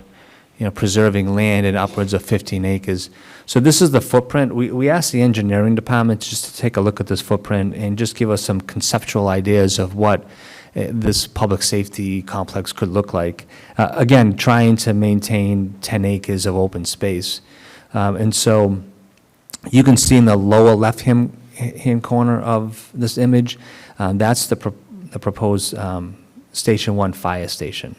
you know, preserving land in upwards of 15 acres. So this is the footprint. We asked the engineering department just to take a look at this footprint and just give us some conceptual ideas of what this public safety complex could look like. Again, trying to maintain 10 acres of open space. And so you can see in the lower left-hand corner of this image, that's the proposed Station 1 fire station.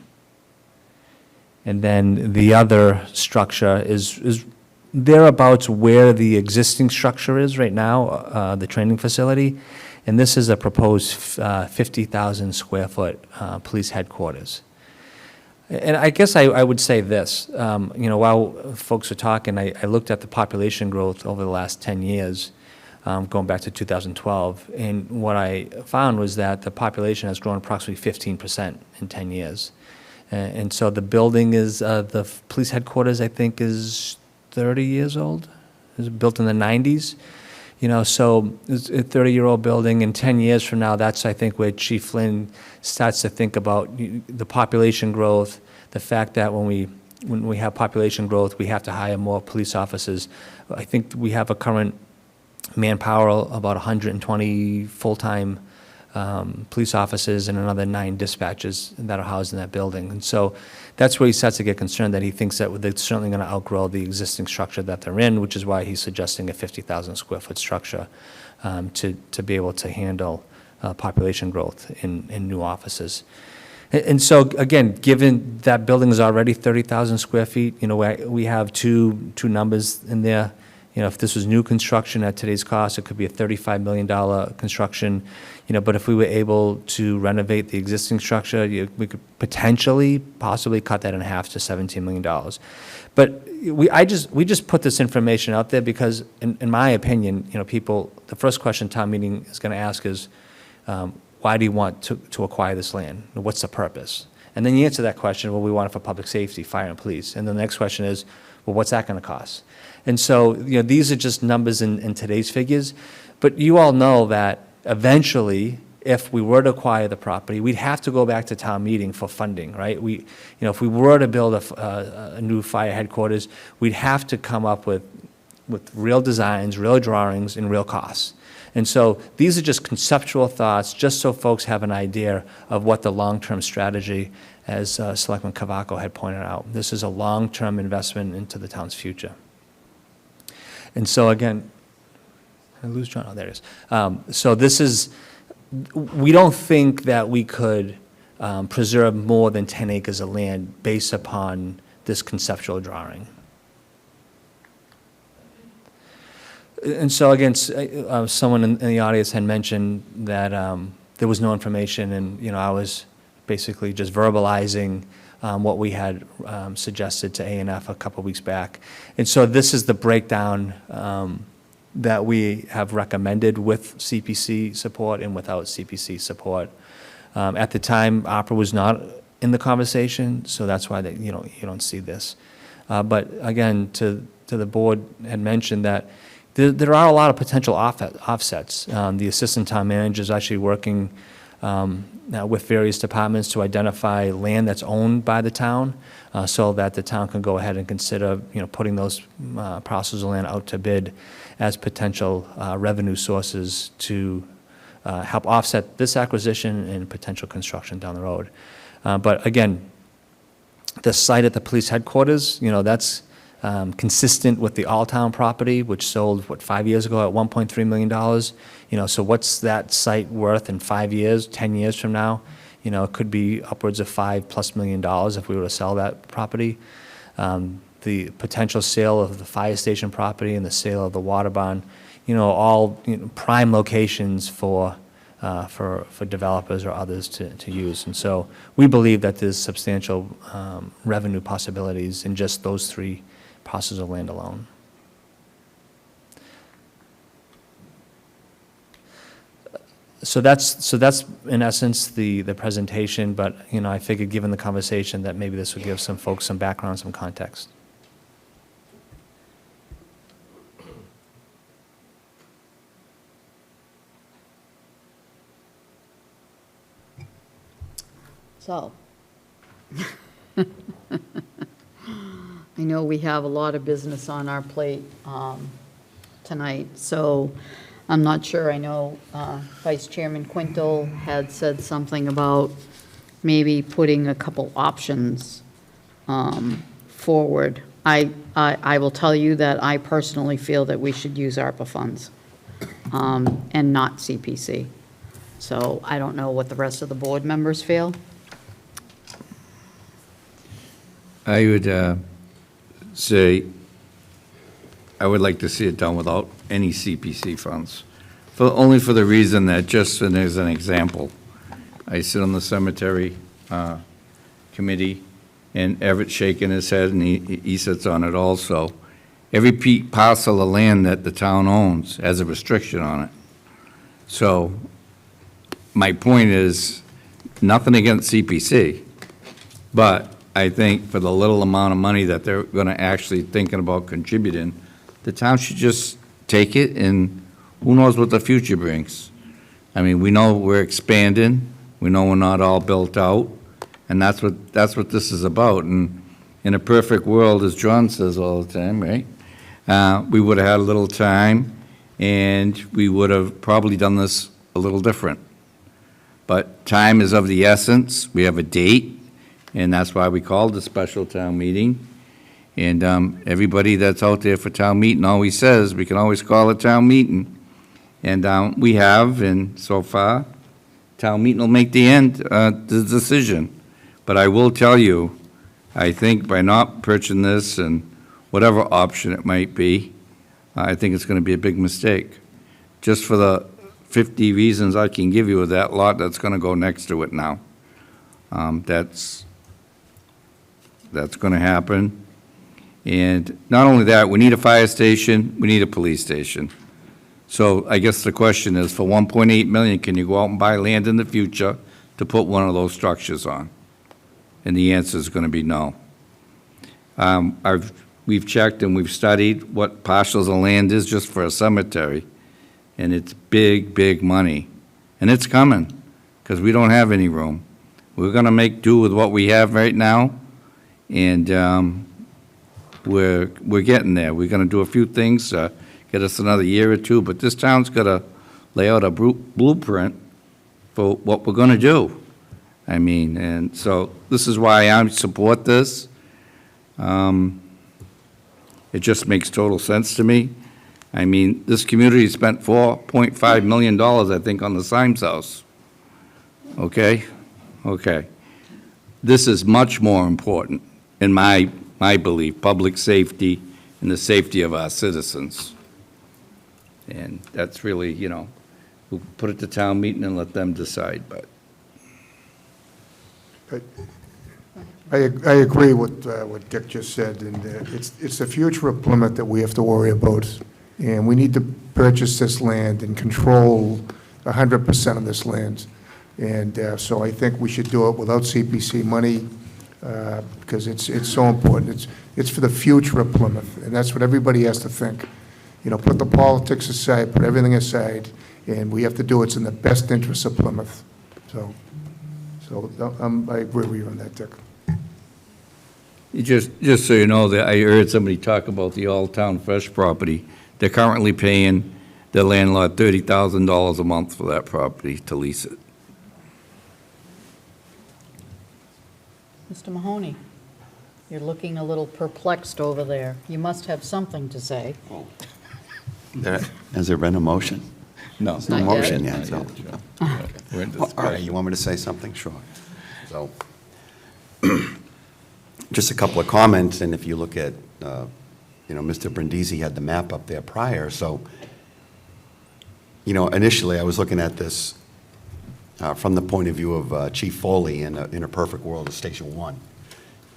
And then the other structure is thereabouts where the existing structure is right now, the training facility. And this is a proposed 50,000 square foot police headquarters. And I guess I would say this, you know, while folks are talking, I looked at the population growth over the last 10 years, going back to 2012. And what I found was that the population has grown approximately 15% in 10 years. And so the building is, the police headquarters, I think, is 30 years old. It was built in the 90s. You know, so it's a 30-year-old building, and 10 years from now, that's, I think, where Chief Flynn starts to think about the population growth, the fact that when we when we have population growth, we have to hire more police officers. I think we have a current manpower of about 120 full-time police officers and another 9 dispatchers that are housed in that building. And so that's where he starts to get concerned, that he thinks that they're certainly going to outgrow the existing structure that they're in, which is why he's suggesting a 50,000 square foot structure to be able to handle population growth in new offices. And so, again, given that building is already 30,000 square feet, we have two numbers in there. If this was new construction at today's cost, it could be a $35 million construction. But if we were able to renovate the existing structure, we could possibly cut that in half to $17 million. But we just put this information out there because, in my opinion, people, the first question town meeting is going to ask is, why do you want to acquire this land? What's the purpose? And then you answer that question, well, we want it for public safety, fire and police. And then the next question is, well, what's that going to cost? And so, these are just numbers in today's figures. But you all know that eventually, if we were to acquire the property, we'd have to go back to town meeting for funding, right? If we were to build a new fire headquarters, we'd have to come up with real designs, real drawings, and real costs. And so these are just conceptual thoughts, just so folks have an idea of what the long-term strategy, as Selectman Cavaco had pointed out. This is a long-term investment into the town's future. And so again, I lose John. Oh, there it is. So this is, we don't think that we could preserve more than 10 acres of land based upon this conceptual drawing. And so again, someone in the audience had mentioned that there was no information, and I was basically just verbalizing what we had suggested to A&F a couple weeks back. And so this is the breakdown that we have recommended with CPC support and without CPC support. At the time, opera was not in the conversation, so that's why you don't see this. But again, to the board had mentioned that there are a lot of potential offsets. The assistant town manager is actually working with various departments to identify land that's owned by the town, so that the town can go ahead and consider, putting those parcels of land out to bid as potential revenue sources to help offset this acquisition and potential construction down the road. But again, the site at the police headquarters, that's consistent with the All-Town property, which sold, 5 years ago at $1.3 million. So what's that site worth in 5 years, 10 years from now? It could be upwards of $5+ million if we were to sell that property. The potential sale of the fire station property and the sale of the water barn, all prime locations for developers or others to use. And so we believe that there's substantial revenue possibilities in just those 3 parcels of land alone. So that's in essence the presentation, but I figured given the conversation that maybe this would give some folks some background, some context. So, I know we have a lot of business on our plate tonight, so I'm not sure. I know Vice Chairman Quintal had said something about maybe putting a couple options forward. I will tell you that I personally feel that we should use ARPA funds and not CPC. So I don't know what the rest of the board members feel. I would say I would like to see it done without any CPC funds, only for the reason that, just as an example, I sit on the cemetery committee, and Everett's shaking his head, and he sits on it also. Every parcel of land that the town owns has a restriction on it. So my point is, nothing against CPC, but I think for the little amount of money that they're going to actually thinking about contributing, the town should just take it, and who knows what the future brings. I mean, we know we're expanding, we know we're not all built out, and that's what this is about. And in a perfect world, as John says all the time, right? We would have had a little time, and we would have probably done this a little different. But time is of the essence. We have a date, and that's why we called the special town meeting. And everybody that's out there for town meeting always says, we can always call a town meeting. And we have, and so far, town meeting will make the decision. But I will tell you, I think by not purchasing this and whatever option it might be, I think it's going to be a big mistake. Just for the 50 reasons I can give you of that lot that's going to go next to it now. That's going to happen. And not only that, we need a fire station, we need a police station. So I guess the question is, for 1.8 million, can you go out and buy land in the future to put one of those structures on? And the answer is going to be no. We've checked and we've studied what parcels of land is just for a cemetery, and it's big, big money. And it's coming, because we don't have any room. We're going to make do with what we have right now, and we're getting there. We're going to do a few things, get us another year or two, but this town's got to lay out a blueprint for what we're going to do. I mean, and so this is why I support this. It just makes total sense to me. I mean, this community spent $4.5 million, I think, on the Symes house. Okay? Okay. This is much more important, in my belief, public safety and the safety of our citizens. And that's really, we'll put it to town meeting and let them decide, but. I agree with what Dick just said, and it's the future of Plymouth that we have to worry about. And we need to purchase this land and control 100% of this land. And so I think we should do it without CPC money, because it's so important. It's for the future of Plymouth, and that's what everybody has to think. Put the politics aside, put everything aside, and we have to do what's in the best interest of Plymouth. So I agree with you on that, Dick. Just so you know, that I heard somebody talk about the All-Town Fresh property. They're currently paying their landlord $30,000 a month for that property to lease it. Mr. Mahoney, you're looking a little perplexed over there. You must have something to say. Has there been a motion? No. There's no Not motion yet. yet, so. We're in All right, you want me to say something? Sure. So, just a couple of comments, and if you look at, Mr. Brindisi had the map up there prior, so, initially I was looking at this from the point of view of Chief Foley in a perfect world of Station 1.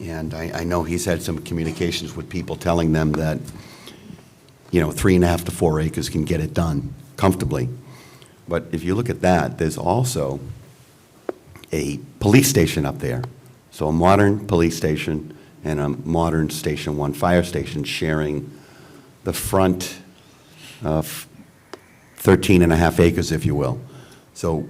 And I know he's had some communications with people telling them that, 3.5 to 4 acres can get it done comfortably. But if you look at that, there's also a police station up there. So a modern police station and a modern Station 1 fire station sharing the front of 13.5 acres, if you will. So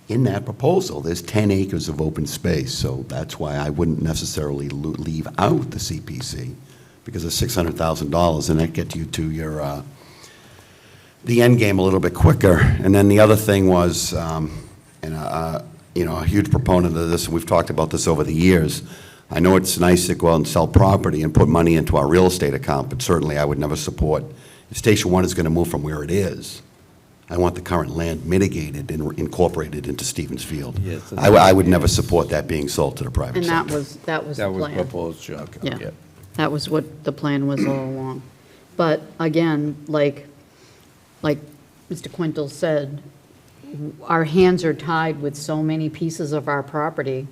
in that proposal, there's 10 acres of open space. So that's why I wouldn't necessarily leave out the CPC, because of $600,000, and that gets you to your the end game a little bit quicker. And then the other thing was, a huge proponent of this, and we've talked about this over the years. I know it's nice to go out and sell property and put money into our real estate account, but certainly I would never support, if Station 1 is going to move from where it is, I want the current land mitigated and incorporated into Stevens Field. Yes, I would never support that being sold to the private And sector. that was the plan. proposed, Chuck. Yeah, that was what the plan was all along. But again, like Mr. Quintel said, our hands are tied with so many pieces of our property.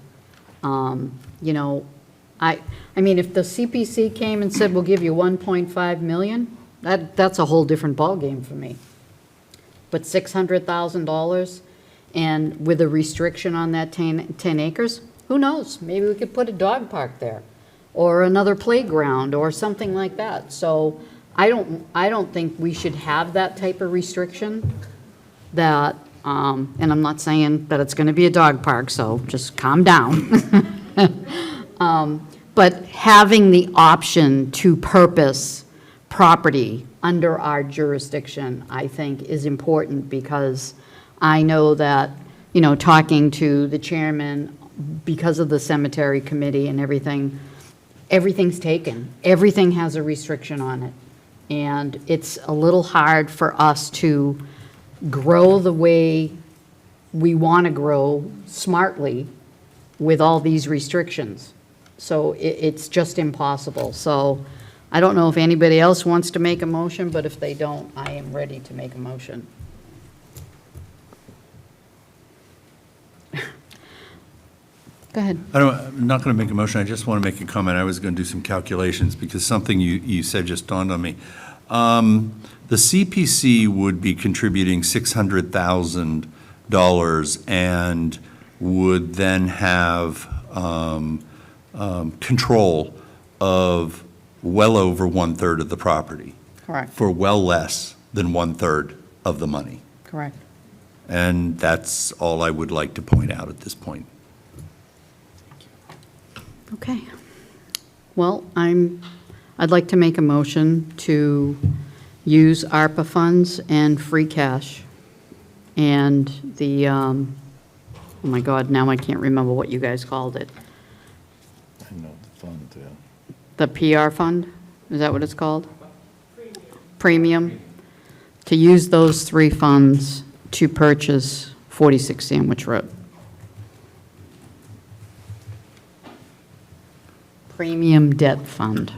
I mean, if the CPC came and said, we'll give you 1.5 million, that's a whole different ballgame for me. But $600,000, and with a restriction on that 10 acres, who knows? Maybe we could put a dog park there, or another playground, or something like that. So I don't think we should have that type of restriction. That, and I'm not saying that it's going to be a dog park, so just calm down. But having the option to purpose property under our jurisdiction, I think, is important, because I know that, you know, talking to the chairman, because of the cemetery committee and everything, everything's taken. Everything has a restriction on it. And it's a little hard for us to grow the way we want to grow smartly with all these restrictions. So it's just impossible. So I don't know if anybody else wants to make a motion, but if they don't, I am ready to make a motion. Go ahead. I'm not going to make a motion, I just want to make a comment. I was going to do some calculations, because something you said just dawned on me. The CPC would be contributing $600,000 and would then have control of well over 1/3 of the property. Correct. For well less than 1/3 of the money. Correct. And that's all I would like to point out at this point. Okay. Well, I'd like to make a motion to use ARPA funds and free cash and the, oh my God, now I can't remember what you guys called it. I know the fund, yeah. The PR fund? Is that what it's called? Premium. To use those three funds to purchase 46 Sandwich Road. Premium Debt Fund.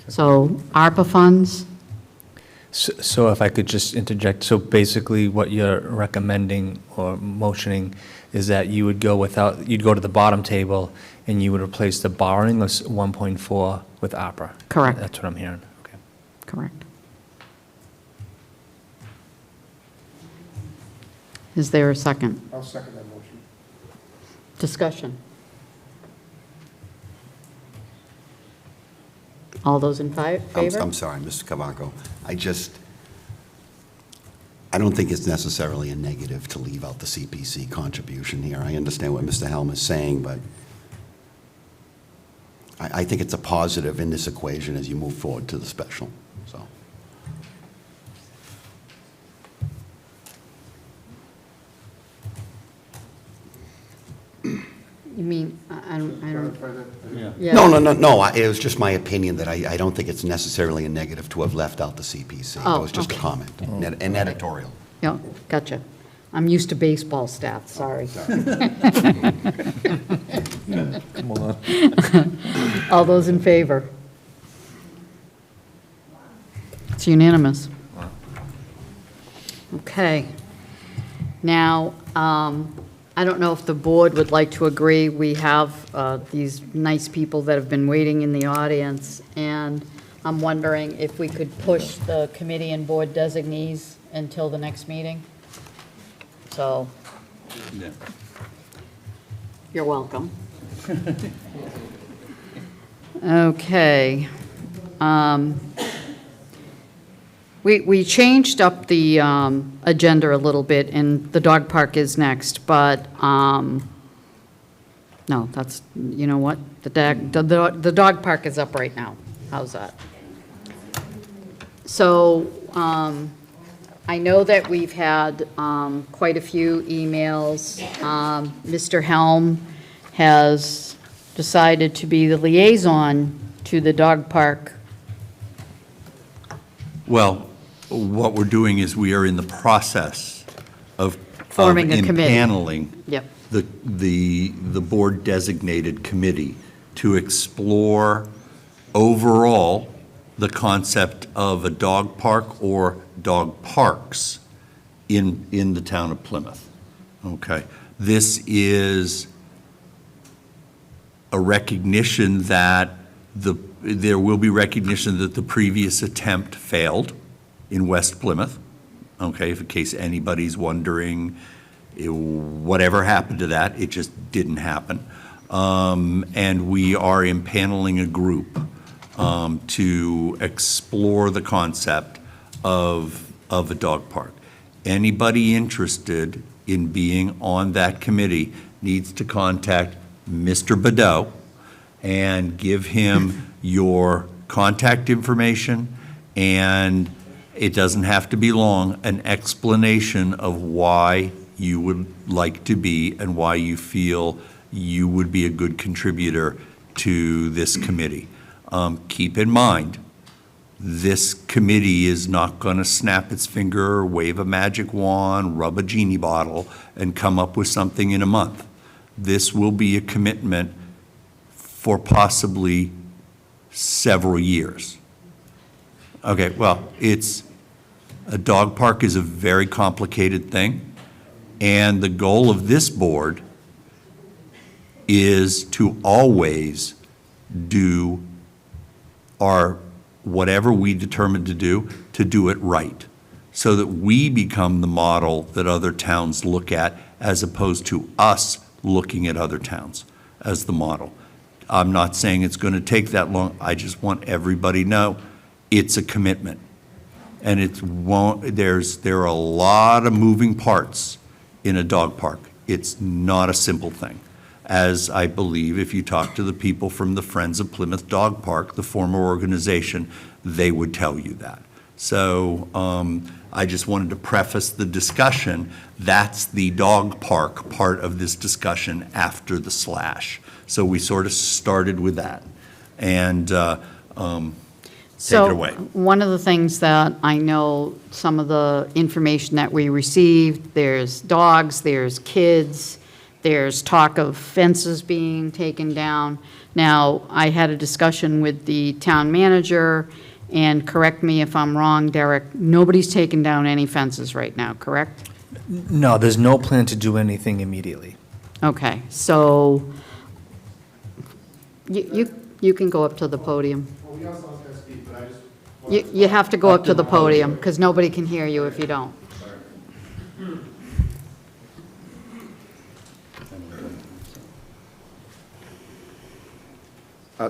So ARPA funds, So if I could just interject, so basically what you're recommending or motioning is that you would go you'd go to the bottom table and you would replace the borrowing of 1.4 with ARPA? Correct. That's what I'm hearing, okay. correct. Is there a second? I'll second that motion. Discussion. All those in favor? I'm sorry, Mr. Cavango. I don't think it's necessarily a negative to leave out the CPC contribution here. I understand what Mr. Helm is saying, but I think it's a positive in this equation as you move forward to the special, so. You mean, I don't, yeah. No, it was just my opinion that I don't think it's necessarily a negative to have left out the CPC. Oh, That was just a okay. comment, an editorial. Yeah, gotcha. I'm used to baseball stats, sorry. Come on. All those in favor? It's unanimous. Okay. Now, I don't know if the board would like to agree. We have these nice people that have been waiting in the audience, and I'm wondering if we could push the committee and board designees until the next meeting. So, Yeah. you're welcome. Okay. We changed up the agenda a little bit, and the dog park is next, but, no, that's, you know what? The dog park is up right now. How's that? So, I know that we've had quite a few emails. Mr. Helm has decided to be the liaison to the dog park. Well, what we're doing is we are in the process of Forming a committee. impaneling Yep. the board-designated committee to explore overall the concept of a dog park or dog parks in the town of Plymouth. Okay? This is a recognition that there will be recognition that the previous attempt failed in West Plymouth, okay, if in case anybody's wondering, whatever happened to that, it just didn't happen. And we are impaneling a group to explore the concept of a dog park. Anybody interested in being on that committee needs to contact Mr. Badeau and give him your contact information, and it doesn't have to be long, an explanation of why you would like to be and why you feel you would be a good contributor to this committee. Keep in mind, this committee is not going to snap its finger, wave a magic wand, rub a genie bottle, and come up with something in a month. This will be a commitment for possibly several years. Okay, well, a dog park is a very complicated thing, and the goal of this board is to always do whatever we determine to do it right, so that we become the model that other towns look at, as opposed to us looking at other towns as the model. I'm not saying it's going to take that long. I just want everybody to know it's a commitment. And there are a lot of moving parts in a dog park. It's not a simple thing, as I believe if you talk to the people from the Friends of Plymouth Dog Park, the former organization, they would tell you that. So I just wanted to preface the discussion. That's the dog park part of this discussion after the slash. So we sort of started with that. And take it away. One of the things that I know, some of the information that we received, there's dogs, there's kids, there's talk of fences being taken down. Now, I had a discussion with the town manager, and correct me if I'm wrong, Derek, nobody's taken down any fences right now, correct? No, there's no plan to do anything immediately. Okay, so you can go up to the podium. You have to go up to the podium, because nobody can hear you if you don't.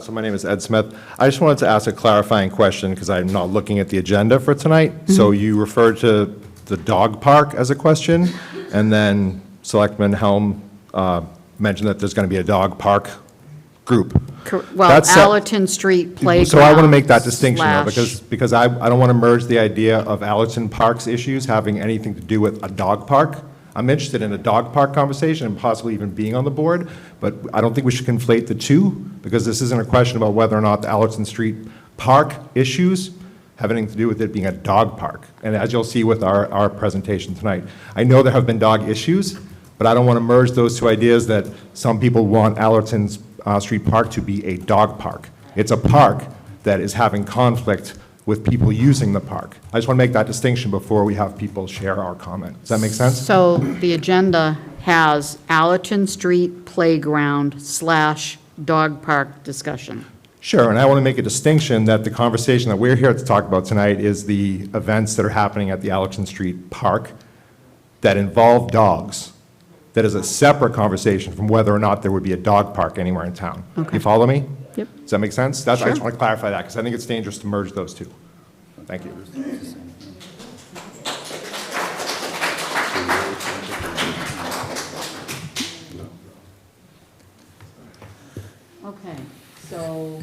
So my name is Ed Smith. I just wanted to ask a clarifying question because I'm not looking at the agenda for tonight. So you referred to the dog park as a question, and then Selectman Helm mentioned that there's going to be a dog park group. Well, Allerton Street Playground. So I want to make that distinction though, slash- because I don't want to merge the idea of Allerton Park's issues having anything to do with a dog park. I'm interested in a dog park conversation and possibly even being on the board, but I don't think we should conflate the two, because this isn't a question about whether or not the Allerton Street Park issues have anything to do with it being a dog park. And as you'll see with our presentation tonight, I know there have been dog issues, but I don't want to merge those two ideas that some people want Allerton Street Park to be a dog park. It's a park that is having conflict with people using the park. I just want to make that distinction before we have people share our comment. Does that make sense? So the agenda has Allerton Street Playground / dog park discussion. Sure, and I want to make a distinction that the conversation that we're here to talk about tonight is the events that are happening at the Allerton Street Park that involve dogs. That is a separate conversation from whether or not there would be a dog park anywhere in town. Okay. You follow me? Yep. Does that make sense? I just Sure. want to clarify that, because I think it's dangerous to merge those two. Thank you. Okay, so,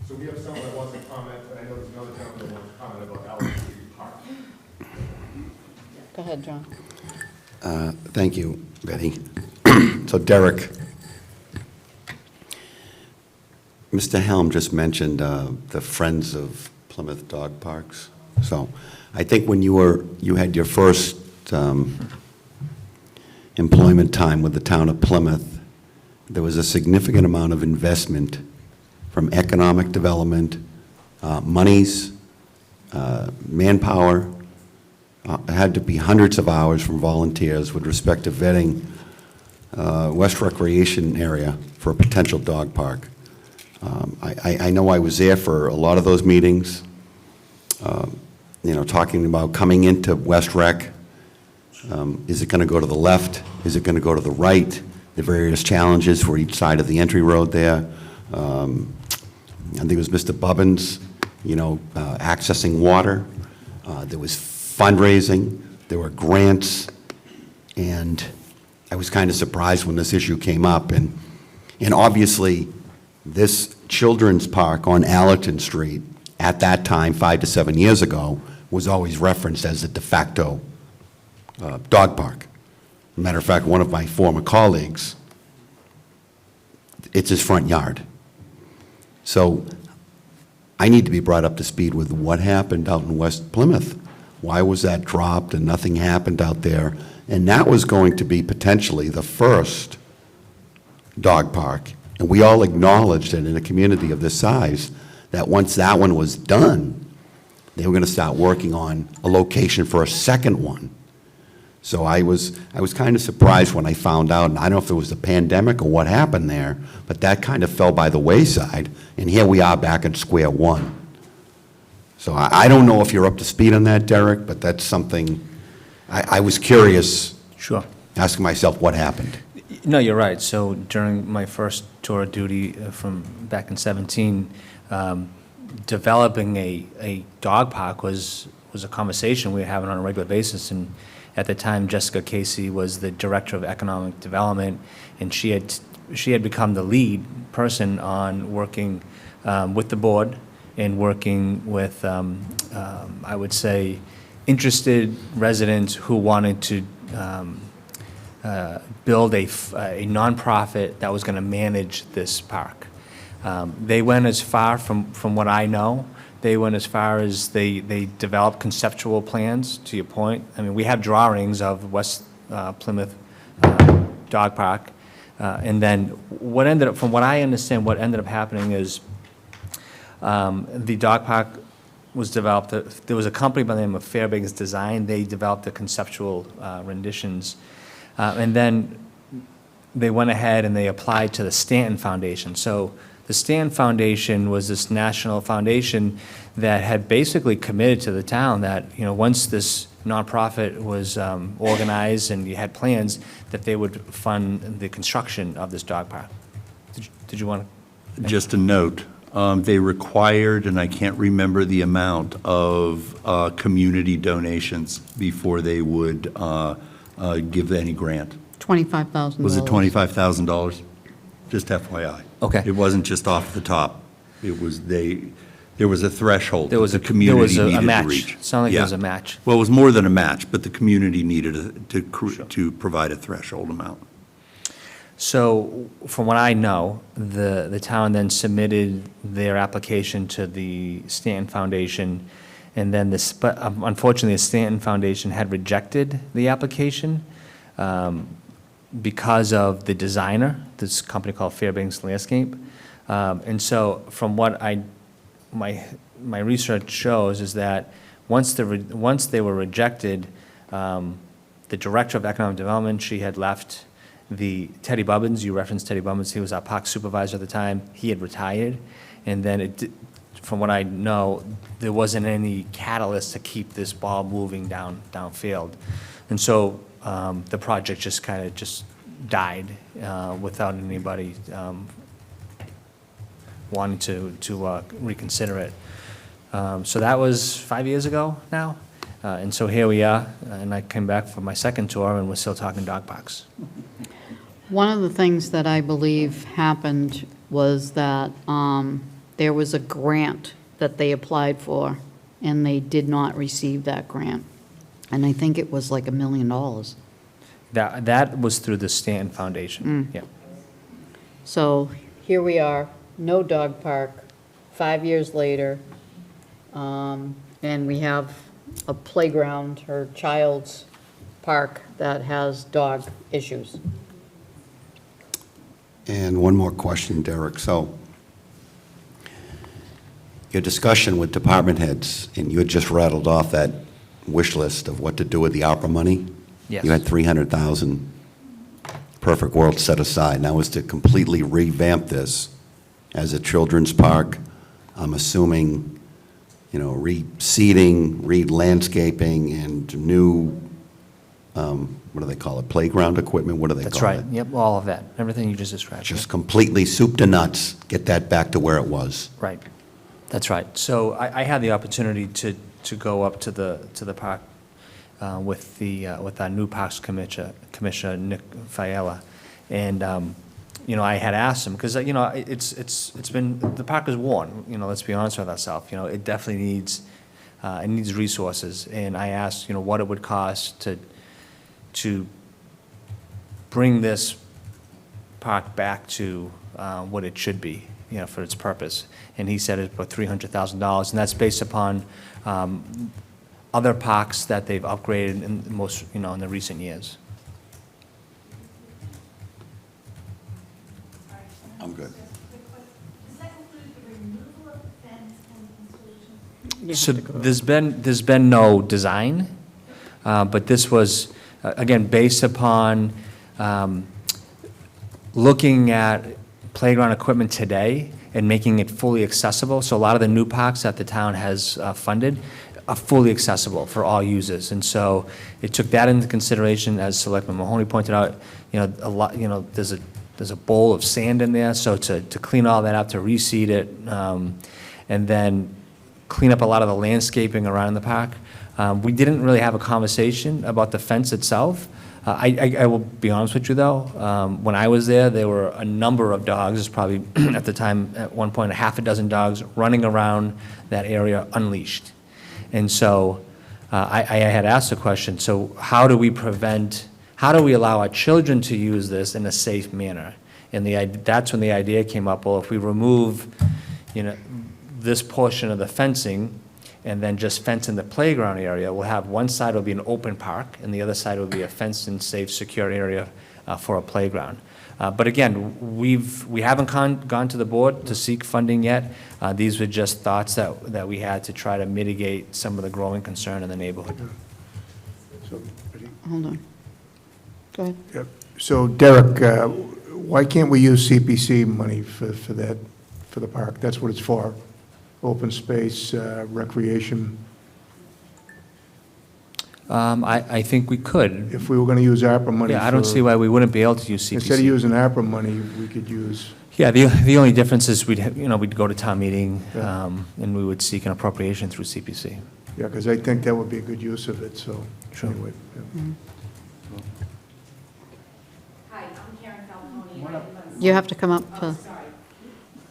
So we have someone that wants to comment, and I know there's another gentleman that wants to comment about Allerton Street Park. go ahead, John. Thank you, Betty. So Derek, Mr. Helm just mentioned the Friends of Plymouth Dog Parks. So I think when you had your first employment time with the town of Plymouth, there was a significant amount of investment from economic development, monies, manpower. It had to be hundreds of hours from volunteers with respect to vetting West Recreation area for a potential dog park. I know I was there for a lot of those meetings, talking about coming into West Rec. Is it going to go to the left? Is it going to go to the right? The various challenges for each side of the entry road there. I think it was Mr. Bubbins, accessing water. There was fundraising, there were grants, and I was kind of surprised when this issue came up. And obviously, This children's park on Allerton Street, at that time, 5 to 7 years ago, was always referenced as a de facto dog park. Matter of fact, one of my former colleagues, it's his front yard. So I need to be brought up to speed with what happened out in West Plymouth. Why was that dropped and nothing happened out there? And that was going to be potentially the first dog park. And we all acknowledged that in a community of this size, that once that one was done, they were going to start working on a location for a second one. So I was kind of surprised when I found out, and I don't know if it was the pandemic or what happened there, but that kind of fell by the wayside, and here we are back at square one. So I don't know if you're up to speed on that, Derek, but that's something, I was curious. Sure. Asking myself what happened. No, you're right. So during my first tour of duty from back in 17, developing a dog park was a conversation we were having on a regular basis. And at the time, Jessica Casey was the director of economic development, and she had become the lead person on working with the board and working with, I would say, interested residents who wanted to build a nonprofit that was going to manage this park. They went as far, from what I know, they went as far as they developed conceptual plans, to your point. I mean, we have drawings of West Plymouth Dog Park. And then what ended up, from what I understand, what ended up happening is the dog park was developed. There was a company by the name of Fairbanks Design. They developed the conceptual renditions. And then they went ahead and they applied to the Stanton Foundation. So the Stanton Foundation was this national foundation that had basically committed to the town that, you know, once this nonprofit was organized and you had plans, that they would fund the construction of this dog park. Did you want to? Just a note, they required, and I can't remember the amount of community donations before they would give any grant. $25,000. Was it $25,000? Just FYI. Okay. It wasn't just off the top. It was there was a threshold There was that the a community a needed to match. reach. Sounded like Yeah. there was a match. Well, it was more than a match, but the community needed to provide a threshold amount. So, from what I know, the town then submitted their application to the Stanton Foundation, and then but unfortunately, the Stanton Foundation had rejected the application because of the designer, this company called Fairbanks Landscape. And so, from what my research shows is that once they were rejected, the director of economic development, she had left. The Teddy Bubbins, you referenced Teddy Bubbins, he was our park supervisor at the time, he had retired, and then from what I know, there wasn't any catalyst to keep this ball moving downfield. And so the project just kind of died without anybody wanting to reconsider it. So that was 5 years ago now, and so here we are, and I came back for my second tour, and we're still talking dog parks. One of the things that I believe happened was that there was a grant that they applied for, and they did not receive that grant. And I think it was like $1 million. That was through the Stanton Foundation, yeah. So here we are, no dog park, 5 years later, and we have a playground or child's park that has dog issues. And one more question, Derek. So your discussion with department heads, and you had just rattled off that wish list of what to do with the ARPA money. Yes. You had $300,000 perfect world set aside. Now is to completely revamp this as a children's park. I'm assuming, you know, reseeding, re-landscaping, and new, what do they call it, playground equipment? What do they call it? That's right, yep, all of that, everything you just described. Just completely soup to nuts, get that back to where it was. Right, that's right. So I had the opportunity to go up to the park with our new Parks Commissioner, Nick Fiala, and I had asked him, because, it's been, the park is worn, let's be honest with ourselves, it definitely needs, it needs resources. And I asked, what it would cost to bring this park back to what it should be, for its purpose. And he said it's about $300,000, and that's based upon other parks that they've upgraded in most, in the recent years. I'm good. So there's been no design, but this was, again, based upon looking at playground equipment today and making it fully accessible. So a lot of the new parks that the town has funded are fully accessible for all users. And so it took that into consideration, as Selectman Mahoney pointed out, a lot, there's a bowl of sand in there, so to clean all that up, to reseed it, and then clean up a lot of the landscaping around the park. We didn't really have a conversation about the fence itself. I will be honest with you, though, when I was there were a number of dogs, there's probably at the time, at one point, a half a dozen dogs running around that area unleashed. And so I had asked the question, so how do we allow our children to use this in a safe manner? And that's when the idea came up, well, if we remove, this portion of the fencing and then just fence in the playground area, we'll have one side will be an open park and the other side will be a fenced and safe, secure area for a playground. But again, we haven't gone to the board to seek funding yet. These were just thoughts that we had to try to mitigate some of the growing concern in the neighborhood. Hold on. Go ahead. Yep. So Derek, why can't we use CPC money for that, for the park? That's what it's for. Open space, recreation. I think we could. If we were going to use ARPA money. Yeah, I don't see why we wouldn't be able to use CPC. Instead of using ARPA money, we could use. Yeah, the only difference is we'd go to town meeting, Yeah. and we would seek an appropriation through CPC. Yeah, because I think that would be a good use of it, so. Sure. Anyway, yeah. Hi, I'm Karen Falcone, and I live on... You have to come up Oh, to, sorry.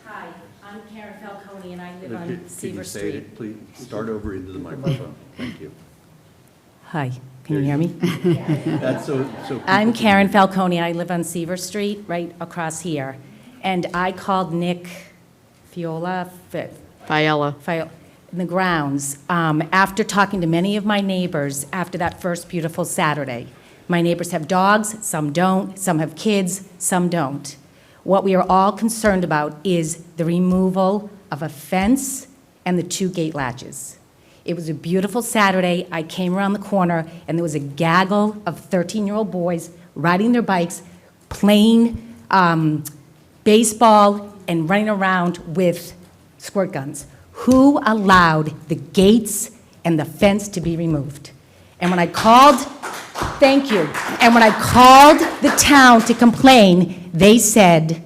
Hi, I'm Karen Falcone, and I live on Seaver Street. Please start over into the microphone. Thank you. Hi, can you hear me? That's so. I'm Karen Falcone, I live on Seaver Street, right across here. And I called Nick Fiala, Fiella. in the grounds, after talking to many of my neighbors after that first beautiful Saturday. My neighbors have dogs, some don't, some have kids, some don't. What we are all concerned about is the removal of a fence and the 2 gate latches. It was a beautiful Saturday. I came around the corner, and there was a gaggle of 13-year-old boys riding their bikes, playing baseball, and running around with squirt guns. Who allowed the gates and the fence to be removed? And when I called, thank you, and when I called the town to complain, they said,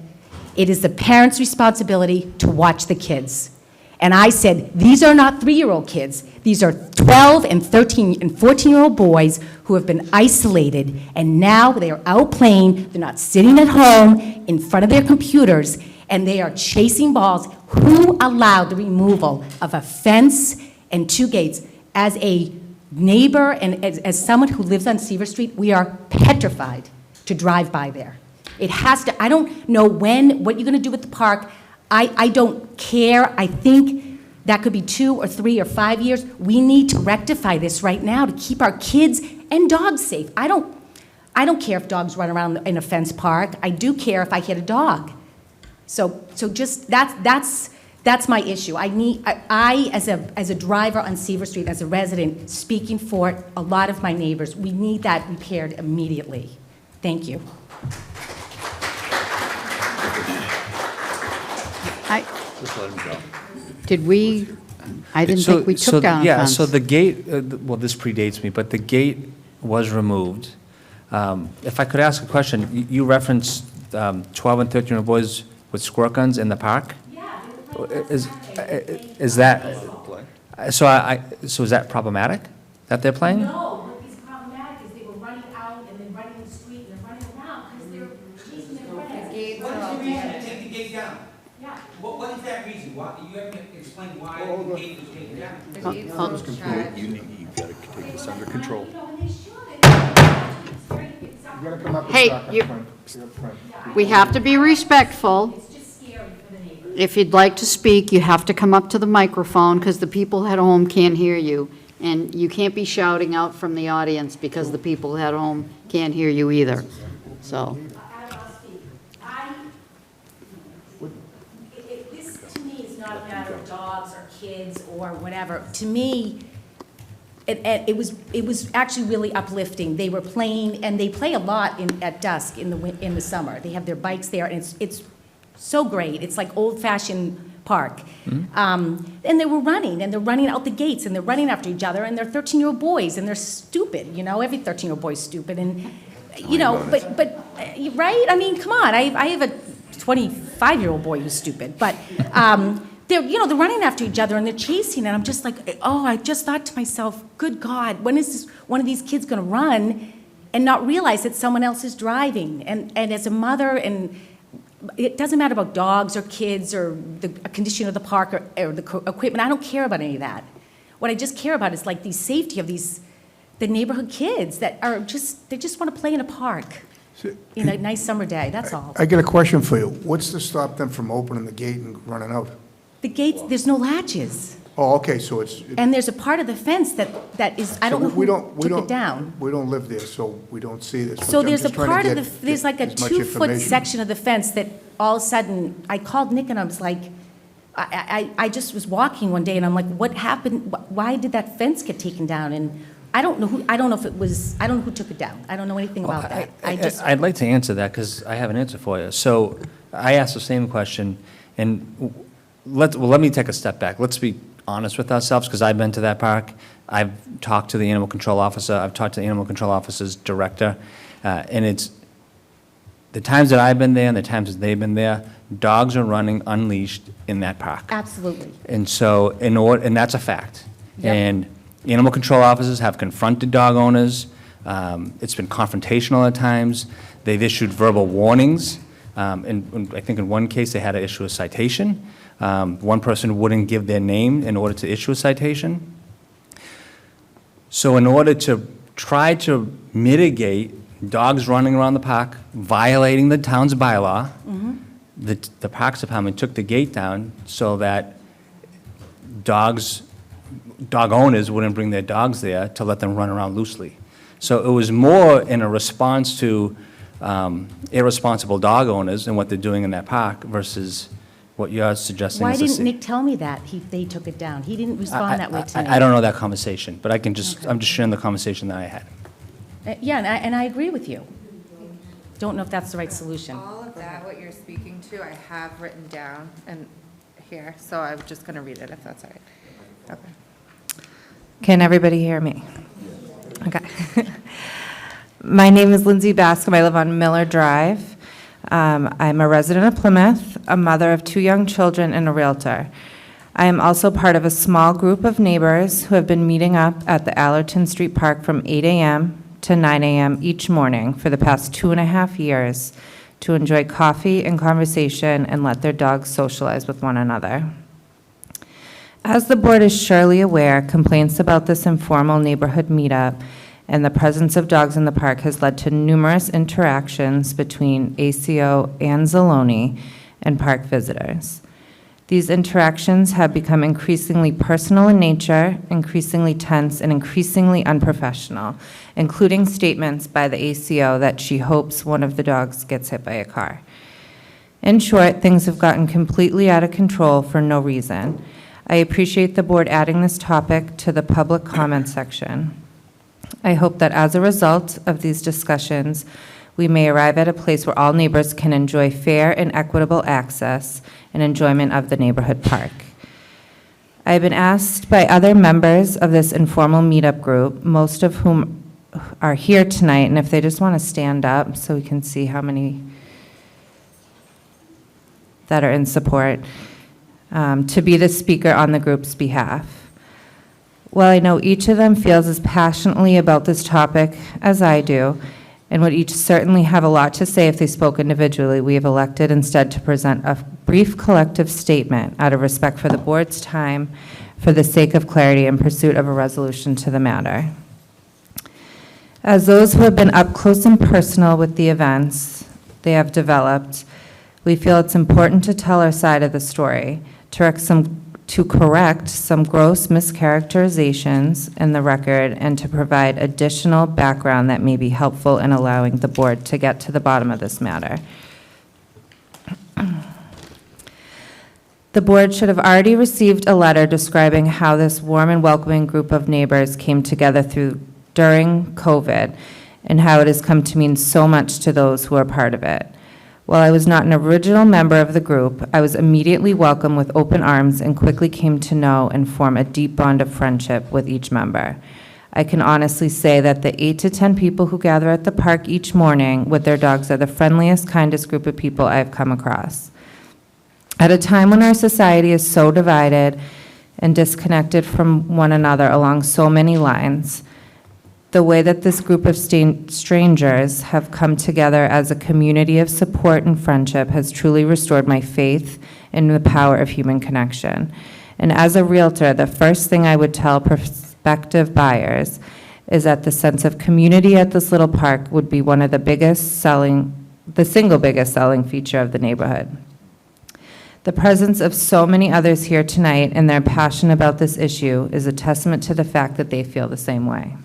it is the parents' responsibility to watch the kids. And I said, these are not 3-year-old kids. These are 12 and 13 and 14-year-old boys who have been isolated, and now they are out playing. They're not sitting at home in front of their computers, and they are chasing balls. Who allowed the removal of a fence and 2 gates? As a neighbor and as someone who lives on Seaver Street, we are petrified to drive by there. It has to, I don't know what you're gonna do with the park. I don't care. I think that could be 2 or 3 or 5 years. We need to rectify this right now to keep our kids and dogs safe. I don't care if dogs run around in a fence park. I do care if I hit a dog. So just that's my issue. I as a driver on Seaver Street, as a resident, speaking for a lot of my neighbors, we need that repaired immediately. Thank you. Just let him go. did we, I didn't think we took down a Yeah, fence. so the gate, well, this predates me, but the gate was removed. If I could ask a question, you referenced 12 and 13-year-old boys with squirt guns in the park? Yeah, Is that, so is that problematic, that they're playing? No, what is problematic is they were running out and then running in the street and then running around because they're chasing their friends. You've got to take this under control. Hey, we have to be respectful. If you'd like to speak, you have to come up to the microphone because the people at home can't hear you. And you can't be shouting out from the audience because the people at home can't hear you either. So, This, to me, is not a matter of dogs or kids or whatever. To me, it was actually really uplifting. They were playing, and they play a lot at dusk in the summer. They have their bikes there, and it's so great. It's like old-fashioned park. And they were running, and they're running out the gates, and they're running after each other, and they're 13-year-old boys, and they're stupid, you know? Every 13-year-old boy is stupid, and, you know, but right? I mean, come on. I have a 25-year-old boy who's stupid, but they're running after each other, and they're chasing, and I'm just like, oh, I just thought to myself, good God, when is one of these kids going to run and not realize that someone else is driving? And as a mother, and it doesn't matter about dogs or kids or the condition of the park or the equipment. I don't care about any of that. What I just care about is like the safety of the neighborhood kids that they just want to play in a park in a nice summer day. That's all. I got a question for you. What's to stop them from opening the gate and running out? The gates, there's no latches. Oh, okay, so it's... And there's a part of the fence that is, I don't know who took it down. We don't live there, so we don't see this. So I'm there's a just trying to part of get- there's like a get as much 2-foot information. section of the fence that all of a sudden, I called Nick and I was like, I just was walking one day and I'm like, what happened? Why did that fence get taken down? And I don't know who took it down. I don't know anything about that. I'd like to answer that because I have an answer for you. So I asked the same question, and let me take a step back. Let's be honest with ourselves, because I've been to that park. I've talked to the animal control officer. I've talked to the animal control officer's director, and it's the times that I've been there and the times that they've been there, dogs are running unleashed in that park. Absolutely. And so, and that's a fact. Yep. And animal control officers have confronted dog owners. It's been confrontational at times. They've issued verbal warnings. And I think in one case, they had to issue a citation. One person wouldn't give their name in order to issue a citation. So in order to try to mitigate dogs running around the park, violating the town's bylaw, the Parks Department took the gate down so that dog owners wouldn't bring their dogs there to let them run around loosely. So it was more in a response to irresponsible dog owners and what they're doing in that park versus what you're suggesting. Why is didn't Nick tell me that they took it down? He didn't respond that way to me. I don't know that conversation, but I'm just sharing the conversation that I had. Yeah, and I agree with you. Don't know if that's the right solution. All of that, what you're speaking to, I have written down and here, so I'm just going to read it if that's all right. Okay. Can everybody hear me? Okay. My name is Lindsay Bascom. I live on Miller Drive. I'm a resident of Plymouth, a mother of 2 young children, and a realtor. I am also part of a small group of neighbors who have been meeting up at the Allerton Street Park from 8 a.m. to 9 a.m. each morning for the past 2.5 years to enjoy coffee and conversation and let their dogs socialize with one another. As the board is surely aware, complaints about this informal neighborhood meetup and the presence of dogs in the park has led to numerous interactions between ACO and Zaloni and park visitors. These interactions have become increasingly personal in nature, increasingly tense, and increasingly unprofessional, including statements by the ACO that she hopes one of the dogs gets hit by a car. In short, things have gotten completely out of control for no reason. I appreciate the board adding this topic to the public comment section. I hope that as a result of these discussions, we may arrive at a place where all neighbors can enjoy fair and equitable access and enjoyment of the neighborhood park. I have been asked by other members of this informal meetup group, most of whom are here tonight, and if they just want to stand up so we can see how many that are in support, to be the speaker on the group's behalf. While I know each of them feels as passionately about this topic as I do, and would each certainly have a lot to say if they spoke individually, we have elected instead to present a brief collective statement out of respect for the board's time, for for the sake of clarity in pursuit of a resolution to the matter. As those who have been up close and personal with the events they have developed, we feel it's important to tell our side of the story, to correct some gross mischaracterizations in the record, and to provide additional background that may be helpful in allowing the board to get to the bottom of this matter. The board should have already received a letter describing how this warm and welcoming group of neighbors came together during COVID, and how it has come to mean so much to those who are part of it. While I was not an original member of the group, I was immediately welcomed with open arms and quickly came to know and form a deep bond of friendship with each member. I can honestly say that the 8 to 10 people who gather at the park each morning with their dogs are the friendliest, kindest group of people I have come across. At a time when our society is so divided and disconnected from one another along so many lines, the way that this group of strangers have come together as a community of support and friendship has truly restored my faith in the power of human connection. And as a realtor, the first thing I would tell prospective buyers is that the sense of community at this little park would be one of the single biggest selling feature of the neighborhood. The presence of so many others here tonight and their passion about this issue is a testament to the fact that they feel the same way.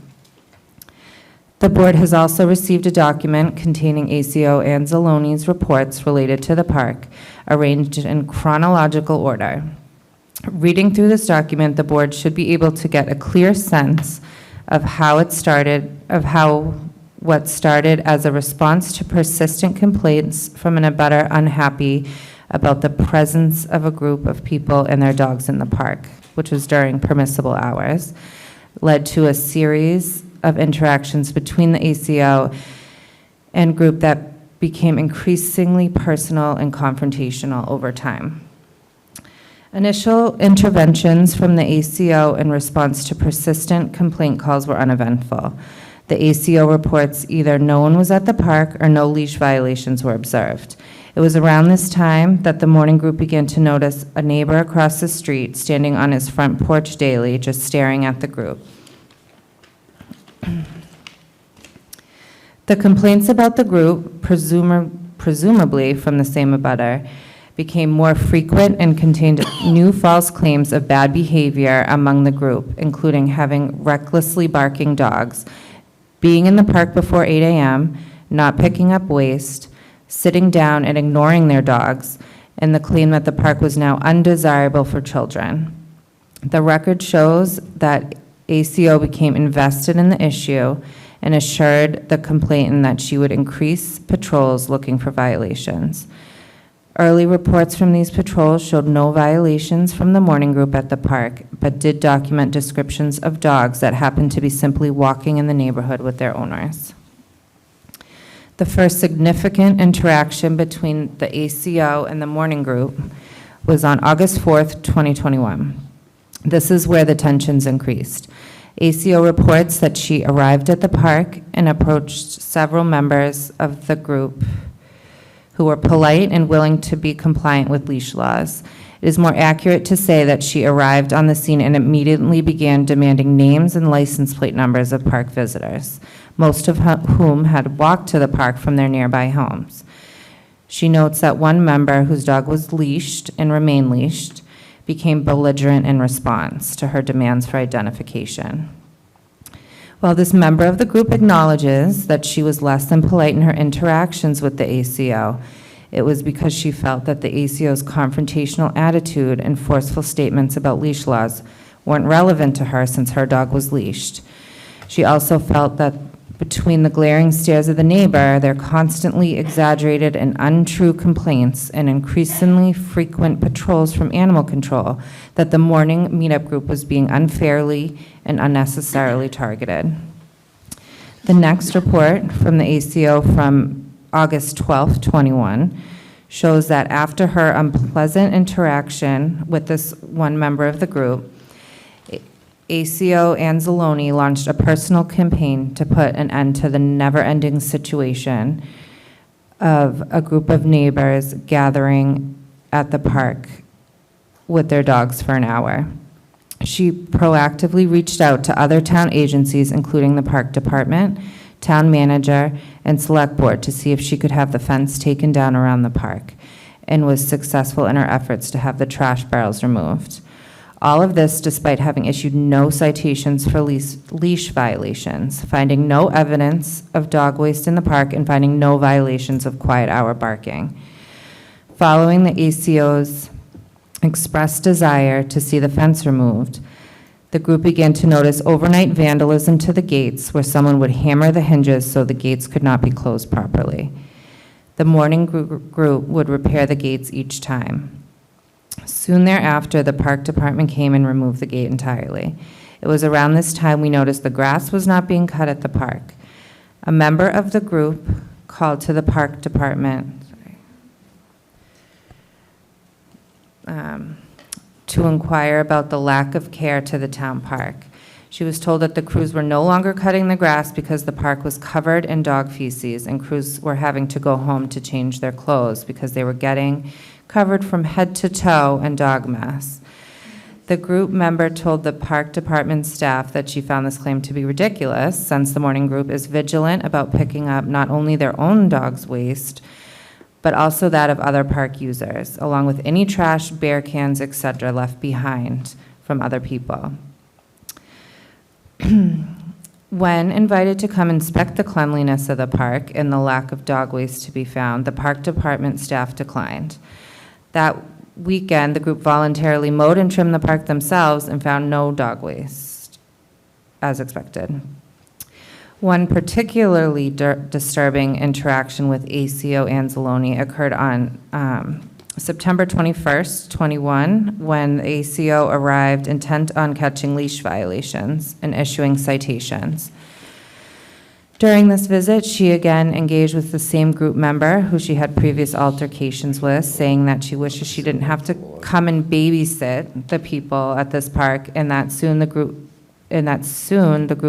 The board has also received a document containing ACO Anzalone's reports related to the park, arranged in chronological order. Reading through this document, the board should be able to get a clear sense of what started as a response to persistent complaints from an abutter unhappy about the presence of a group of people and their dogs in the park, which was during permissible hours, led to a series of interactions between the ACO and group that became increasingly personal and confrontational over time. Initial interventions from the ACO in response to persistent complaint calls were uneventful. The ACO reports either no one was at the park or no leash violations were observed. It was around this time that the morning group began to notice a neighbor across the street standing on his front porch daily, just staring at the group. The complaints about the group, presumably from the same abutter, became more frequent and contained new false claims of bad behavior among the group, including having recklessly barking dogs, being in the park before 8 a.m., not picking up waste, sitting down and ignoring their dogs, and the claim that the park was now undesirable for children. The record shows that ACO became invested in the issue and assured the complainant that she would increase patrols looking for violations. Early reports from these patrols showed no violations from the morning group at the park, but did document descriptions of dogs that happened to be simply walking in the neighborhood with their owners. The first significant interaction between the ACO and the morning group was on August 4th, 2021. This is where the tensions increased. ACO reports that she arrived at the park and approached several members of the group who were polite and willing to be compliant with leash laws. It is more accurate to say that she arrived on the scene and immediately began demanding names and license plate numbers of park visitors, most of whom had walked to the park from their nearby homes. She notes that one member whose dog was leashed and remained leashed became belligerent in response to her demands for identification. While this member of the group acknowledges that she was less than polite in her interactions with the ACO, it was because she felt that the ACO's confrontational attitude and forceful statements about leash laws weren't relevant to her since her dog was leashed. She also felt that between the glaring stares of the neighbor, their constantly exaggerated and untrue complaints, and increasingly frequent patrols from animal control, that the morning meetup group was being unfairly and unnecessarily targeted. The next report from the ACO from August 12, 21, shows that after her unpleasant interaction with this one member of the group, ACO Anzalone launched a personal campaign to put an end to the never-ending situation of a group of neighbors gathering at the park with their dogs for an hour. She proactively reached out to other town agencies, including the park department, town manager, and select board to see if she could have the fence taken down around the park, and was successful in her efforts to have the trash barrels removed. All of this despite having issued no citations for leash violations, finding no evidence of dog waste in the park, and finding no violations of quiet hour barking. Following the ACO's expressed desire to see the fence removed, the group began to notice overnight vandalism to the gates, where someone would hammer the hinges so the gates could not be closed properly. The morning group would repair the gates each time. Soon thereafter, the park department came and removed the gate entirely. It was around this time we noticed the grass was not being cut at the park. A member of the group called to the park department to inquire about the lack of care to the town park. She was told that the crews were no longer cutting the grass because the park was covered in dog feces, and crews were having to go home to change their clothes because they were getting covered from head to toe in dog mess. The group member told the park department staff that she found this claim to be ridiculous, since the morning group is vigilant about picking up not only their own dog's waste, but also that of other park users, along with any trash, beer cans, etc. left behind from other people. When invited to come inspect the cleanliness of the park and the lack of dog waste to be found, the park department staff declined. That weekend, the group voluntarily mowed and trimmed the park themselves and found no dog waste, as expected. One particularly disturbing interaction with ACO Anzalone occurred on September 21st, 21, when the ACO arrived intent on catching leash violations and issuing citations. During this visit, she again engaged with the same group member who she had previous altercations with, saying that she wishes she didn't have to come and babysit the people at this park, and that soon the group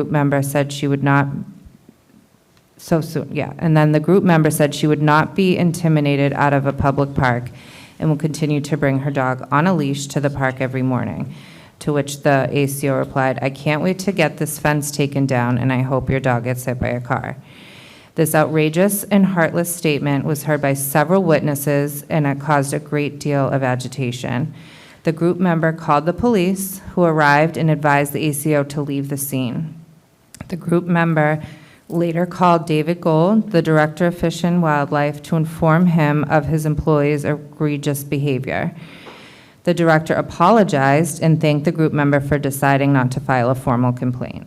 member said she would not, and then the group member said she would not be intimidated out of a public park and will continue to bring her dog on a leash to the park every morning. To which the ACO replied, "I can't wait to get this fence taken down, and I hope your dog gets hit by a car." This outrageous and heartless statement was heard by several witnesses, and it caused a great deal of agitation. The group member called the police, who arrived and advised the ACO to leave the scene. The group member later called David Gold, the Director of Fish and Wildlife, to inform him of his employees' egregious behavior. The director apologized and thanked the group member for deciding not to file a formal complaint.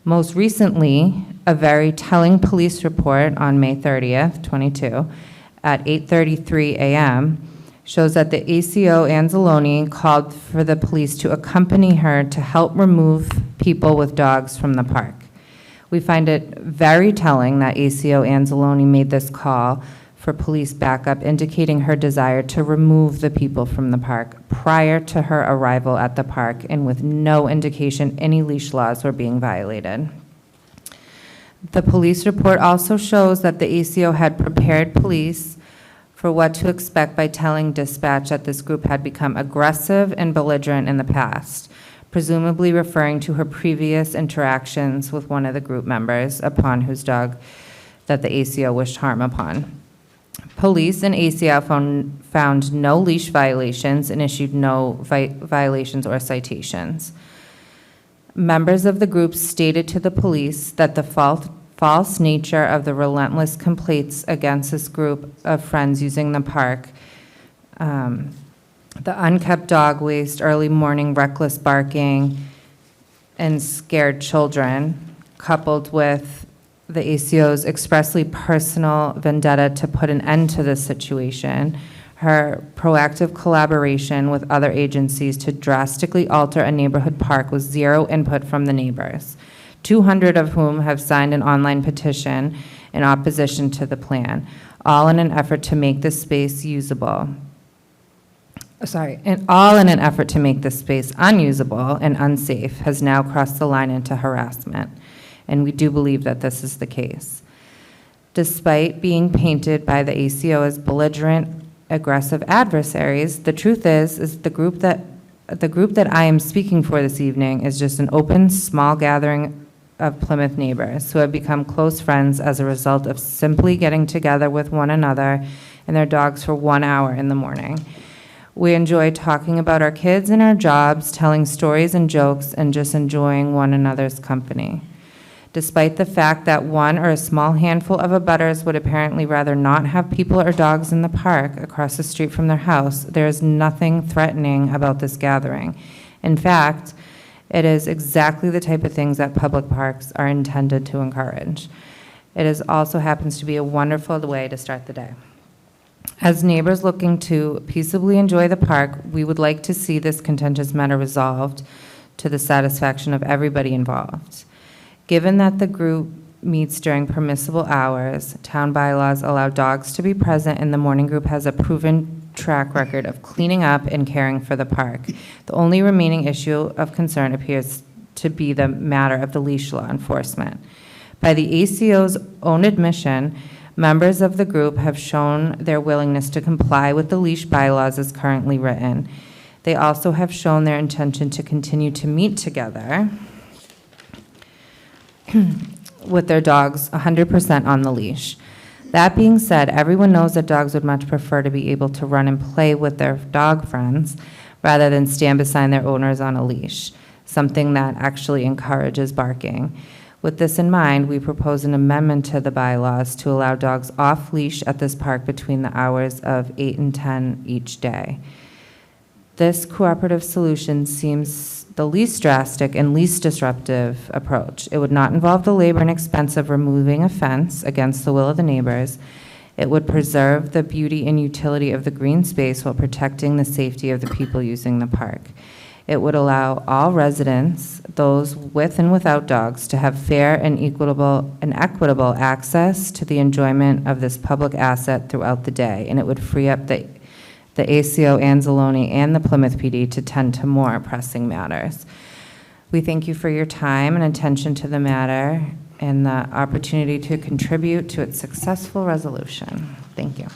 Most recently, a very telling police report on May 30th, 22, at 8:33 a.m., shows that the ACO Anzalone called for the police to accompany her to help remove people with dogs from the park. We find it very telling that ACO Anzalone made this call for police backup, indicating her desire to remove the people from the park prior to her arrival at the park, and with no indication any leash laws were being violated. The police report also shows that the ACO had prepared police for what to expect by telling dispatch that this group had become aggressive and belligerent in the past, presumably referring to her previous interactions with one of the group members upon whose dog that the ACO wished harm upon. Police and ACO found no leash violations and issued no violations or citations. Members of the group stated to the police that the false nature of the relentless complaints against this group of friends using the park, the unkept dog waste, early morning reckless barking, and scared children, coupled with the ACO's expressly personal vendetta to put an end to this situation, her proactive collaboration with other agencies to drastically alter a neighborhood park with zero input from the neighbors, 200 of whom have signed an online petition in opposition to the plan, all in an effort to make this space usable. All in an effort to make this space unusable and unsafe, has now crossed the line into harassment. And we do believe that this is the case. Despite being painted by the ACO as belligerent, aggressive adversaries, the truth is the group that the group that I am speaking for this evening is just an open, small gathering of Plymouth neighbors who have become close friends as a result of simply getting together with one another and their dogs for 1 hour in the morning. We enjoy talking about our kids and our jobs, telling stories and jokes, and just enjoying one another's company. Despite the fact that one or a small handful of abutters would apparently rather not have people or dogs in the park across the street from their house, there is nothing threatening about this gathering. In fact, it is exactly the type of things that public parks are intended to encourage. It also happens to be a wonderful way to start the day. As neighbors looking to peaceably enjoy the park, we would like to see this contentious matter resolved to the satisfaction of everybody involved. Given that the group meets during permissible hours, town bylaws allow dogs to be present, and the morning group has a proven track record of cleaning up and caring for the park. The only remaining issue of concern appears to be the matter of the leash law enforcement. By the ACO's own admission, members of the group have shown their willingness to comply with the leash bylaws as currently written. They also have shown their intention to continue to meet together with their dogs 100% on the leash. That being said, everyone knows that dogs would much prefer to be able to run and play with their dog friends rather than stand beside their owners on a leash, something that actually encourages barking. With this in mind, we propose an amendment to the bylaws to allow dogs off leash at this park between the hours of 8 and 10 each day. This cooperative solution seems the least drastic and least disruptive approach. It would not involve the labor and expense of removing a fence against the will of the neighbors. It would preserve the beauty and utility of the green space while protecting the safety of the people using the park. It would allow all residents, those with and without dogs, to have fair and equitable access to the enjoyment of this public asset throughout the day, and it would free up the ACO, Anzalone, and the Plymouth PD to tend to more pressing matters. We thank you for your time and attention to the matter and the opportunity to contribute to its successful resolution. Thank you.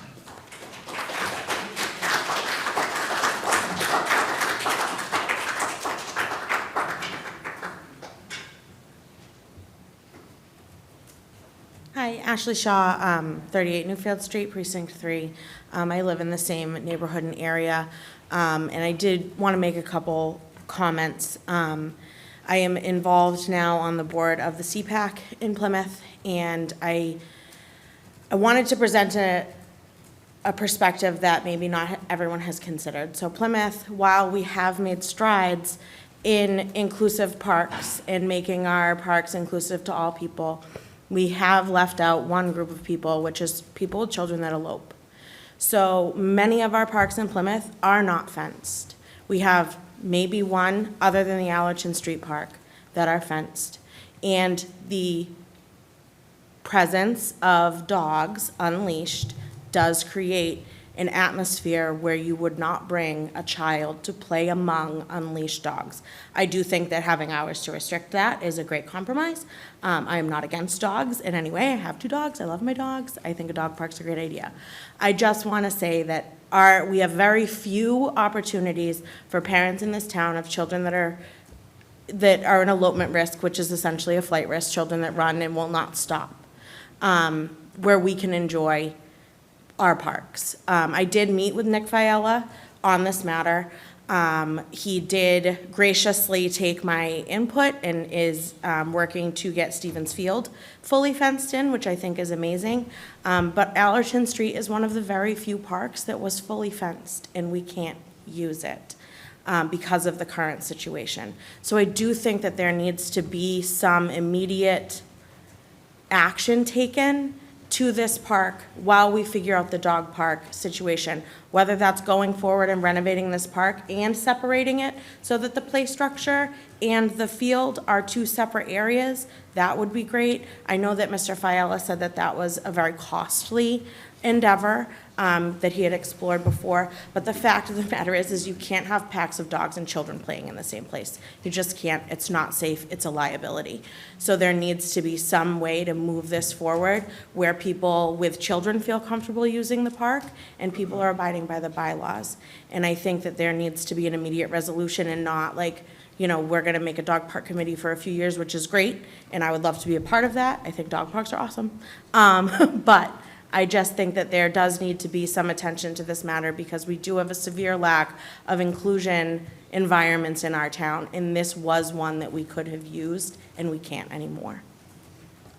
Hi, Ashley Shaw, 38 Newfield Street, Precinct 3. I live in the same neighborhood and area, and I did want to make a couple comments. I am involved now on the board of the CPAC in Plymouth, and I wanted to present a perspective that maybe not everyone has considered. So Plymouth, while we have made strides in inclusive parks and making our parks inclusive to all people, we have left out one group of people, which is people with children that elope. So many of our parks in Plymouth are not fenced. We have maybe one, other than the Allerton Street Park, that are fenced. And the presence of dogs unleashed does create an atmosphere where you would not bring a child to play among unleashed dogs. I do think that having hours to restrict that is a great compromise. I am not against dogs in any way. I have 2 dogs. I love my dogs. I think a dog park's a great idea. I just want to say that we have very few opportunities for parents in this town of children that are an elopement risk, which is essentially a flight risk, children that run and will not stop, where we can enjoy our parks. I did meet with Nick Fiella on this matter. He did graciously take my input and is working to get Stevens Field fully fenced in, which I think is amazing. But Allerton Street is one of the very few parks that was fully fenced, and we can't use it because of the current situation. So I do think that there needs to be some immediate action taken to this park while we figure out the dog park situation, whether that's going forward and renovating this park and separating it so that the play structure and the field are 2 separate areas. That would be great. I know that Mr. Fiella said that that was a very costly endeavor that he had explored before. But the fact of the matter is you can't have packs of dogs and children playing in the same place. You just can't. It's not safe. It's a liability. So there needs to be some way to move this forward where people with children feel comfortable using the park and people are abiding by the bylaws. And I think that there needs to be an immediate resolution and not like, we're going to make a dog park committee for a few years, which is great, and I would love to be a part of that. I think dog parks are awesome. But I just think that there does need to be some attention to this matter because we do have a severe lack of inclusion environments in our town, and this was one that we could have used, and we can't anymore.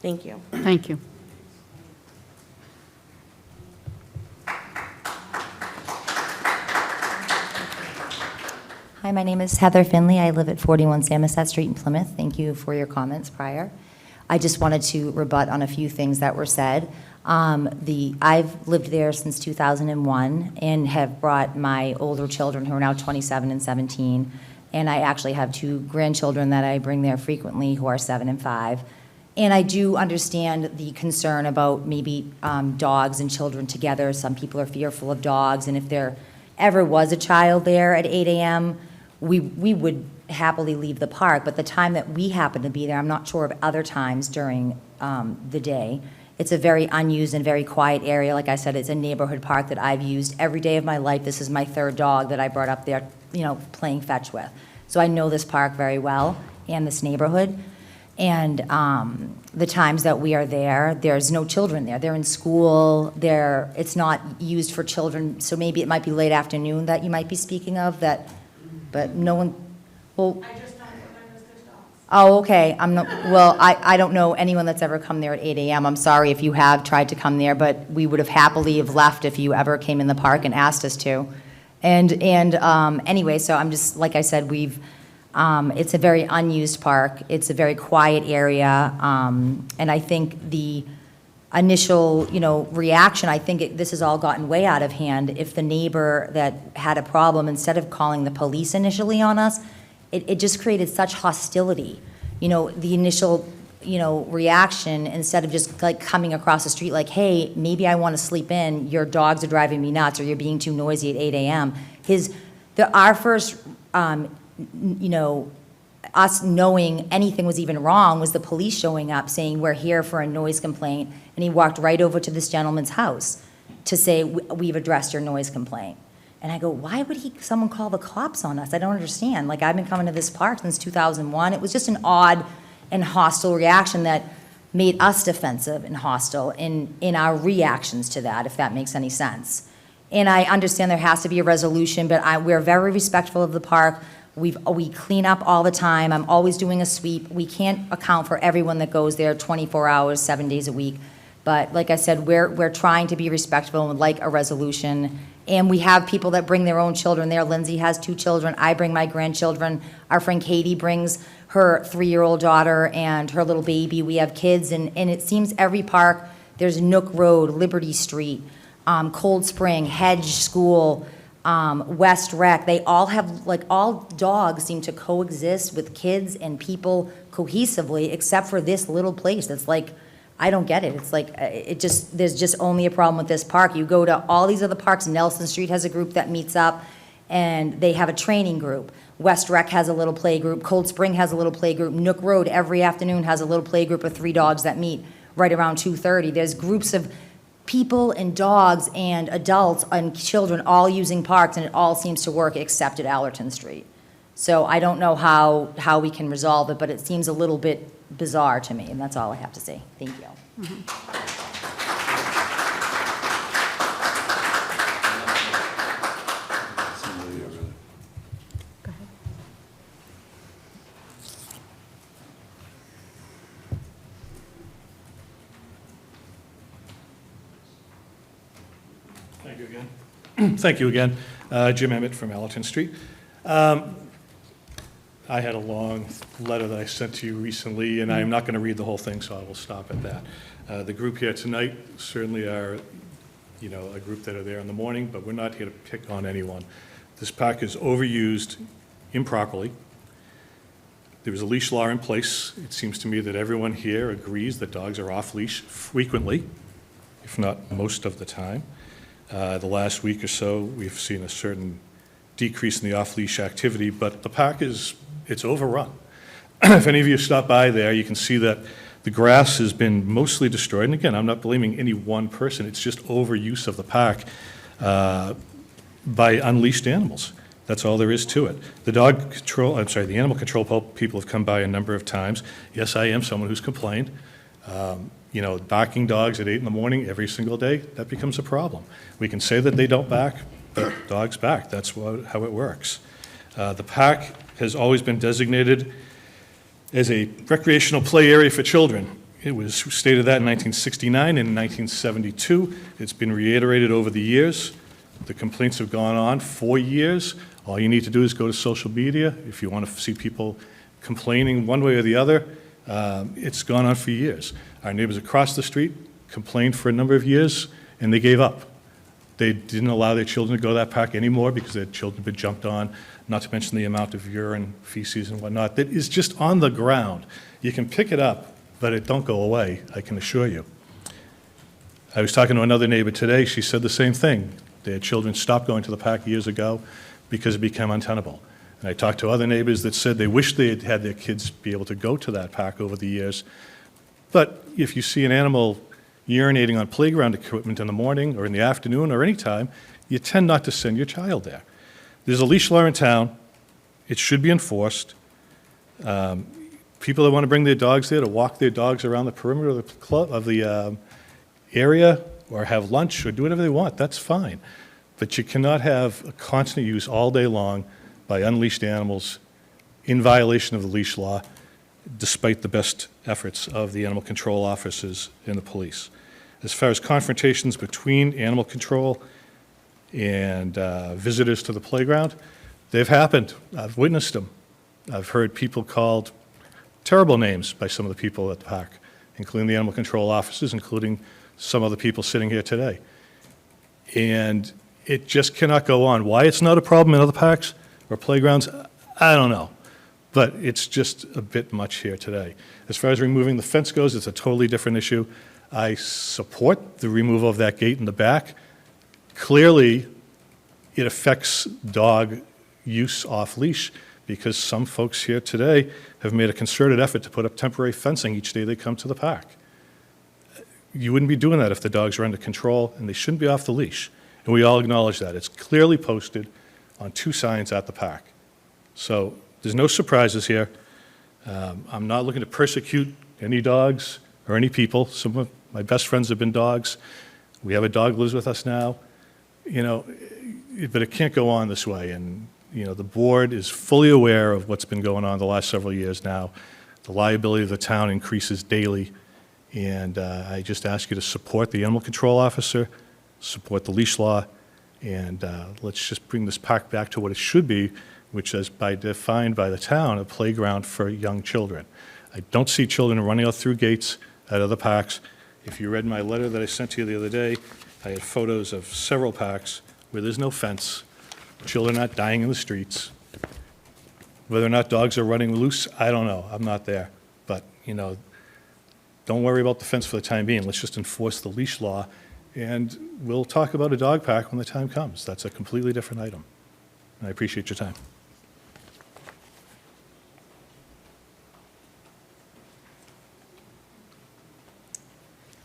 Thank you. Thank you. Hi, my name is Heather Finley. I live at 41 Samoset Street in Plymouth. Thank you for your comments prior. I just wanted to rebut on a few things that were said. I've lived there since 2001 and have brought my older children who are now 27 and 17, and I actually have 2 grandchildren that I bring there frequently who are 7 and 5. And I do understand the concern about maybe dogs and children together. Some people are fearful of dogs, and if there ever was a child there at 8 a.m., we would happily leave the park, but the time that we happen to be there, I'm not sure of other times during the day. It's a very unused and very quiet area. Like I said, it's a neighborhood park that I've used every day of my life. This is my 3rd dog that I brought up there, playing fetch with. So I know this park very well and this neighborhood. And the times that we are there, there's no children there. They're in school. It's not used for children. So maybe it might be late afternoon that you might be speaking of that, but no one, well. Oh, okay. I don't know anyone that's ever come there at 8 a.m. I'm sorry if you have tried to come there, but we would have happily have left if you ever came in the park and asked us to. And anyway, so I'm just, like I said, it's a very unused park. It's a very quiet area. And I think the initial, reaction, I think this has all gotten way out of hand. If the neighbor that had a problem, instead of calling the police initially on us, it just created such hostility. The initial, reaction, instead of just like coming across the street like, hey, maybe I want to sleep in, your dogs are driving me nuts, or you're being too noisy at 8 a.m. Our first, us knowing anything was even wrong was the police showing up saying, we're here for a noise complaint, and he walked right over to this gentleman's house to say, we've addressed your noise complaint. And I go, why would someone call the cops on us? I don't understand. Like, I've been coming to this park since 2001. It was just an odd and hostile reaction that made us defensive and hostile in our reactions to that, if that makes any sense. And I understand there has to be a resolution, but we're very respectful of the park. We clean up all the time. I'm always doing a sweep. We can't account for everyone that goes there 24 hours, 7 days a week. But like I said, we're trying to be respectful and would like a resolution. And we have people that bring their own children there. Lindsay has 2 children. I bring my grandchildren. Our friend Katie brings her 3-year-old daughter and her little baby. We have kids, and it seems every park, there's Nook Road, Liberty Street, Cold Spring, Hedge School, West Rec. They all have, all dogs seem to coexist with kids and people cohesively, except for this little place that's I don't get it. It's there's just only a problem with this park. You go to all these other parks. Nelson Street has a group that meets up, and they have a training group. West Rec has a little play group. Cold Spring has a little play group. Nook Road every afternoon has a little play group of 3 dogs that meet right around 2:30. There's groups of people and dogs and adults and children all using parks, and it all seems to work except at Allerton Street. So I don't know how we can resolve it, but it seems a little bit bizarre to me, and that's all I have to say. Thank you. Thank you again. Thank you again. Jim Emmett from Allerton Street. I had a long letter that I sent to you recently, and I am not going to read the whole thing, so I will stop at that. The group here tonight certainly are, a group that are there in the morning, but we're not here to pick on anyone. This park is overused improperly. There is a leash law in place. It seems to me that everyone here agrees that dogs are off leash frequently. if not most of the time. The last week or so, we've seen a certain decrease in the off-leash activity, but the park it's overrun. If any of you stop by there, you can see that the grass has been mostly destroyed. And again, I'm not blaming any one person. It's just overuse of the park by unleashed animals. That's all there is to it. The animal control people have come by a number of times. Yes, I am someone who's complained. Barking dogs at 8 in the morning every single day, that becomes a problem. We can say that they don't bark, but dogs bark. That's how it works. The park has always been designated as a recreational play area for children. It was stated that in 1969 and in 1972. It's been reiterated over the years. The complaints have gone on for years. All you need to do is go to social media. If you want to see people complaining one way or the other, it's gone on for years. Our neighbors across the street complained for a number of years, and they gave up. They didn't allow their children to go to that park anymore because their children had been jumped on, not to mention the amount of urine, feces, and whatnot that is just on the ground. You can pick it up, but it don't go away, I can assure you. I was talking to another neighbor today. She said the same thing. Their children stopped going to the park years ago because it became untenable. And I talked to other neighbors that said they wish they had had their kids be able to go to that park over the years. But if you see an animal urinating on playground equipment in the morning or in the afternoon or any time, you tend not to send your child there. There's a leash law in town. It should be enforced. People that want to bring their dogs there to walk their dogs around the perimeter of the area or have lunch or do whatever they want, that's fine. But you cannot have a constant use all day long by unleashed animals in violation of the leash law, despite the best efforts of the animal control officers and the police. As far as confrontations between animal control and visitors to the playground, they've happened. I've witnessed them. I've heard people called terrible names by some of the people at the park, including the animal control officers, including some of the people sitting here today. And it just cannot go on. Why it's not a problem in other parks or playgrounds, I don't know. But it's just a bit much here today. As far as removing the fence goes, it's a totally different issue. I support the removal of that gate in the back. Clearly, it affects dog use off-leash because some folks here today have made a concerted effort to put up temporary fencing each day they come to the park. You wouldn't be doing that if the dogs are under control, and they shouldn't be off the leash. And we all acknowledge that. It's clearly posted on 2 signs at the park. So there's no surprises here. I'm not looking to persecute any dogs or any people. Some of my best friends have been dogs. We have a dog who lives with us now. But it can't go on this way. And, the board is fully aware of what's been going on the last several years now. The liability of the town increases daily. And I just ask you to support the animal control officer, support the leash law, and let's just bring this park back to what it should be, which is defined by the town, a playground for young children. I don't see children running out through gates at other parks. If you read my letter that I sent to you the other day, I had photos of several parks where there's no fence, children not dying in the streets. Whether or not dogs are running loose, I don't know. I'm not there. But, don't worry about the fence for the time being. Let's just enforce the leash law, and we'll talk about a dog park when the time comes. That's a completely different item. And I appreciate your time.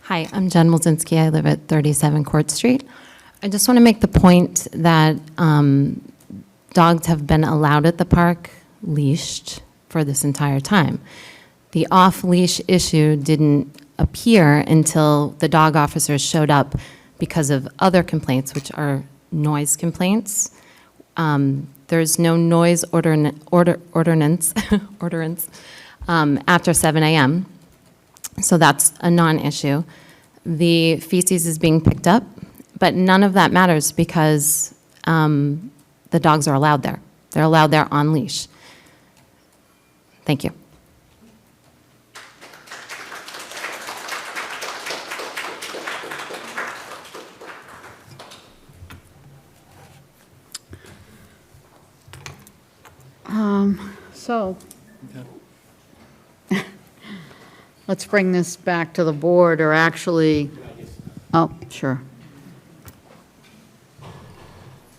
Hi, I'm Jen Wilczynski. I live at 37 Court Street. I just want to make the point that dogs have been allowed at the park leashed for this entire time. The off-leash issue didn't appear until the dog officers showed up because of other complaints, which are noise complaints. There's no noise ordinance after 7 a.m., so that's a non-issue. The feces is being picked up, but none of that matters because the dogs are allowed there. They're allowed there on leash. Thank you. So, let's bring this back to the board, or actually, Oh, sure.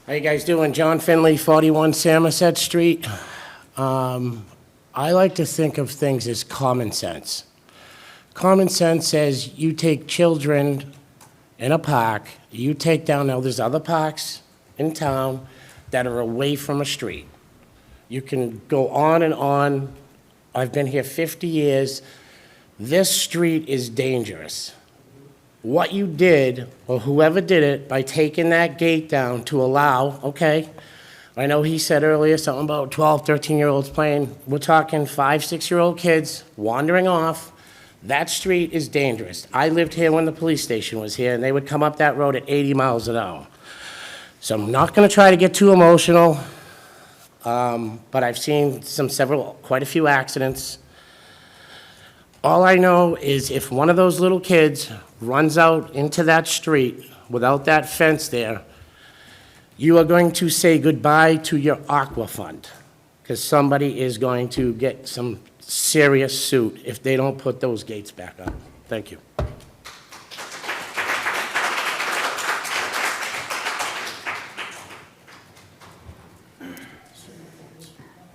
How you guys doing? John Finley, 41 Samoset Street. I like to think of things as common sense. Common sense says you take children in a park, you take down, now there's other parks in town that are away from a street. You can go on and on. I've been here 50 years. This street is dangerous. What you did, or whoever did it, by taking that gate down to allow, okay, I know he said earlier something about 12, 13-year-olds playing. We're talking 5, 6-year-old kids wandering off. That street is dangerous. I lived here when the police station was here, and they would come up that road at 80 miles an hour. So I'm not going to try to get too emotional, but I've seen quite a few accidents. All I know is if one of those little kids runs out into that street without that fence there, you are going to say goodbye to your aqua fund, because somebody is going to get some serious suit if they don't put those gates back up. Thank you.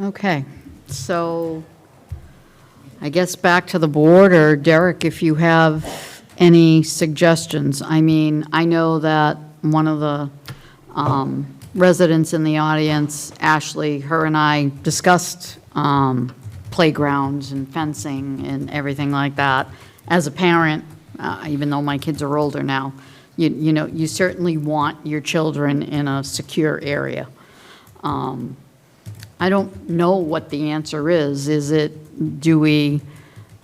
Okay, so I guess back to the board, or Derek, if you have any suggestions. I mean, I know that one of the residents in the audience, Ashley, her and I discussed playgrounds and fencing and everything like that. As a parent, even though my kids are older now, you know, you certainly want your children in a secure area. I don't know what the answer is. Do we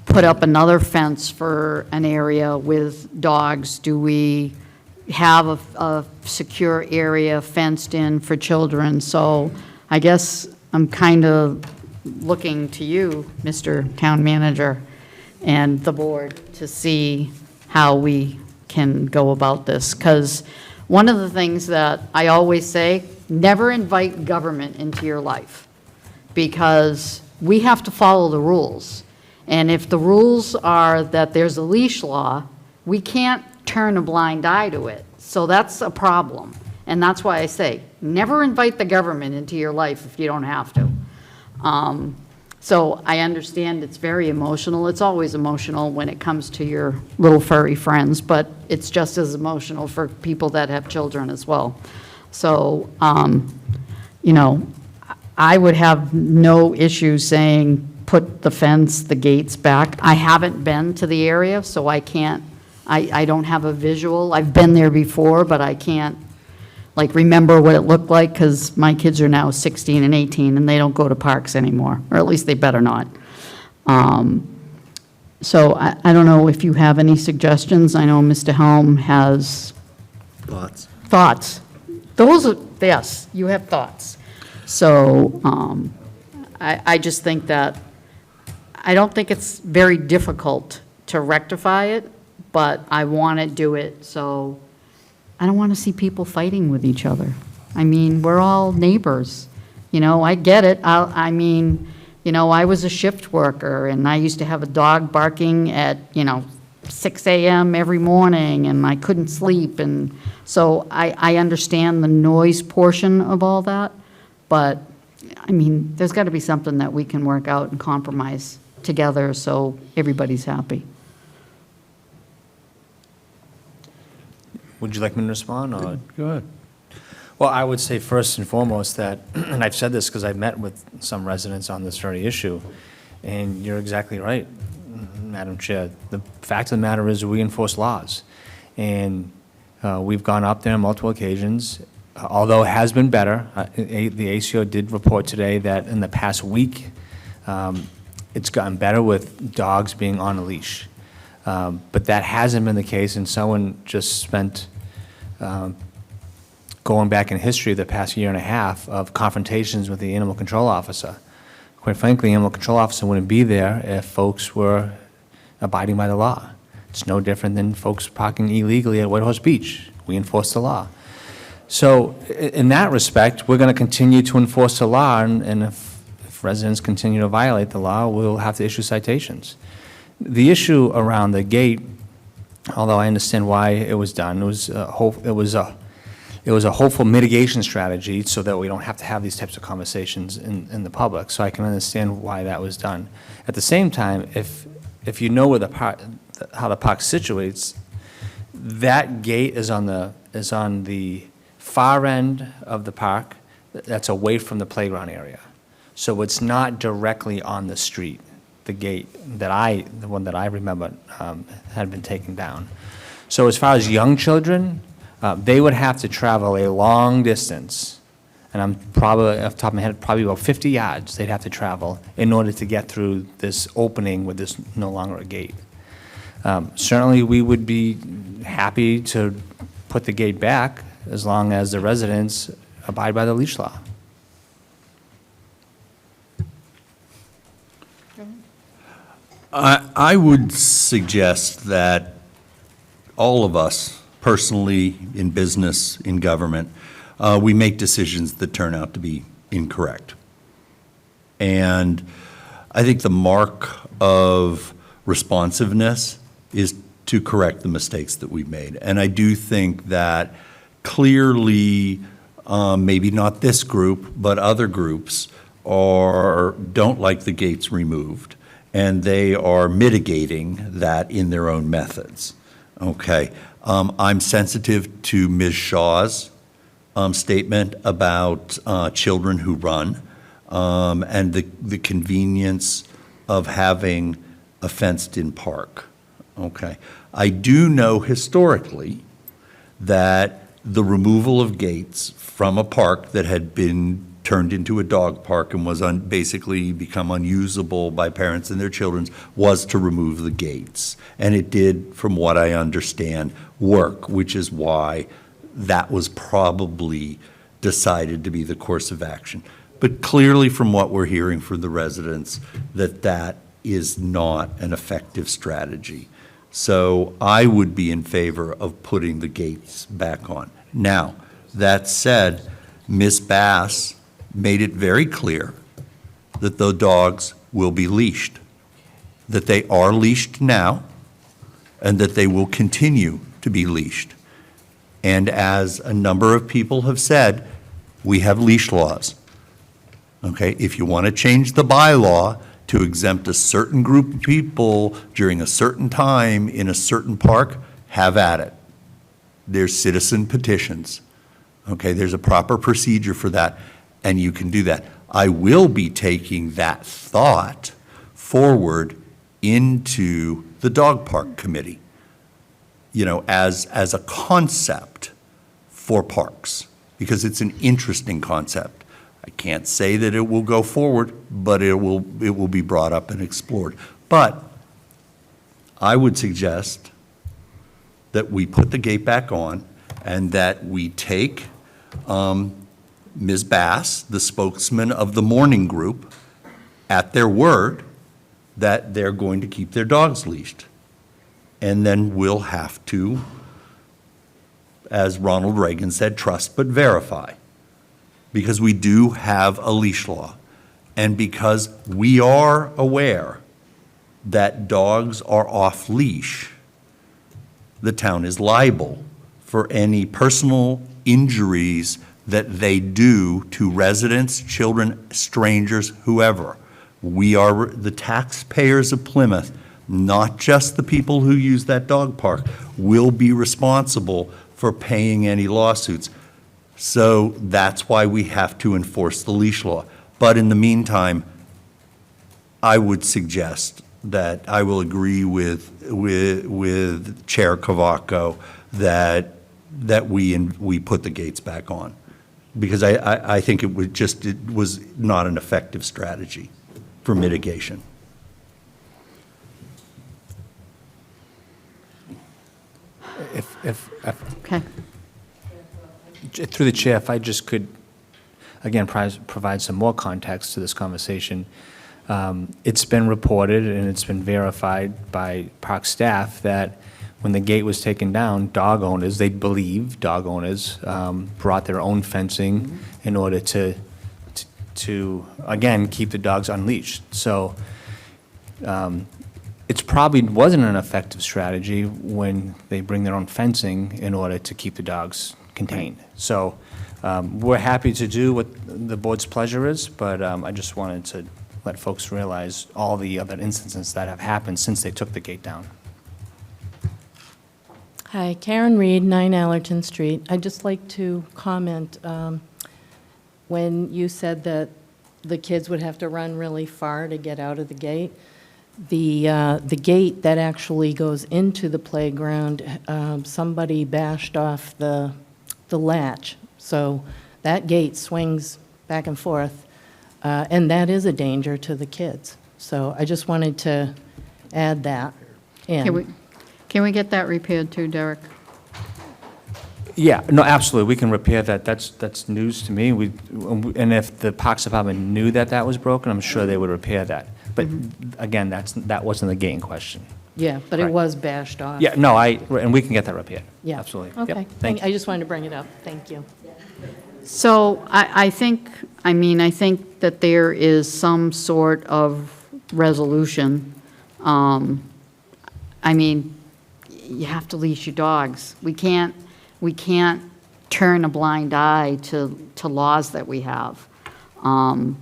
put up another fence for an area with dogs? Do we have a secure area fenced in for children? So I guess I'm kind of looking to you, Mr. Town Manager, and the board to see how we can go about this. Because one of the things that I always say, never invite government into your life, because we have to follow the rules. And if the rules are that there's a leash law, we can't turn a blind eye to it. So that's a problem. And that's why I say, never invite the government into your life if you don't have to. So I understand it's very emotional. It's always emotional when it comes to your little furry friends, but it's just as emotional for people that have children as well. So, you know, I would have no issue saying put the fence, the gates back. I haven't been to the area, so I can't, I don't have a visual. I've been there before, but I can't, like, remember what it looked like, because my kids are now 16 and 18, and they don't go to parks anymore, or at least they better not. So I don't know if you have any suggestions. I know Mr. Helm has thoughts. Those are, yes, you have thoughts. So I just think that, I don't think it's very difficult to rectify it, but I want to do it, so I don't want to see people fighting with each other. I mean, we're all neighbors, you know, I get it. I mean, you know, I was a shift worker, and I used to have a dog barking at, 6 a.m. every morning, and I couldn't sleep, and so I understand the noise portion of all that, but, I mean, there's got to be something that we can work out and compromise together so everybody's happy. Would you like me to respond, or? Go ahead. Well, I would say first and foremost that, and I've said this because I've met with some residents on this very issue, and you're exactly right, Madam Chair. The fact of the matter is we enforce laws, and we've gone up there on multiple occasions, although it has been better. The ACO did report today that in the past week, it's gotten better with dogs being on a leash. But that hasn't been the case, and someone just spent going back in history the past year and a half of confrontations with the animal control officer. Quite frankly, the animal control officer wouldn't be there if folks were abiding by the law. It's no different than folks parking illegally at White Horse Beach. We enforce the law. So in that respect, we're going to continue to enforce the law, and if residents continue to violate the law, we'll have to issue citations. The issue around the gate, although I understand why it was done. It was a hopeful mitigation strategy so that we don't have to have these types of conversations in the public. So I can understand why that was done. At the same time, if you know where how the park situates, that gate is on the far end of the park that's away from the playground area. So it's not directly on the street. The gate the one that I remember had been taken down. So as far as young children, they would have to travel a long distance, and I'm probably, off the top of my head, probably about 50 yards they'd have to travel in order to get through this opening where there's no longer a gate. Certainly, we would be happy to put the gate back as long as the residents abide by the leash law. I would suggest that all of us, personally, in business, in government, we make decisions that turn out to be incorrect. And I think the mark of responsiveness is to correct the mistakes that we've made. And I do think that clearly, maybe not this group, but other groups don't like the gates removed. And they are mitigating that in their own methods. Okay. I'm sensitive to Ms. Shaw's statement about children who run and the convenience of having a fenced-in park. Okay. I do know historically that the removal of gates from a park that had been turned into a dog park and was basically become unusable by parents and their children was to remove the gates. And it did, from what I understand, work, which is why that was probably decided to be the course of action. But clearly from what we're hearing from the residents, that is not an effective strategy. So I would be in favor of putting the gates back on. Now, that said, Ms. Bass made it very clear that the dogs will be leashed, that they are leashed now, and that they will continue to be leashed. And as a number of people have said, we have leash laws. Okay, if you want to change the bylaw to exempt a certain group of people during a certain time in a certain park, have at it. There's citizen petitions. Okay, there's a proper procedure for that, and you can do that. I will be taking that thought forward into the dog park committee, as a concept for parks, because it's an interesting concept. I can't say that it will go forward, but it will be brought up and explored. But I would suggest that we put the gate back on and that we take Ms. Bass, the spokesman of the morning group, at their word that they're going to keep their dogs leashed. And then we'll have to, as Ronald Reagan said, trust but verify. Because we do have a leash law. And because we are aware that dogs are off leash, the town is liable for any personal injuries that they do to residents, children, strangers, whoever. We are the taxpayers of Plymouth, not just the people who use that dog park, will be responsible for paying any lawsuits. So that's why we have to enforce the leash law. But in the meantime, I would suggest that I will agree with Chair Cavaco that we put the gates back on. Because I think it was not an effective strategy for mitigation. Okay. Through the chair, if I just could, again, provide some more context to this conversation. It's been reported and it's been verified by park staff that when the gate was taken down, dog owners, they believe dog owners brought their own fencing in order to again, keep the dogs unleashed. So It's probably wasn't an effective strategy when they bring their own fencing in order to keep the dogs contained. So we're happy to do what the board's pleasure is, but I just wanted to let folks realize all the other instances that have happened since they took the gate down. Hi, Karen Reed, 9 Allerton Street. I'd just like to comment, when you said that the kids would have to run really far to get out of the gate, the gate that actually goes into the playground, somebody bashed off the latch. So that gate swings back and forth, and that is a danger to the kids. So I just wanted to add that in. Can we get that repaired too, Derek? Yeah, no, absolutely, we can repair that. That's news to me. And if the Parks Department knew that that was broken, I'm sure they would repair that. But again, that wasn't the gate in question. Yeah, but it Right. was bashed off. Yeah, no, and we can get that repaired. Yeah. Absolutely. Yep, Okay, thank you. I just wanted to bring it up. Thank you. So I think that there is some sort of resolution. I mean, you have to leash your dogs. We can't turn a blind eye to laws that we have. And,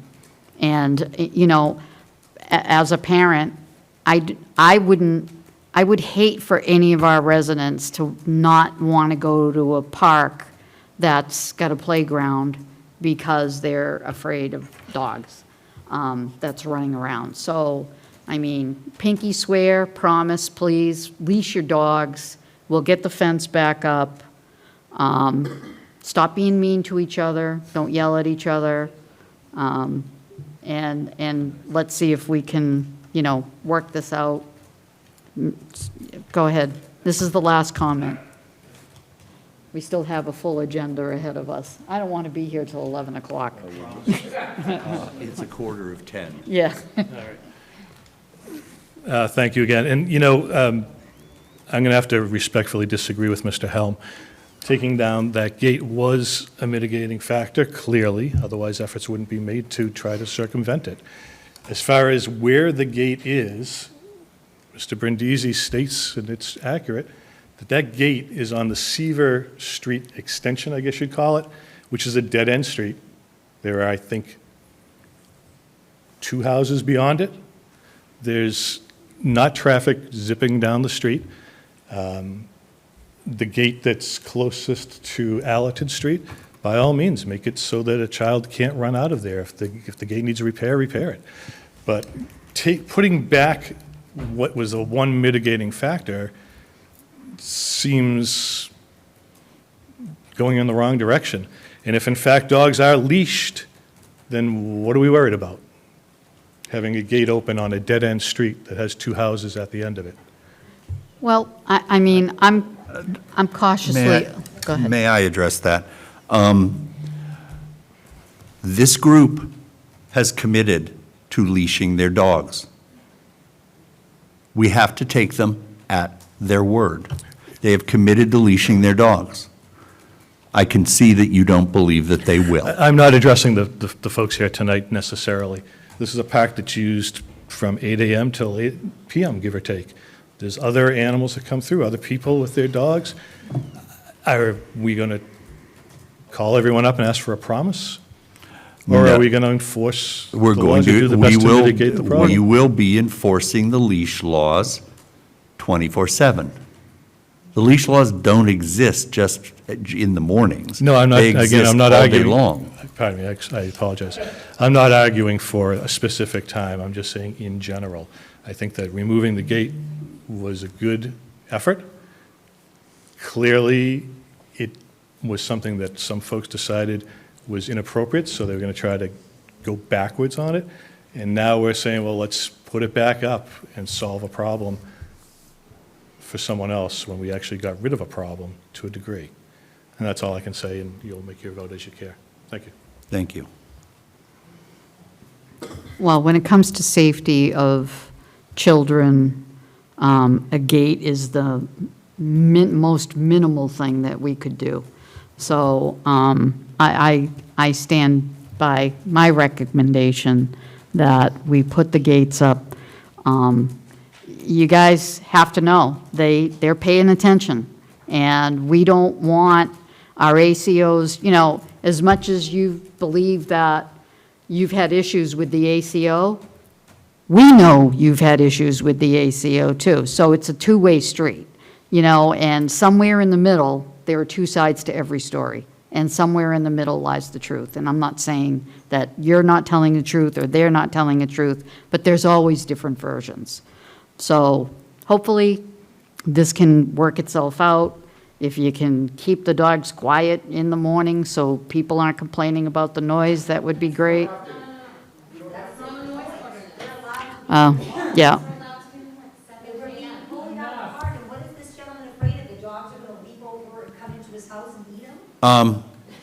you know, as a parent, I would hate for any of our residents to not want to go to a park that's got a playground because they're afraid of dogs that's running around. So, I mean, pinky swear, promise, please, leash your dogs. We'll get the fence back up. Stop being mean to each other. Don't yell at each other. And let's see if we can, you know, work this out. Go ahead. This is the last comment. We still have a full agenda ahead of us. I don't want to be here till 11 o'clock. It's a 9:45. Yeah. Thank you again. And, you know, I'm going to have to respectfully disagree with Mr. Helm. Taking down that gate was a mitigating factor, clearly, otherwise efforts wouldn't be made to try to circumvent it. As far as where the gate is, Mr. Brindisi states, and it's accurate, that gate is on the Seaver Street extension, I guess you'd call it, which is a dead-end street. There are, I think, 2 houses beyond it. There's not traffic zipping down the street. The gate that's closest to Allerton Street, by all means, make it so that a child can't run out of there. If the gate needs repair it. But putting back what was a one mitigating factor seems going in the wrong direction. And if in fact dogs are leashed, then what are we worried about? Having a gate open on a dead-end street that has 2 houses at the end of it. Well, I mean, I'm cautiously, go ahead. May I address that? This group has committed to leashing their dogs. We have to take them at their word. They have committed to leashing their dogs. I can see that you don't believe that they will. I'm not addressing the folks here tonight necessarily. This is a park that's used from 8 a.m. till 8 p.m., give or take. There's other animals that come through, other people with their dogs. Are we going to call everyone up and ask for a promise? Or No. are we going to enforce the We're going laws and do to, the we best to will, mitigate the we problem? will be enforcing the leash laws 24/7. The leash laws don't exist just in the mornings. No, I'm not, They again, exist I'm not all day arguing. long. Pardon me, I apologize. I'm not arguing for a specific time, I'm just saying in general. I think that removing the gate was a good effort. Clearly, it was something that some folks decided was inappropriate, so they were going to try to go backwards on it. And now we're saying, well, let's put it back up and solve a problem for someone else when we actually got rid of a problem to a degree. And that's all I can say, and you'll make your vote as you care. Thank you. Thank you. Well, when it comes to safety of children, a gate is the most minimal thing that we could do. So I stand by my recommendation that we put the gates up. you guys have to know, they're paying attention. And we don't want our ACOs, you know, as much as you believe that you've had issues with the ACO, we know you've had issues with the ACO too. So it's a two-way street, you know, and somewhere in the middle, there are two sides to every story. And somewhere in the middle lies the truth. And I'm not saying that you're not telling the truth or they're not telling the truth, but there's always different versions. So hopefully this can work itself out. If you can keep the dogs quiet in the morning so people aren't complaining about the noise, that would be great. Yeah.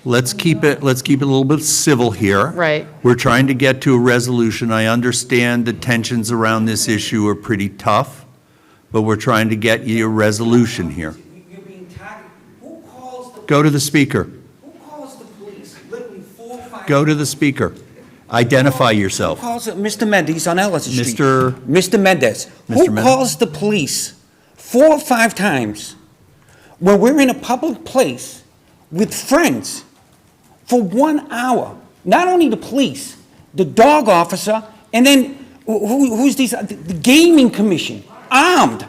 Let's keep it a little bit civil here. Right. We're trying to get to a resolution. I understand the tensions around this issue are pretty tough, but we're trying to get you a resolution here. Go to the speaker. Go to the speaker. Identify yourself. Who calls it? Mr. Mendez on Ellison Street. Mr. Mendez. Mr. Who Mendez. calls the police 4 or 5 times when we're in a public place with friends for 1 hour? Not only the police, the dog officer, and then who's these? The gaming commission, armed.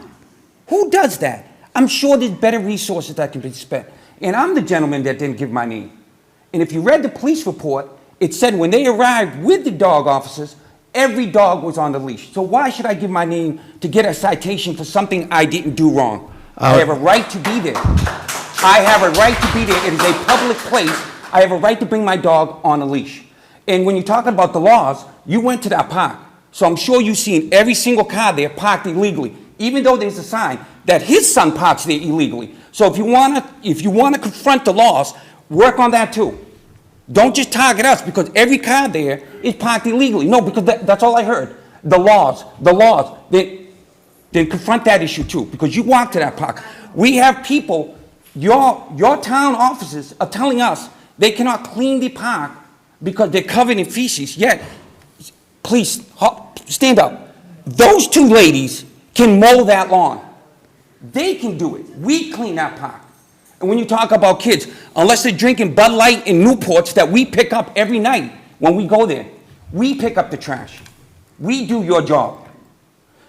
Who does that? I'm sure there's better resources that can be spent. And I'm the gentleman that didn't give my name. And if you read the police report, it said when they arrived with the dog officers, every dog was on the leash. So why should I give my name to get a citation for something I didn't do wrong? I have a right to be there. I have a right to be there. It is a public place. I have a right to bring my dog on a leash. And when you're talking about the laws, you went to that park. So I'm sure you've seen every single car there parked illegally, even though there's a sign that his son parks there illegally. So if you wanna confront the laws, work on that too. Don't just target us because every car there is parked illegally. No, because that's all I heard. The laws. Then confront that issue too, because you walk to that park. We have people, your town offices are telling us they cannot clean the park because they're covered in feces. Yet, please, stand up. Those 2 ladies can mow that lawn. They can do it. We clean that park. And when you talk about kids, unless they're drinking Bud Light and Newports that we pick up every night when we go there, we pick up the trash. We do your job.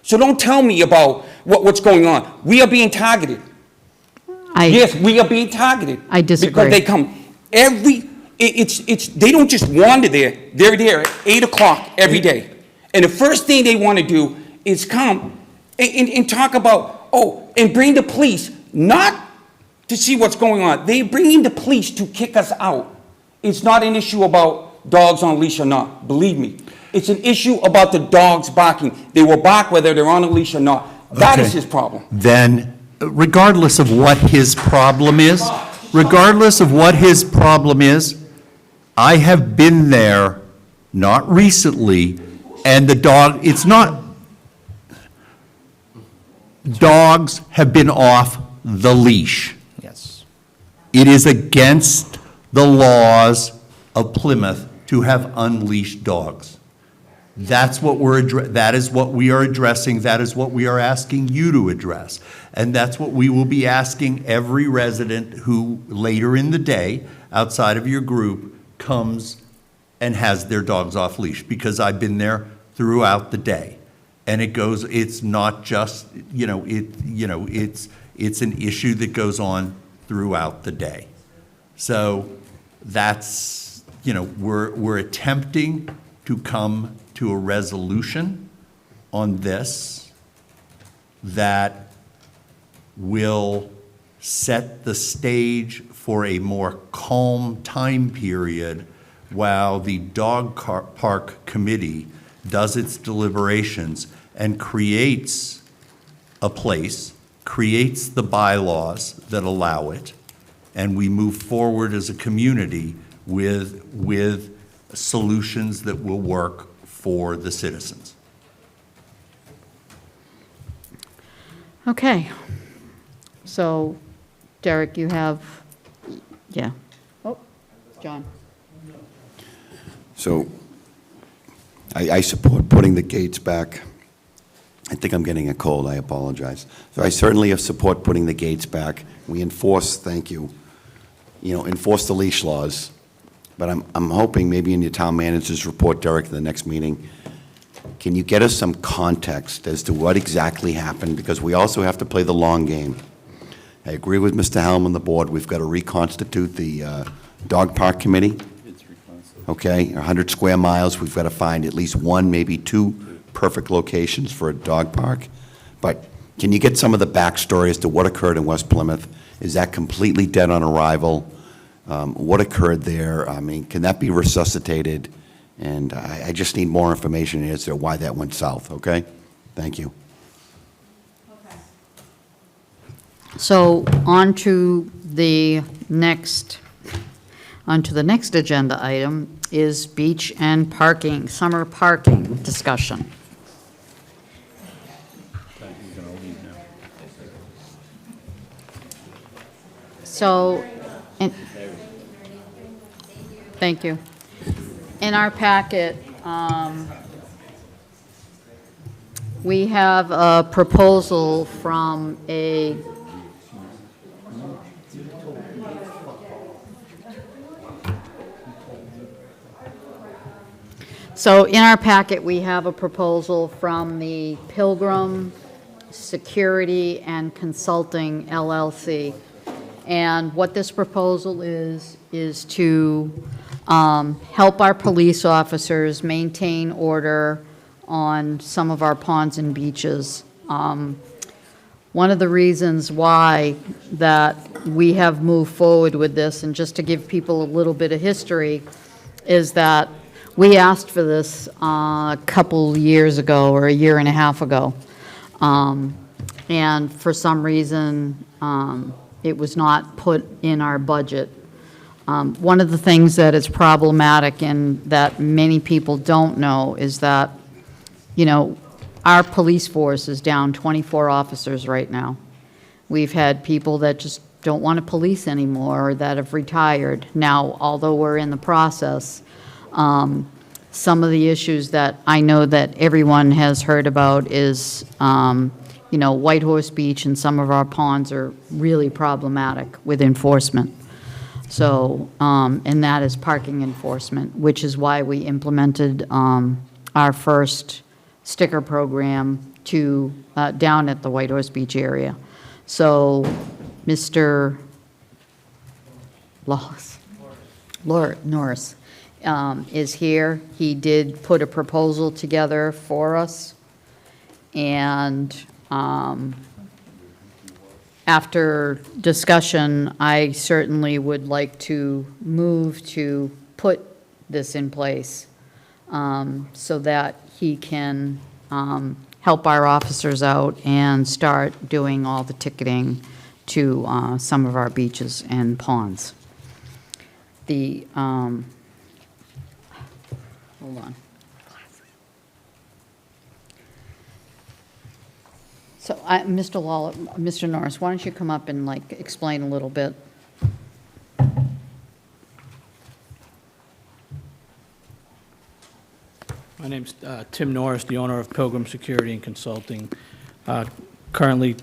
So don't tell me about what's going on. We are being targeted. Yes, we are being targeted. I disagree. Because they come they don't just wander there. They're there at 8 o'clock every day. And the first thing they want to do is come and talk about, and bring the police, not to see what's going on. They bring in the police to kick us out. It's not an issue about dogs on leash or not, believe me. It's an issue about the dogs barking. They will bark whether they're on a leash or not. That is his problem. Then, regardless of what his problem is, I have been there, not recently, and the dog, dogs have been off the leash. Yes. It is against the laws of Plymouth to have unleashed dogs. That is what we are addressing. That is what we are asking you to address. And that's what we will be asking every resident who later in the day, outside of your group, comes and has their dogs off leash, because I've been there throughout the day. And it's not just, it's an issue that goes on throughout the day. So that's, we're attempting to come to a resolution on this that will set the stage for a more calm time period while the dog park committee does its deliberations and creates a place, creates the bylaws that allow it, and we move forward as a community with solutions that will work for the citizens. Okay. So, Derek, you have, yeah. Oh, John. So I support putting the gates back I think I'm getting a cold, I apologize. So I certainly support putting the gates back. We enforce, thank you, enforce the leash laws. But I'm hoping maybe in your town manager's report, Derek, in the next meeting, can you get us some context as to what exactly happened? Because we also have to play the long game. I agree with Mr. Helm and the board. We've got to reconstitute the dog park committee. Okay, 100 square miles. We've got to find at least one, maybe two perfect locations for a dog park. But can you get some of the backstory as to what occurred in West Plymouth? Is that completely dead on arrival? What occurred there? I mean, can that be resuscitated? And I just need more information as to why that went south, okay? Thank you. So on to the next agenda item is beach and parking, summer parking discussion. So, thank you. In our packet, we have a proposal from a So in our packet, we have a proposal from the Pilgrim Security and Consulting LLC. And what this proposal is to help our police officers maintain order on some of our ponds and beaches. One of the reasons why that we have moved forward with this, and just to give people a little bit of history, is that we asked for this a couple years ago, or a year and a half ago. And for some reason, it was not put in our budget. One of the things that is problematic and that many people don't know is that, our police force is down 24 officers right now. We've had people that just don't want to police anymore or that have retired. Now, although we're in the process, some of the issues that I know that everyone has heard about is, White Horse Beach and some of our ponds are really problematic with enforcement. So, and that is parking enforcement, which is why we implemented our first sticker program down at the White Horse Beach area. So, Mr. Norris is here. He did put a proposal together for us, and after discussion, I certainly would like to move to put this in place so that he can help our officers out and start doing all the ticketing to some of our beaches and ponds. Hold on. So, Mr. Norris, why don't you come up and explain a little bit? My name's Tim Norris, the owner of Pilgrim Security and Consulting. Currently,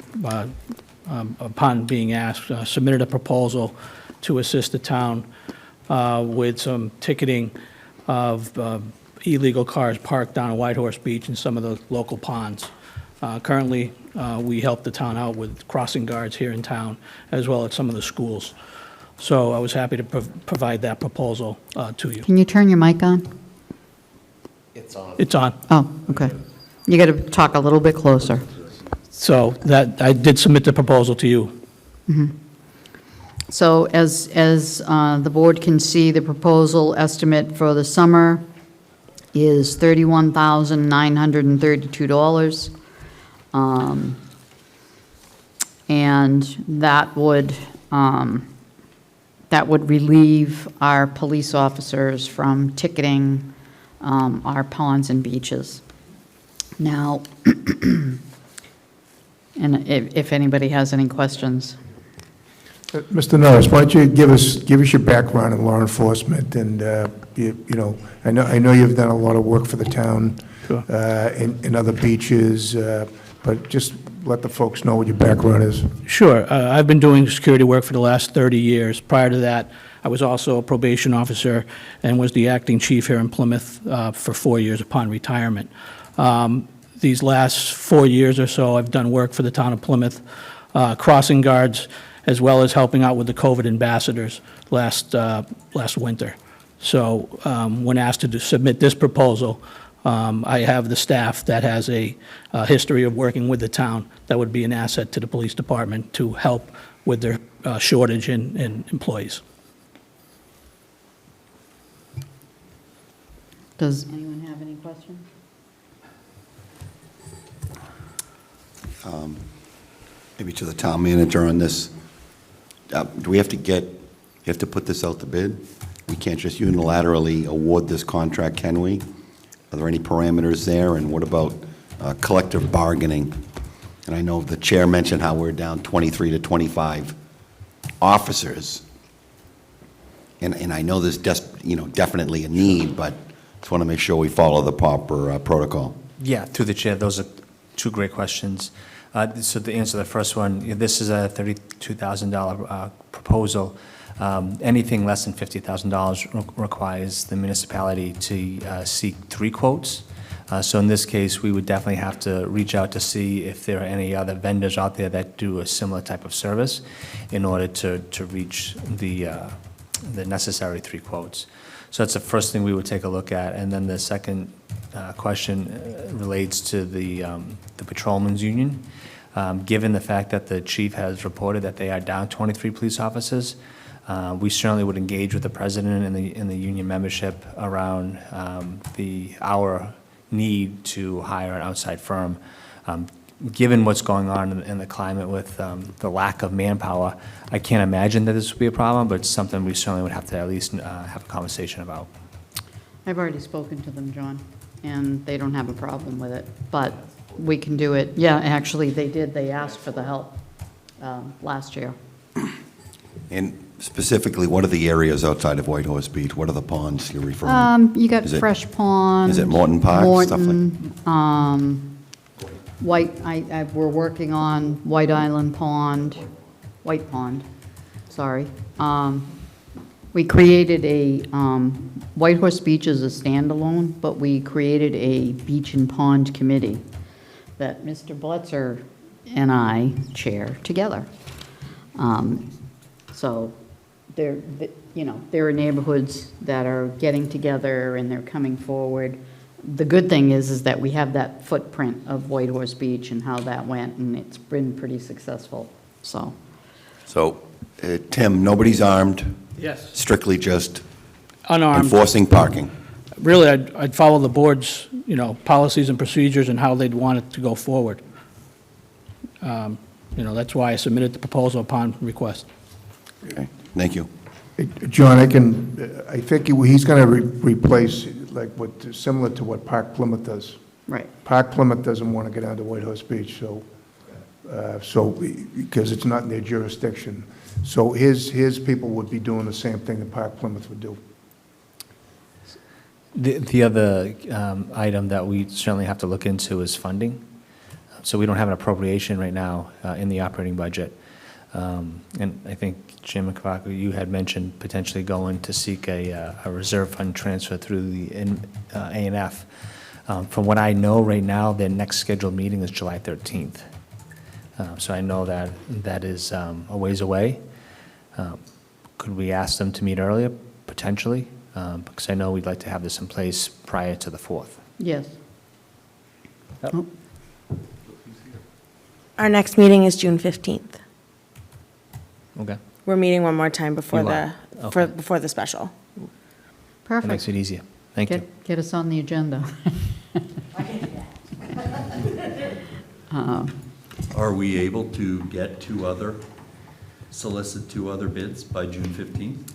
upon being asked, submitted a proposal to assist the town with some ticketing of illegal cars parked down at White Horse Beach and some of the local ponds. Currently, we help the town out with crossing guards here in town, as well as some of the schools. So I was happy to provide that proposal to you. Can you turn your mic on? It's on. It's on. Oh, okay. You got to talk a little bit closer. So that, I did submit the proposal to you. Mm-hmm. So as the board can see, the proposal estimate for the summer is $31,932. And that would relieve our police officers from ticketing our ponds and beaches. Now, and if anybody has any questions. Mr. Norris, why don't you give us your background in law enforcement, and I know you've done a lot of work for the town Sure. and other beaches, but just let the folks know what your background is. Sure. I've been doing security work for the last 30 years. Prior to that, I was also a probation officer and was the acting chief here in Plymouth for 4 years upon retirement. These last 4 years or so, I've done work for the town of Plymouth, crossing guards, as well as helping out with the COVID ambassadors last winter. So when asked to submit this proposal, I have the staff that has a history of working with the town that would be an asset to the police department to help with their shortage in employees. Does anyone have any questions? Maybe to the town manager on this. Do we have to you have to put this out to bid? We can't just unilaterally award this contract, can we? Are there any parameters there? And what about collective bargaining? And I know the chair mentioned how we're down 23 to 25 officers. And I know there's definitely a need, but just want to make sure we follow the proper protocol. Yeah, through the chair, those are two great questions. So to answer the first one, this is a $32,000 proposal. Anything less than $50,000 requires the municipality to seek 3 quotes. So in this case, we would definitely have to reach out to see if there are any other vendors out there that do a similar type of service in order to reach the necessary 3 quotes. So that's the first thing we would take a look at. And then the second question relates to the patrolmen's union. Given the fact that the chief has reported that they are down 23 police officers, we certainly would engage with the president and the union membership around our need to hire an outside firm. Given what's going on in the climate with the lack of manpower, I can't imagine that this would be a problem, but it's something we certainly would have to at least have a conversation about. I've already spoken to them, John, and they don't have a problem with it, but we can do it. Yeah, actually, they did. They asked for the help last year. And specifically, what are the areas outside of Whitehorse Beach? What are the ponds you're referring to? You got Is it- Fresh Pond. Is it Morton Park, stuff like? We're working on White Island Pond, White Pond, sorry. We created a, Whitehorse Beach is a standalone, but we created a beach and pond committee that Mr. Blitzer and I chair together. So there are neighborhoods that are getting together and they're coming forward. The good thing is that we have that footprint of Whitehorse Beach and how that went, and it's been pretty successful, so. So, Tim, nobody's armed? Yes. Strictly just Unarmed. enforcing parking? Really, I'd follow the board's, policies and procedures and how they'd want it to go forward. That's why I submitted the proposal upon request. Okay, thank you. John, I think he's going to replace, similar to what Park Plymouth does. Right. Park Plymouth doesn't want to get down to Whitehorse Beach, because it's not in their jurisdiction. So his people would be doing the same thing that Park Plymouth would do. The other item that we certainly have to look into is funding. So we don't have an appropriation right now in the operating budget. And I think, Jim Kavaku, you had mentioned potentially going to seek a reserve fund transfer through the A&F. From what I know right now, their next scheduled meeting is July 13th. So I know that is a ways away. Could we ask them to meet earlier, potentially? Because I know we'd like to have this in place prior to the 4th. Yes. Yep. Our next meeting is June 15th. Okay. We're meeting one more time before You the, are? Okay. before the special. Perfect. That makes it easier. Thank you. Get us on the agenda. Are we able to get solicit 2 other bids by June 15th?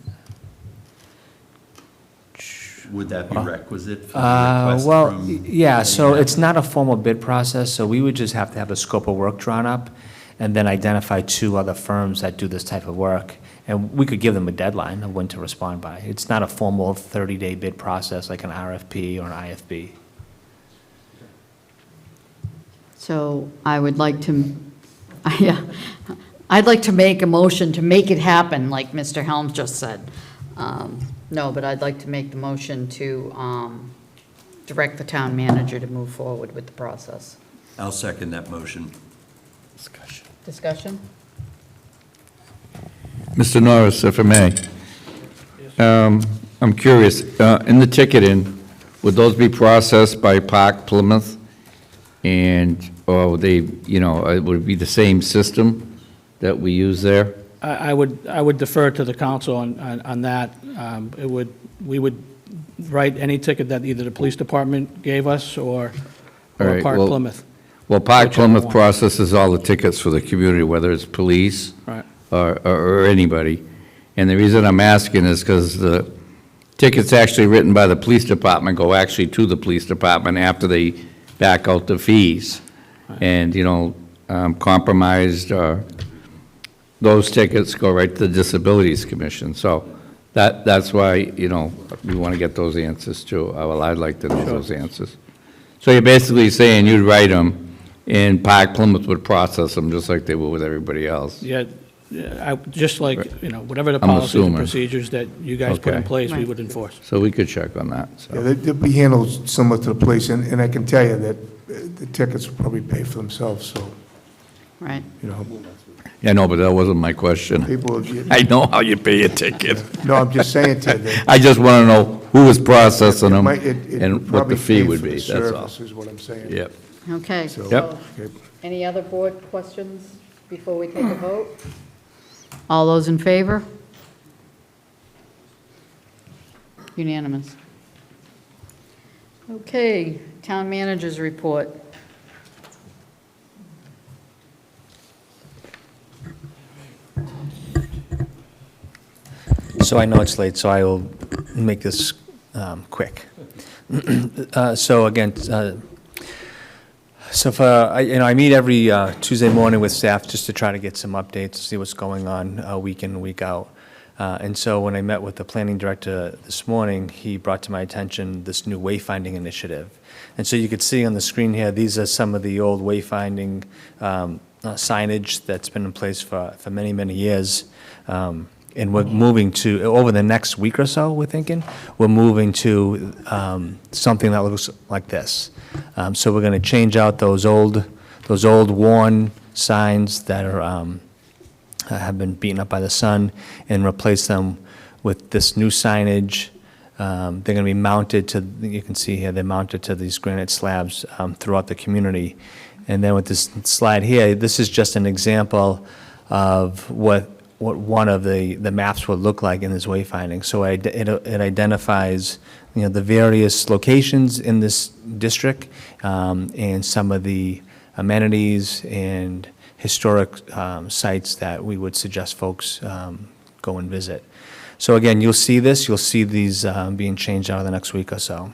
Would that be requisite for the request Well, from? yeah, so it's not a formal bid process, so we would just have to have the scope of work drawn up and then identify 2 other firms that do this type of work. And we could give them a deadline of when to respond by. It's not a formal 30-day bid process like an RFP or an IFB. So I would like to, yeah, I'd like to make a motion to make it happen, like Mr. Helms just said. No, but I'd like to make the motion to direct the town manager to move forward with the process. I'll second that motion. Discussion? Mr. Norris, if I may. I'm curious, in the ticketing, would those be processed by Park Plymouth? And, or would they, you know, would it be the same system that we use there? I would defer to the council on that. We would write any ticket that either the police department gave us or All right, Park well- Plymouth. Well, Park Whichever Plymouth one. processes all the tickets for the community, whether it's police Right. or anybody. And the reason I'm asking is because the tickets actually written by the police department go actually to the police department after they back out the fees. And, you know, compromised, those tickets go right to the Disabilities Commission. So that's why, you know, we want to get those answers too. Well, I'd like to know those answers. So you're basically saying you'd write them, and Park Plymouth would process them just like they would with everybody else? Yeah, just like, you know, whatever the I'm policies and assuming. procedures that you guys put in Okay. place, we Right. would enforce. So we could check on that, Yeah, so. they'd be handled similar to the police, and I can tell you that the tickets will probably pay for themselves, so, Right. you know, Yeah, no, but that wasn't my question. people, I know how you pay a ticket. no, I'm just saying to you that. I just want to know who was processing It them might- it and what probably the fee paid would for be, the that's all. service, is what I'm saying. Yep. Okay. So- Yep. Okay. Any other board questions before we take a vote? All those in favor? Unanimous. Okay, town managers report. So I know it's late, so I will make this quick. So again, I meet every Tuesday morning with staff just to try to get some updates, see what's going on week in and week out. And so when I met with the planning director this morning, he brought to my attention this new wayfinding initiative. And so you could see on the screen here, these are some of the old wayfinding signage that's been in place for many, many years. And we're moving to, over the next week or so, we're thinking, we're moving to something that looks like this. So we're going to change out those old worn signs that are, have been beaten up by the sun and replace them with this new signage. They're going to be mounted to, you can see here, they're mounted to these granite slabs throughout the community. And then with this slide here, this is just an example of what one of the maps would look like in this wayfinding. So it identifies, you know, the various locations in this district and some of the amenities and historic sites that we would suggest folks go and visit. So again, you'll see these being changed out in the next week or so.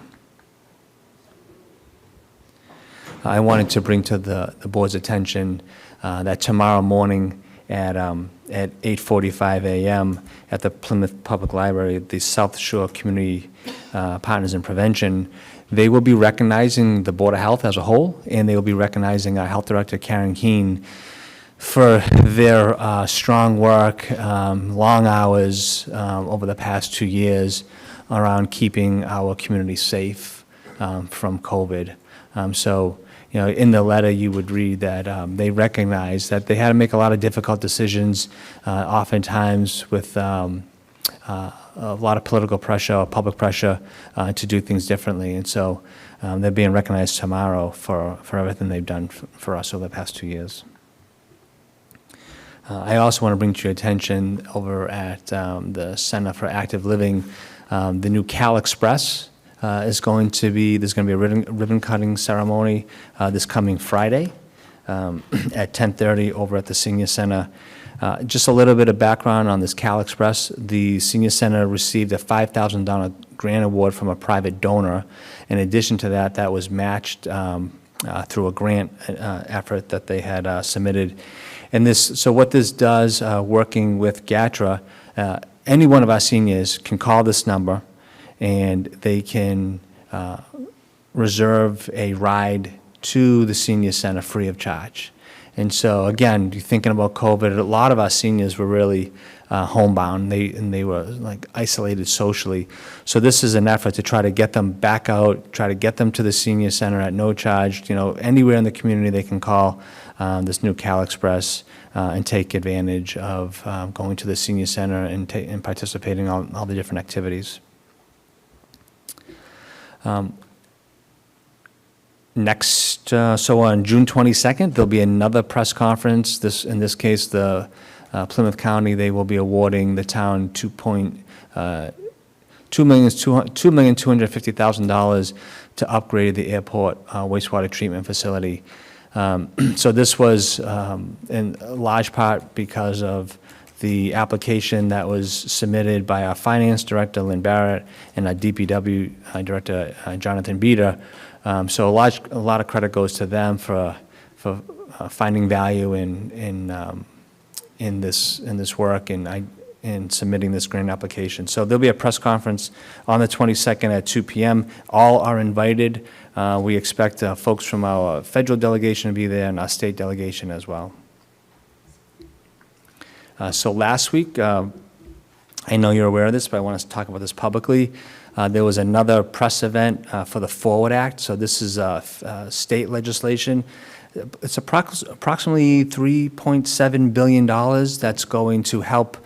I wanted to bring to the board's attention that tomorrow morning at 8:45 a.m. at the Plymouth Public Library, the South Shore Community Partners in Prevention, they will be recognizing the Board of Health as a whole, and they will be recognizing our Health Director, Karen Keene, for their strong work, long hours over the past 2 years around keeping our community safe from COVID. So, you know, in the letter you would read that they recognize that they had to make a lot of difficult decisions, oftentimes with a lot of political pressure or public pressure to do things differently. And so they're being recognized tomorrow for everything they've done for us over the past 2 years. I also want to bring to your attention over at the Center for Active Living, the new Cal Express there's going to be a ribbon cutting ceremony this coming Friday at 10:30 over at the Senior Center. Just a little bit of background on this Cal Express. The Senior Center received a $5,000 grant award from a private donor. In addition to that, that was matched through a grant effort that they had submitted. And so what this does, working with GATRA, any one of our seniors can call this number and they can reserve a ride to the senior center free of charge. And so, again, you're thinking about COVID, a lot of our seniors were really homebound, and they were like isolated socially. So this is an effort to try to get them back out, try to get them to the senior center at no charge. You know, anywhere in the community they can call this new Cal Express and take advantage of going to the senior center and participating in all the different activities. Next, so on June 22nd, there'll be another press conference. In this case, the Plymouth County, they will be awarding the town $2,250,000 to upgrade the airport wastewater treatment facility. So this was in large part because of the application that was submitted by our finance director, Lynn Barrett, and our DPW director, Jonathan Beater. So a lot of credit goes to them for finding value in this work and submitting this grant application. So there'll be a press conference on the 22nd at 2 p.m. All are invited. We expect folks from our federal delegation to be there and our state delegation as well. So last week, I know you're aware of this, but I want to talk about this publicly. There was another press event for the Forward Act. So this is state legislation. It's approximately $3.7 billion that's going to help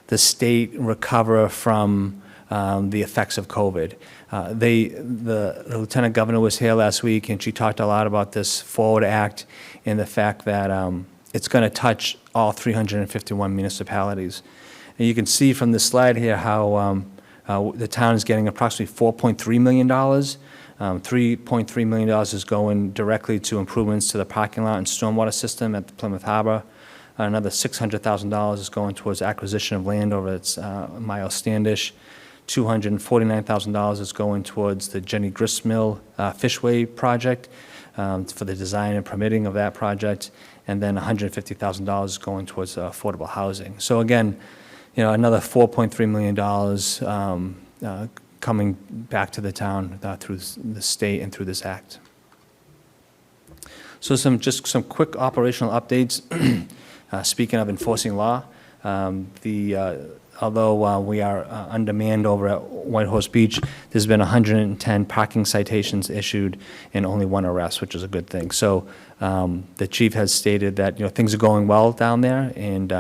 the state recover from the effects of COVID. The Lieutenant Governor was here last week, and she talked a lot about this Forward Act and the fact that it's going to touch all 351 municipalities. And you can see from this slide here how the town is getting approximately $4.3 million. $3.3 million is going directly to improvements to the parking lot and stormwater system at the Plymouth Harbor. Another $600,000 is going towards acquisition of land over at Miles Standish. $249,000 is going towards the Jenny Gristmill Fishway project for the design and permitting of that project. And then $150,000 is going towards affordable housing. So again, you know, another $4.3 million coming back to the town through the state and through this act. So just some quick operational updates. Speaking of enforcing law, although we are undermanned over at White Horse Beach, there's been 110 parking citations issued and only one arrest, which is a good thing. So the chief has stated that, you know, things are going well down there, and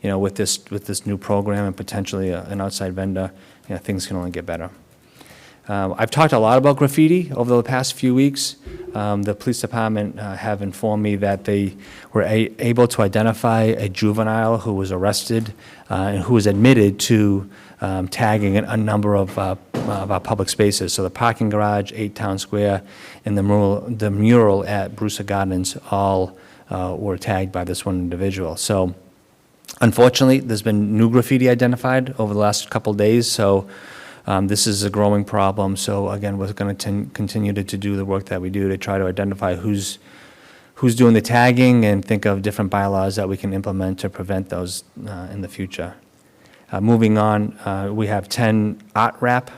you know, with this new program and potentially an outside vendor, you know, things can only get better. I've talked a lot about graffiti over the past few weeks. The police department have informed me that they were able to identify a juvenile who was arrested and who was admitted to tagging a number of our public spaces. So the parking garage, 8 Town Square, and the mural at Brewster Gardens all were tagged by this one individual. So unfortunately, there's been new graffiti identified over the last couple days. So this is a growing problem. So again, we're going to continue to do the work that we do to try to identify who's doing the tagging and think of different bylaws that we can implement to prevent those in the future. Moving on, we have 10 art wrap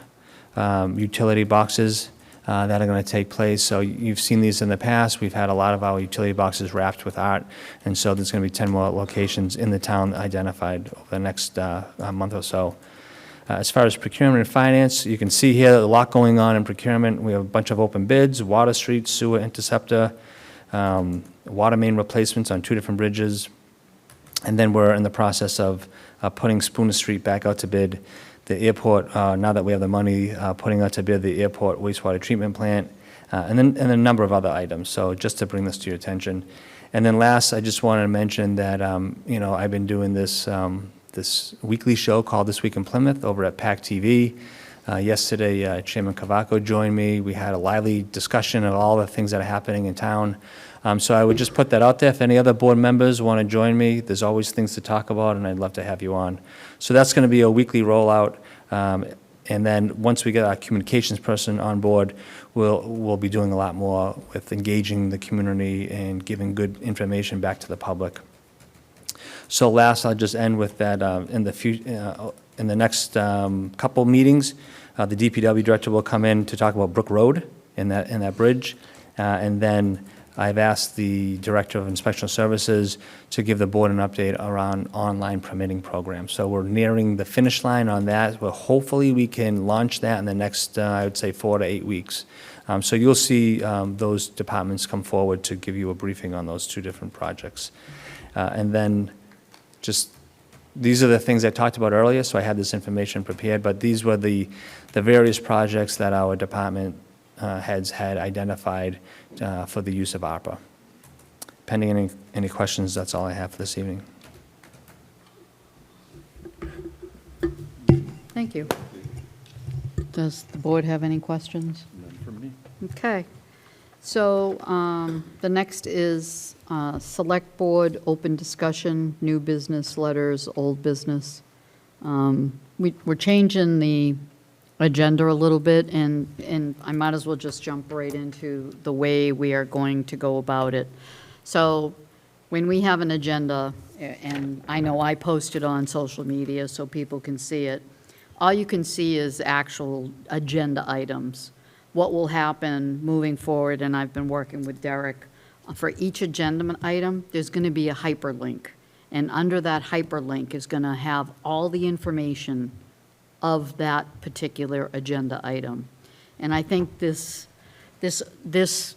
utility boxes that are going to take place. So you've seen these in the past. We've had a lot of our utility boxes wrapped with art, and so there's going to be 10 more locations in the town identified over the next month or so. As far as procurement and finance, you can see here a lot going on in procurement. We have a bunch of open bids: Water Street, sewer interceptor, water main replacements on 2 different bridges, and then we're in the process of putting Spooner Street back out to bid. The airport, now that we have the money, putting out to bid the airport wastewater treatment plant, and then a number of other items. So just to bring this to your attention. And then last, I just wanted to mention that you know, I've been doing this this weekly show called This Week in Plymouth over at PAC TV. Yesterday, Chairman Cavaco joined me. We had a lively discussion of all the things that are happening in town. So I would just put that out there. If any other board members want to join me, there's always things to talk about, and I'd love to have you on. So that's going to be a weekly rollout. And then once we get our communications person on board, we'll be doing a lot more with engaging the community and giving good information back to the public. So last, I'll just end with that in the next couple meetings, the DPW director will come in to talk about Brook Road and that bridge. And then I've asked the Director of Inspectional Services to give the board an update around online permitting programs. So we're nearing the finish line on that. Well, hopefully we can launch that in the next, I would say, 4 to 8 weeks. So you'll see those departments come forward to give you a briefing on those 2 different projects. And then just, these are the things I talked about earlier, so I had this information prepared, but these were the various projects that our department heads had identified for the use of ARPA. Pending any questions, that's all I have for this evening. Thank you. Does the board have any questions? None from me. Okay. So the next is Select Board, open discussion, new business letters, old business. We're changing the agenda a little bit, and I might as well just jump right into the way we are going to go about it. So when we have an agenda, and I know I post it on social media so people can see it, all you can see is actual agenda items. What will happen moving forward, and I've been working with Derek, for each agenda item, there's going to be a hyperlink. And under that hyperlink is going to have all the information of that particular agenda item. And I think this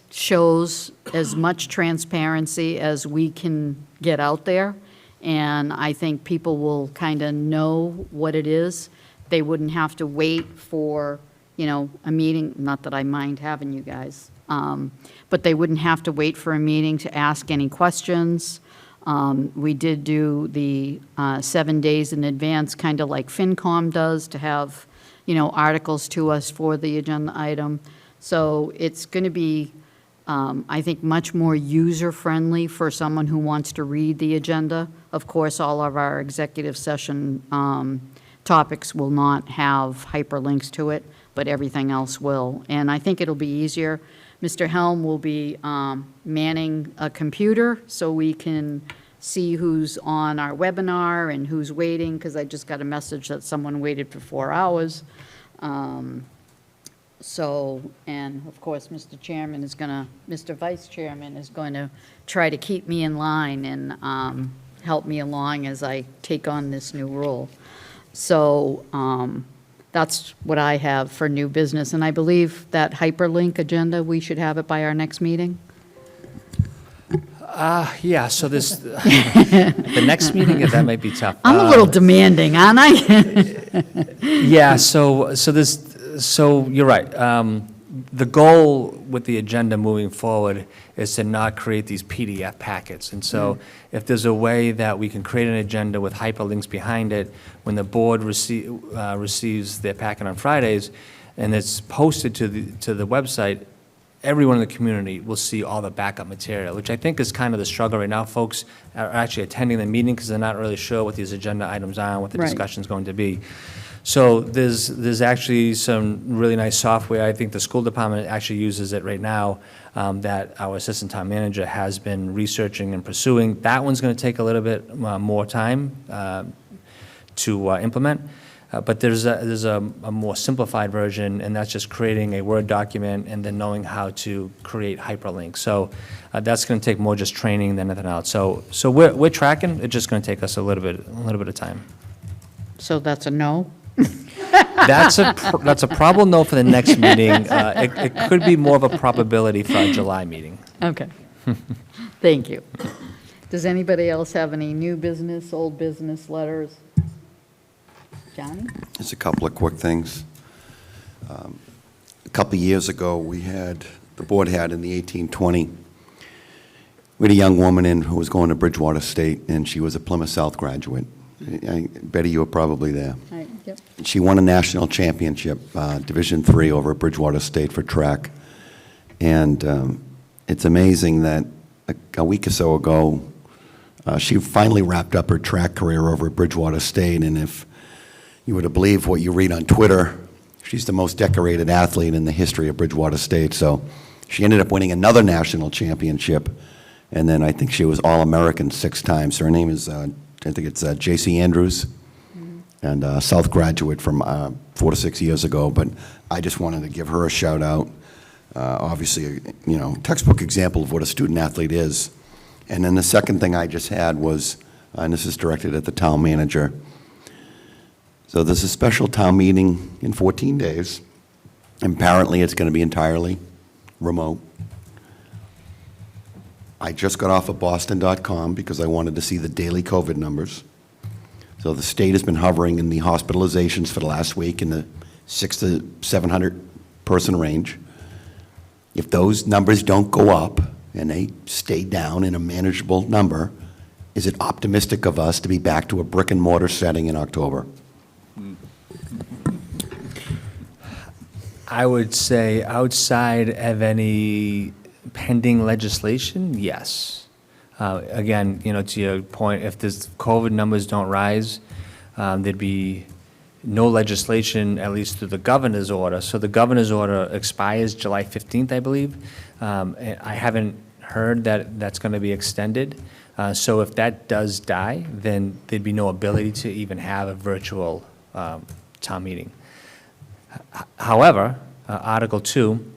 shows as much transparency as we can get out there. And I think people will kind of know what it is. They wouldn't have to wait for, a meeting, not that I mind having you guys, but they wouldn't have to wait for a meeting to ask any questions. We did do the 7 days in advance, kind of like FinCom does, to have, articles to us for the agenda item. So it's going to be, I think, much more user-friendly for someone who wants to read the agenda. Of course, all of our executive session topics will not have hyperlinks to it, but everything else will. And I think it'll be easier. Mr. Helm will be manning a computer so we can see who's on our webinar and who's waiting, because I just got a message that someone waited for 4 hours. And of course, Mr. Vice Chairman is going to try to keep me in line and help me along as I take on this new role. So that's what I have for new business. And I believe that hyperlink agenda, we should have it by our next meeting. Yeah, so this, the next meeting, that might be tough. I'm a little demanding, aren't I? Yeah, so you're right. The goal with the agenda moving forward is to not create these PDF packets. And so if there's a way that we can create an agenda with hyperlinks behind it, when the board receives their packet on Fridays and it's posted to the website, everyone in the community will see all the backup material, which I think is kind of the struggle right now. Folks are actually attending the meeting because they're not really sure what these agenda items are and what the discussion's going to be. So there's actually some really nice software. I think the school department actually uses it right now that our assistant town manager has been researching and pursuing. That one's going to take a little bit more time to implement. But there's a more simplified version, and that's just creating a Word document and then knowing how to create hyperlinks. So that's going to take more just training than anything else. So we're tracking. It's just going to take us a little bit of time. So that's a no? That's a probable no for the next meeting. It could be more of a probability for our July meeting. Okay. Thank you. Does anybody else have any new business, old business letters? Johnny? Just a couple of quick things. A couple of years ago, the board had in the 1820, we had a young woman who was going to Bridgewater State, and she was a Plymouth South graduate. Betty, you were probably there. Right, yep. She won a national championship, Division III, over at Bridgewater State for track. And it's amazing that a week or so ago, she finally wrapped up her track career over at Bridgewater State. And if you were to believe what you read on Twitter, she's the most decorated athlete in the history of Bridgewater State. So she ended up winning another national championship. And then I think she was All-American 6 times. Her name is, I think it's J.C. Andrews, and a South graduate from 4 to 6 years ago. But I just wanted to give her a shout out. obviously, textbook example of what a student athlete is. And then the second thing I just had was, and this is directed at the town manager. So there's a special town meeting in 14 days. Apparently, it's going to be entirely remote. I just got off of Boston.com because I wanted to see the daily COVID numbers. So the state has been hovering in the hospitalizations for the last week in the 600 to 700 person range. If those numbers don't go up and they stay down in a manageable number, is it optimistic of us to be back to a brick and mortar setting in October? I would say outside of any pending legislation, yes. Again, to your point, if the COVID numbers don't rise, there'd be no legislation, at least through the governor's order. So the governor's order expires July 15th, I believe. I haven't heard that that's going to be extended. So if that does die, then there'd be no ability to even have a virtual town meeting. However, Article 2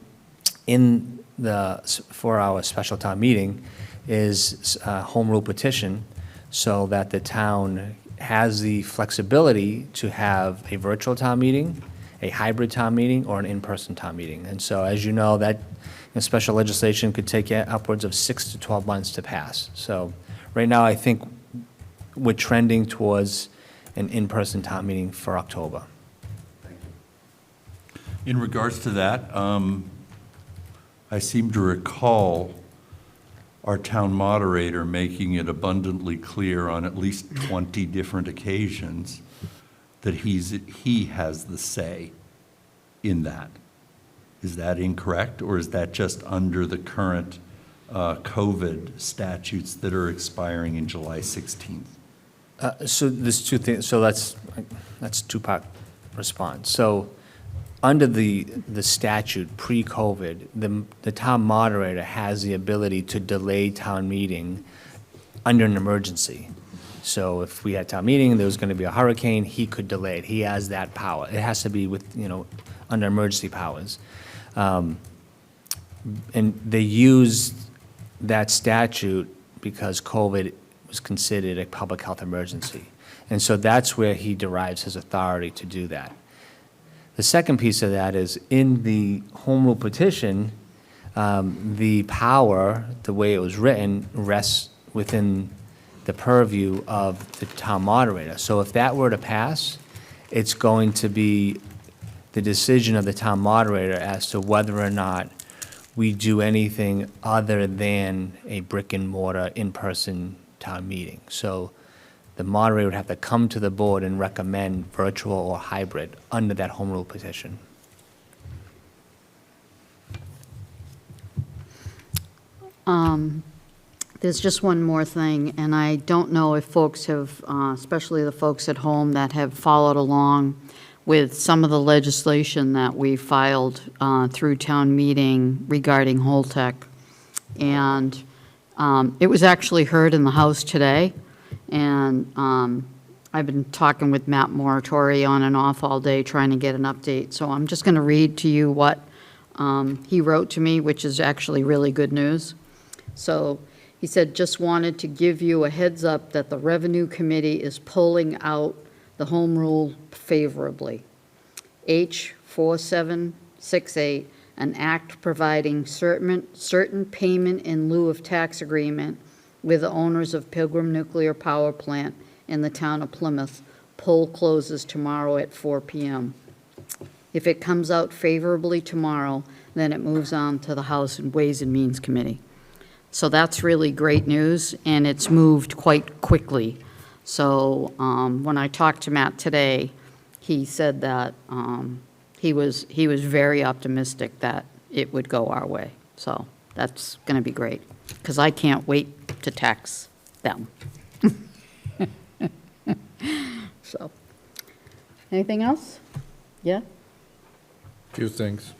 in the 4-hour special town meeting is a home rule petition so that the town has the flexibility to have a virtual town meeting, a hybrid town meeting, or an in-person town meeting. And so, as you know, that special legislation could take upwards of 6 to 12 months to pass. So right now, I think we're trending towards an in-person town meeting for October. In regards to that, I seem to recall our town moderator making it abundantly clear on at least 20 different occasions that he has the say in that. Is that incorrect, or is that just under the current COVID statutes that are expiring in July 16th? So there's two things. So that's two-part response. So under the statute pre-COVID, the town moderator has the ability to delay town meeting under an emergency. So if we had town meeting, there was going to be a hurricane, he could delay it. He has that power. It has to be with, under emergency powers. And they used that statute because COVID was considered a public health emergency. And so that's where he derives his authority to do that. The second piece of that is in the home rule petition, the power, the way it was written, rests within the purview of the town moderator. So if that were to pass, it's going to be the decision of the town moderator as to whether or not we do anything other than a brick and mortar in-person town meeting. So the moderator would have to come to the board and recommend virtual or hybrid under that home rule petition. There's just one more thing, and I don't know if folks have, especially the folks at home that have followed along with some of the legislation that we filed through town meeting regarding Holtec. And it was actually heard in the House today. And I've been talking with Matt Moratori on and off all day trying to get an update. So I'm just going to read to you what he wrote to me, which is actually really good news. So he said, just wanted to give you a heads up that the Revenue Committee is pulling out the home rule favorably. H4768, an act providing certain payment in lieu of tax agreement with the owners of Pilgrim Nuclear Power Plant in the town of Plymouth. Poll closes tomorrow at 4 p.m. If it comes out favorably tomorrow, then it moves on to the House and Ways and Means Committee. So that's really great news, and it's moved quite quickly. So when I talked to Matt today, he said that he was very optimistic that it would go our way. So that's going to be great, because I can't wait to tax them. So, anything else? Yeah? Few things.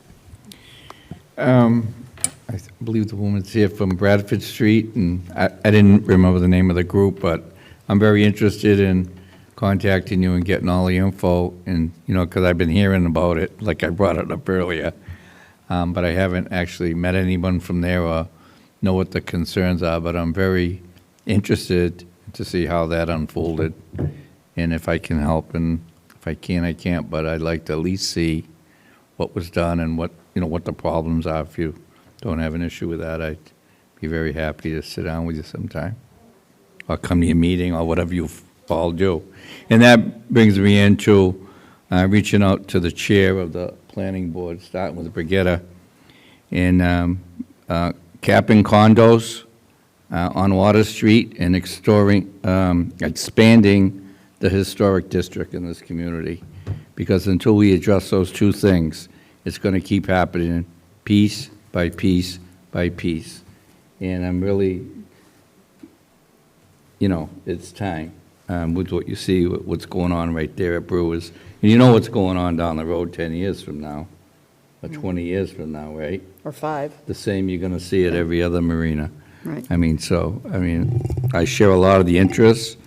I believe the woman's here from Bradford Street, and I didn't remember the name of the group, but I'm very interested in contacting you and getting all the info, and, because I've been hearing about it, like I brought it up earlier. but I haven't actually met anyone from there or know what the concerns are, but I'm very interested to see how that unfolded, and if I can help, and if I can, I can't, but I'd like to at least see what was done and what, what the problems are. If you don't have an issue with that, I'd be very happy to sit down with you sometime, or come to your meeting, or whatever you all do. And that brings me into reaching out to the chair of the planning board, starting with Brigitta, and capping condos on Water Street and expanding the historic district in this community. Because until we address those two things, it's going to keep happening piece by piece by piece. And I'm really, it's time with what you see, what's going on right there at Brewers. And you know what's going on down the road 10 years from now, or 20 years from now, right? Or 5. The same, you're going to see at every other marina. Right. I share a lot of the interests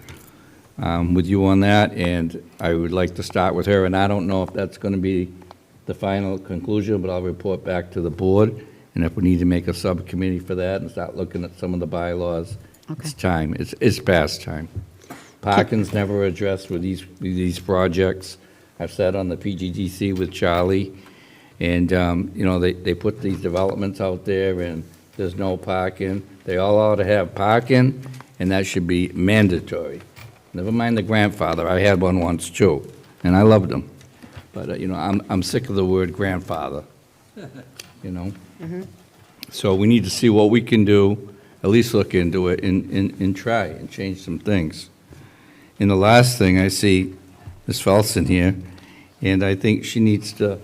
with you on that, and I would like to start with her, and I don't know if that's going to be the final conclusion, but I'll report back to the board, and if we need to make a subcommittee for that and start looking at some of the bylaws, it's time. It's past time. Parking's never addressed with these projects. I've sat on the PGDC with Charlie, and, they put these developments out there, and there's no parking. They all ought to have parking, and that should be mandatory. Never mind the grandfather. I had one once, too, and I loved him. But, I'm sick of the word grandfather, So we need to see what we can do, at least look into it, and try and change some things. And the last thing, I see Ms. Felsen here, and I think she needs to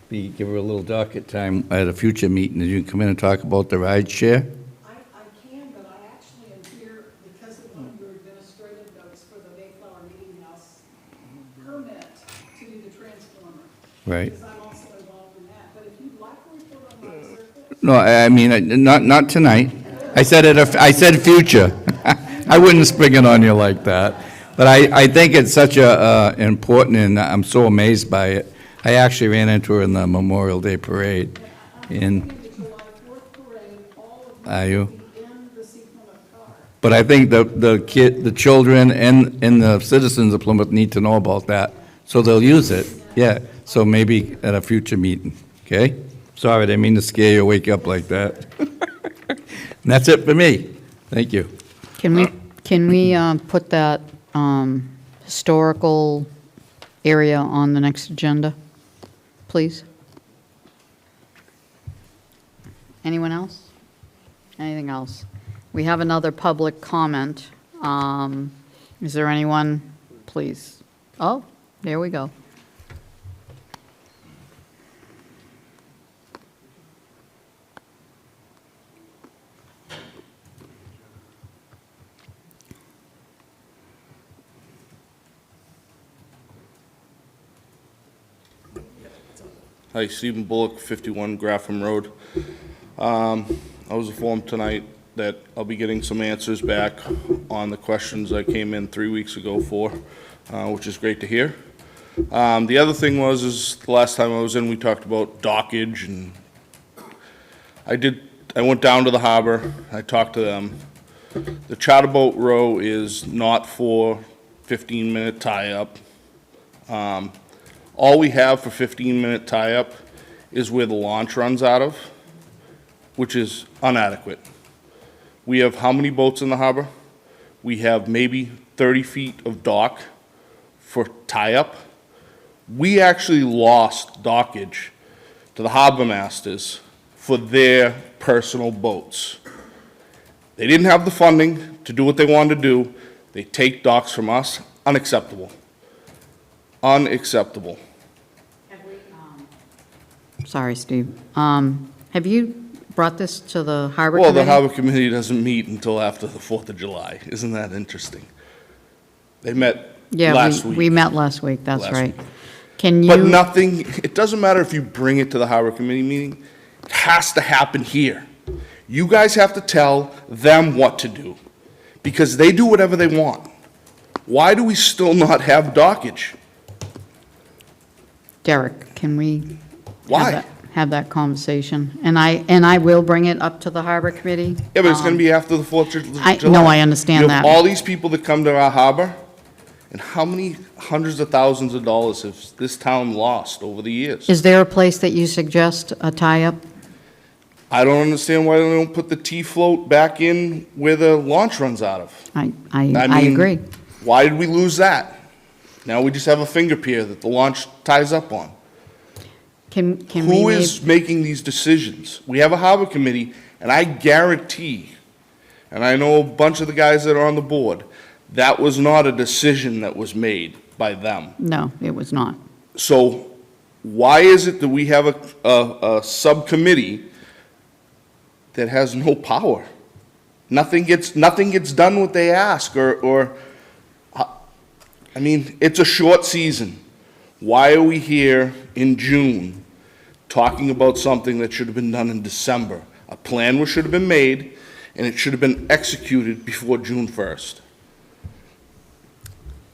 give her a little docket time at a future meeting. Did you come in and talk about the ride share? I can, but I actually am here because of your administrative notes for the Mayflower Meeting House permit to do the transformer. Right. Because I'm also involved in that. But if you'd like a report on my circuit. No, I mean, not tonight. I said future. I wouldn't spring it on you like that. But I think it's such a important, and I'm so amazed by it. I actually ran into her in the Memorial Day parade. Are you? But I think the children and the citizens of Plymouth need to know about that, so they'll use it. Yeah, so maybe at a future meeting, okay? Sorry, I didn't mean to scare you, wake up like that. And that's it for me. Thank you. Can we put that historical area on the next agenda, please? Anyone else? Anything else? We have another public comment. Is there anyone, please? Oh, there we go. Hi, Stephen Bullock, 51 Graffham Road. I was informed tonight that I'll be getting some answers back on the questions I came in 3 weeks ago for, which is great to hear. The other thing is the last time I was in, we talked about dockage, and I went down to the harbor, I talked to them. The charter boat row is not for 15-minute tie-up. All we have for 15-minute tie-up is where the launch runs out of, which is inadequate. We have how many boats in the harbor? We have maybe 30 feet of dock for tie-up. We actually lost dockage to the harbor masters for their personal boats. They didn't have the funding to do what they wanted to do. They take docks from us. Unacceptable. Unacceptable. Sorry, Steve. Have you brought this to the Harbor Well, Committee? the Harbor Committee doesn't meet until after the 4th of July. Isn't that interesting? They met last week. We met last week, that's Last right. week. Can But you, nothing, it doesn't matter if you bring it to the Harbor Committee meeting. It has to happen here. You guys have to tell them what to do, because they do whatever they want. Why do we still not have dockage? Derek, can we? Why? Have have that conversation, and I will bring it up to the Harbor Committee. Yeah, but it's gonna be after the 4th of July. No, I understand You have that. all these people that come to our harbor, and how many hundreds of thousands of dollars has this town lost over the years? Is there a place that you suggest a tie-up? I don't understand why they don't put the T-float back in where the launch runs out of. I mean, agree. Why did we lose that? Now we just have a finger pier that the launch ties up on. Can we Who is making these decisions? We have a harbor committee, and I guarantee, and I know a bunch of the guys that are on the board, that was not a decision that was made by them. No, it was not. So why is it that we have a subcommittee that has no power? Nothing gets done what they ask, I mean, it's a short season. Why are we here in June talking about something that should have been done in December? A plan should have been made, and it should have been executed before June 1st.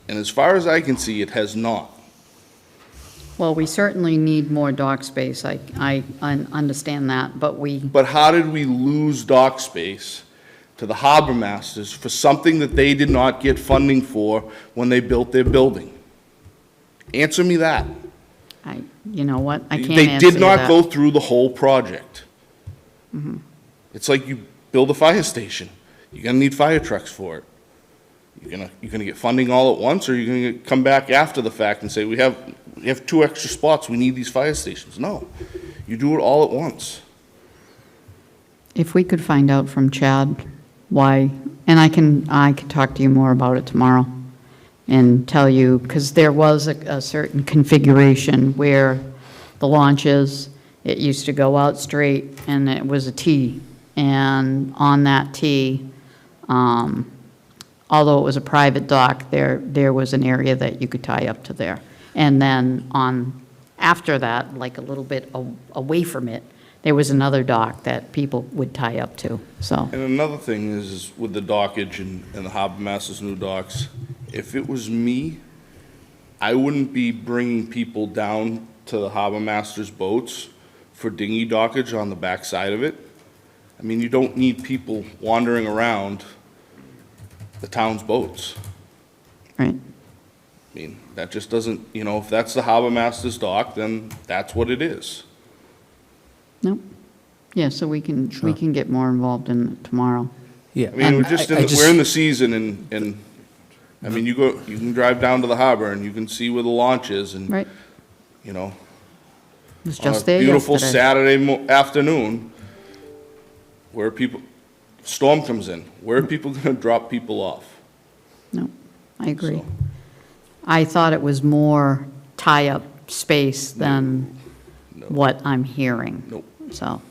And as far as I can see, it has not. Well, we certainly need more dock space. I understand that, but But how did we lose dock space to the harbor masters for something that they did not get funding for when they built their building? Answer me that. you know what? I can't They answer you did not that. go through the whole project. Mhm. It's like you build a fire station. You're gonna need fire trucks for it. You're gonna get funding all at once, or you're gonna come back after the fact and say, we have 2 extra spots, we need these fire stations. No, you do it all at once. If we could find out from Chad why, and I can talk to you more about it tomorrow and tell you, because there was a certain configuration where the launch is, it used to go out straight and it was a T. And on that T, although it was a private dock, there was an area that you could tie up to there. And then after that, like a little bit away from it, there was another dock that people would tie up to, so. And another thing is with the dockage and the harbor master's new docks, if it was me, I wouldn't be bringing people down to the harbor master's boats for dinghy dockage on the backside of it. I mean, you don't need people wandering around the town's boats. Right. I mean, that just doesn't, if that's the harbor master's dock, then that's what it is. Nope. Yeah, so we can get more involved in it tomorrow. Yeah. I mean, we're in the season, and I mean, you can drive down to the harbor and you can see where the launch is, and Right. you know, Was on just a there beautiful yesterday. Saturday afternoon, where storm comes in, where are people going to drop people off? No, I agree. I thought it was more tie-up space than what I'm hearing. Nope. So,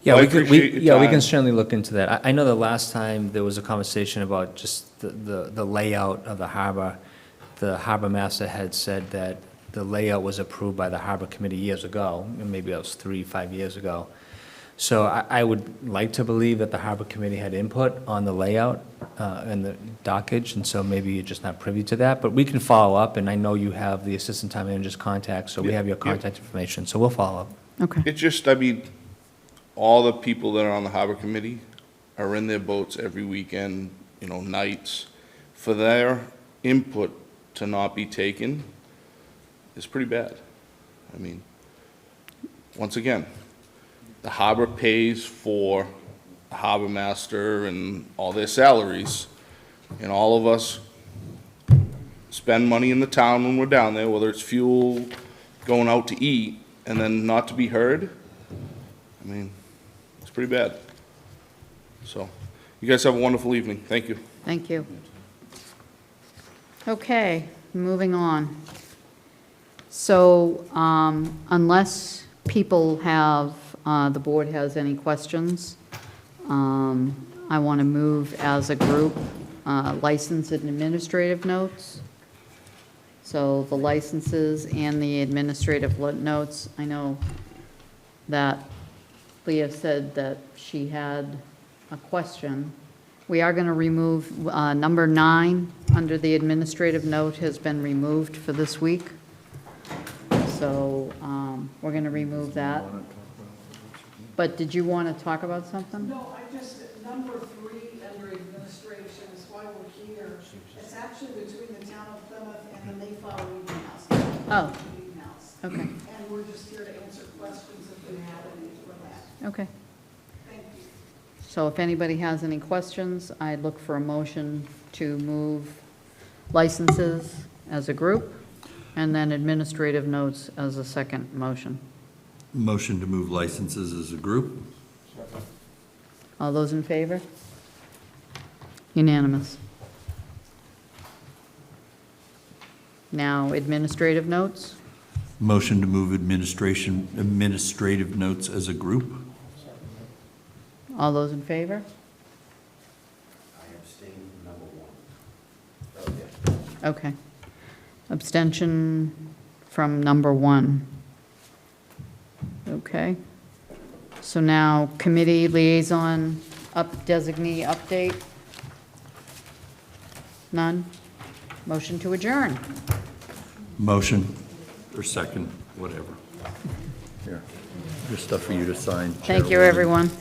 Yeah, Well, I we could, appreciate your we can time. certainly look into that. I know the last time there was a conversation about just the layout of the harbor. The harbor master had said that the layout was approved by the harbor committee years ago, and maybe that was 3-5 years ago. So I would like to believe that the harbor committee had input on the layout and the dockage, and so maybe you're just not privy to that. But we can follow up, and I know you have the assistant town manager's contact, so we have your contact information, so we'll follow up. okay. It's just, I mean, all the people that are on the harbor committee are in their boats every weekend, nights. For their input to not be taken is pretty bad. I mean, once again, the harbor pays for the harbor master and all their salaries, and all of us spend money in the town when we're down there, whether it's fuel, going out to eat, and then not to be heard. I mean, it's pretty bad. So, you guys have a wonderful evening. Thank you. Thank you. Okay, moving on. So unless people have, the board has any questions, I want to move as a group, license and administrative notes. So the licenses and the administrative notes, I know that Leah said that she had a question. We are going to remove, number 9 under the administrative note has been removed for this week. So So we're going to remove that. But did you want to talk about something? No, I just, number 3 under administration is why we're here. It's actually between the town of Plymouth and the Mayflower Meeting House. Oh. Meeting House. Okay. And we're just here to answer questions if you have any for that. Okay. Thank you. So if anybody has any questions, I'd look for a motion to move licenses as a group, and then administrative notes as a second motion. Motion to move licenses as a group? All those in favor? Unanimous. Now, administrative notes. Motion to move administrative notes as a group? All those in favor? I abstain from number 1. Okay. Abstention from number 1. Okay. So now, committee liaison designee update? None? Motion to adjourn. Motion, or second, whatever. Here, there's stuff for you to sign. Thank you, Chairwoman. everyone.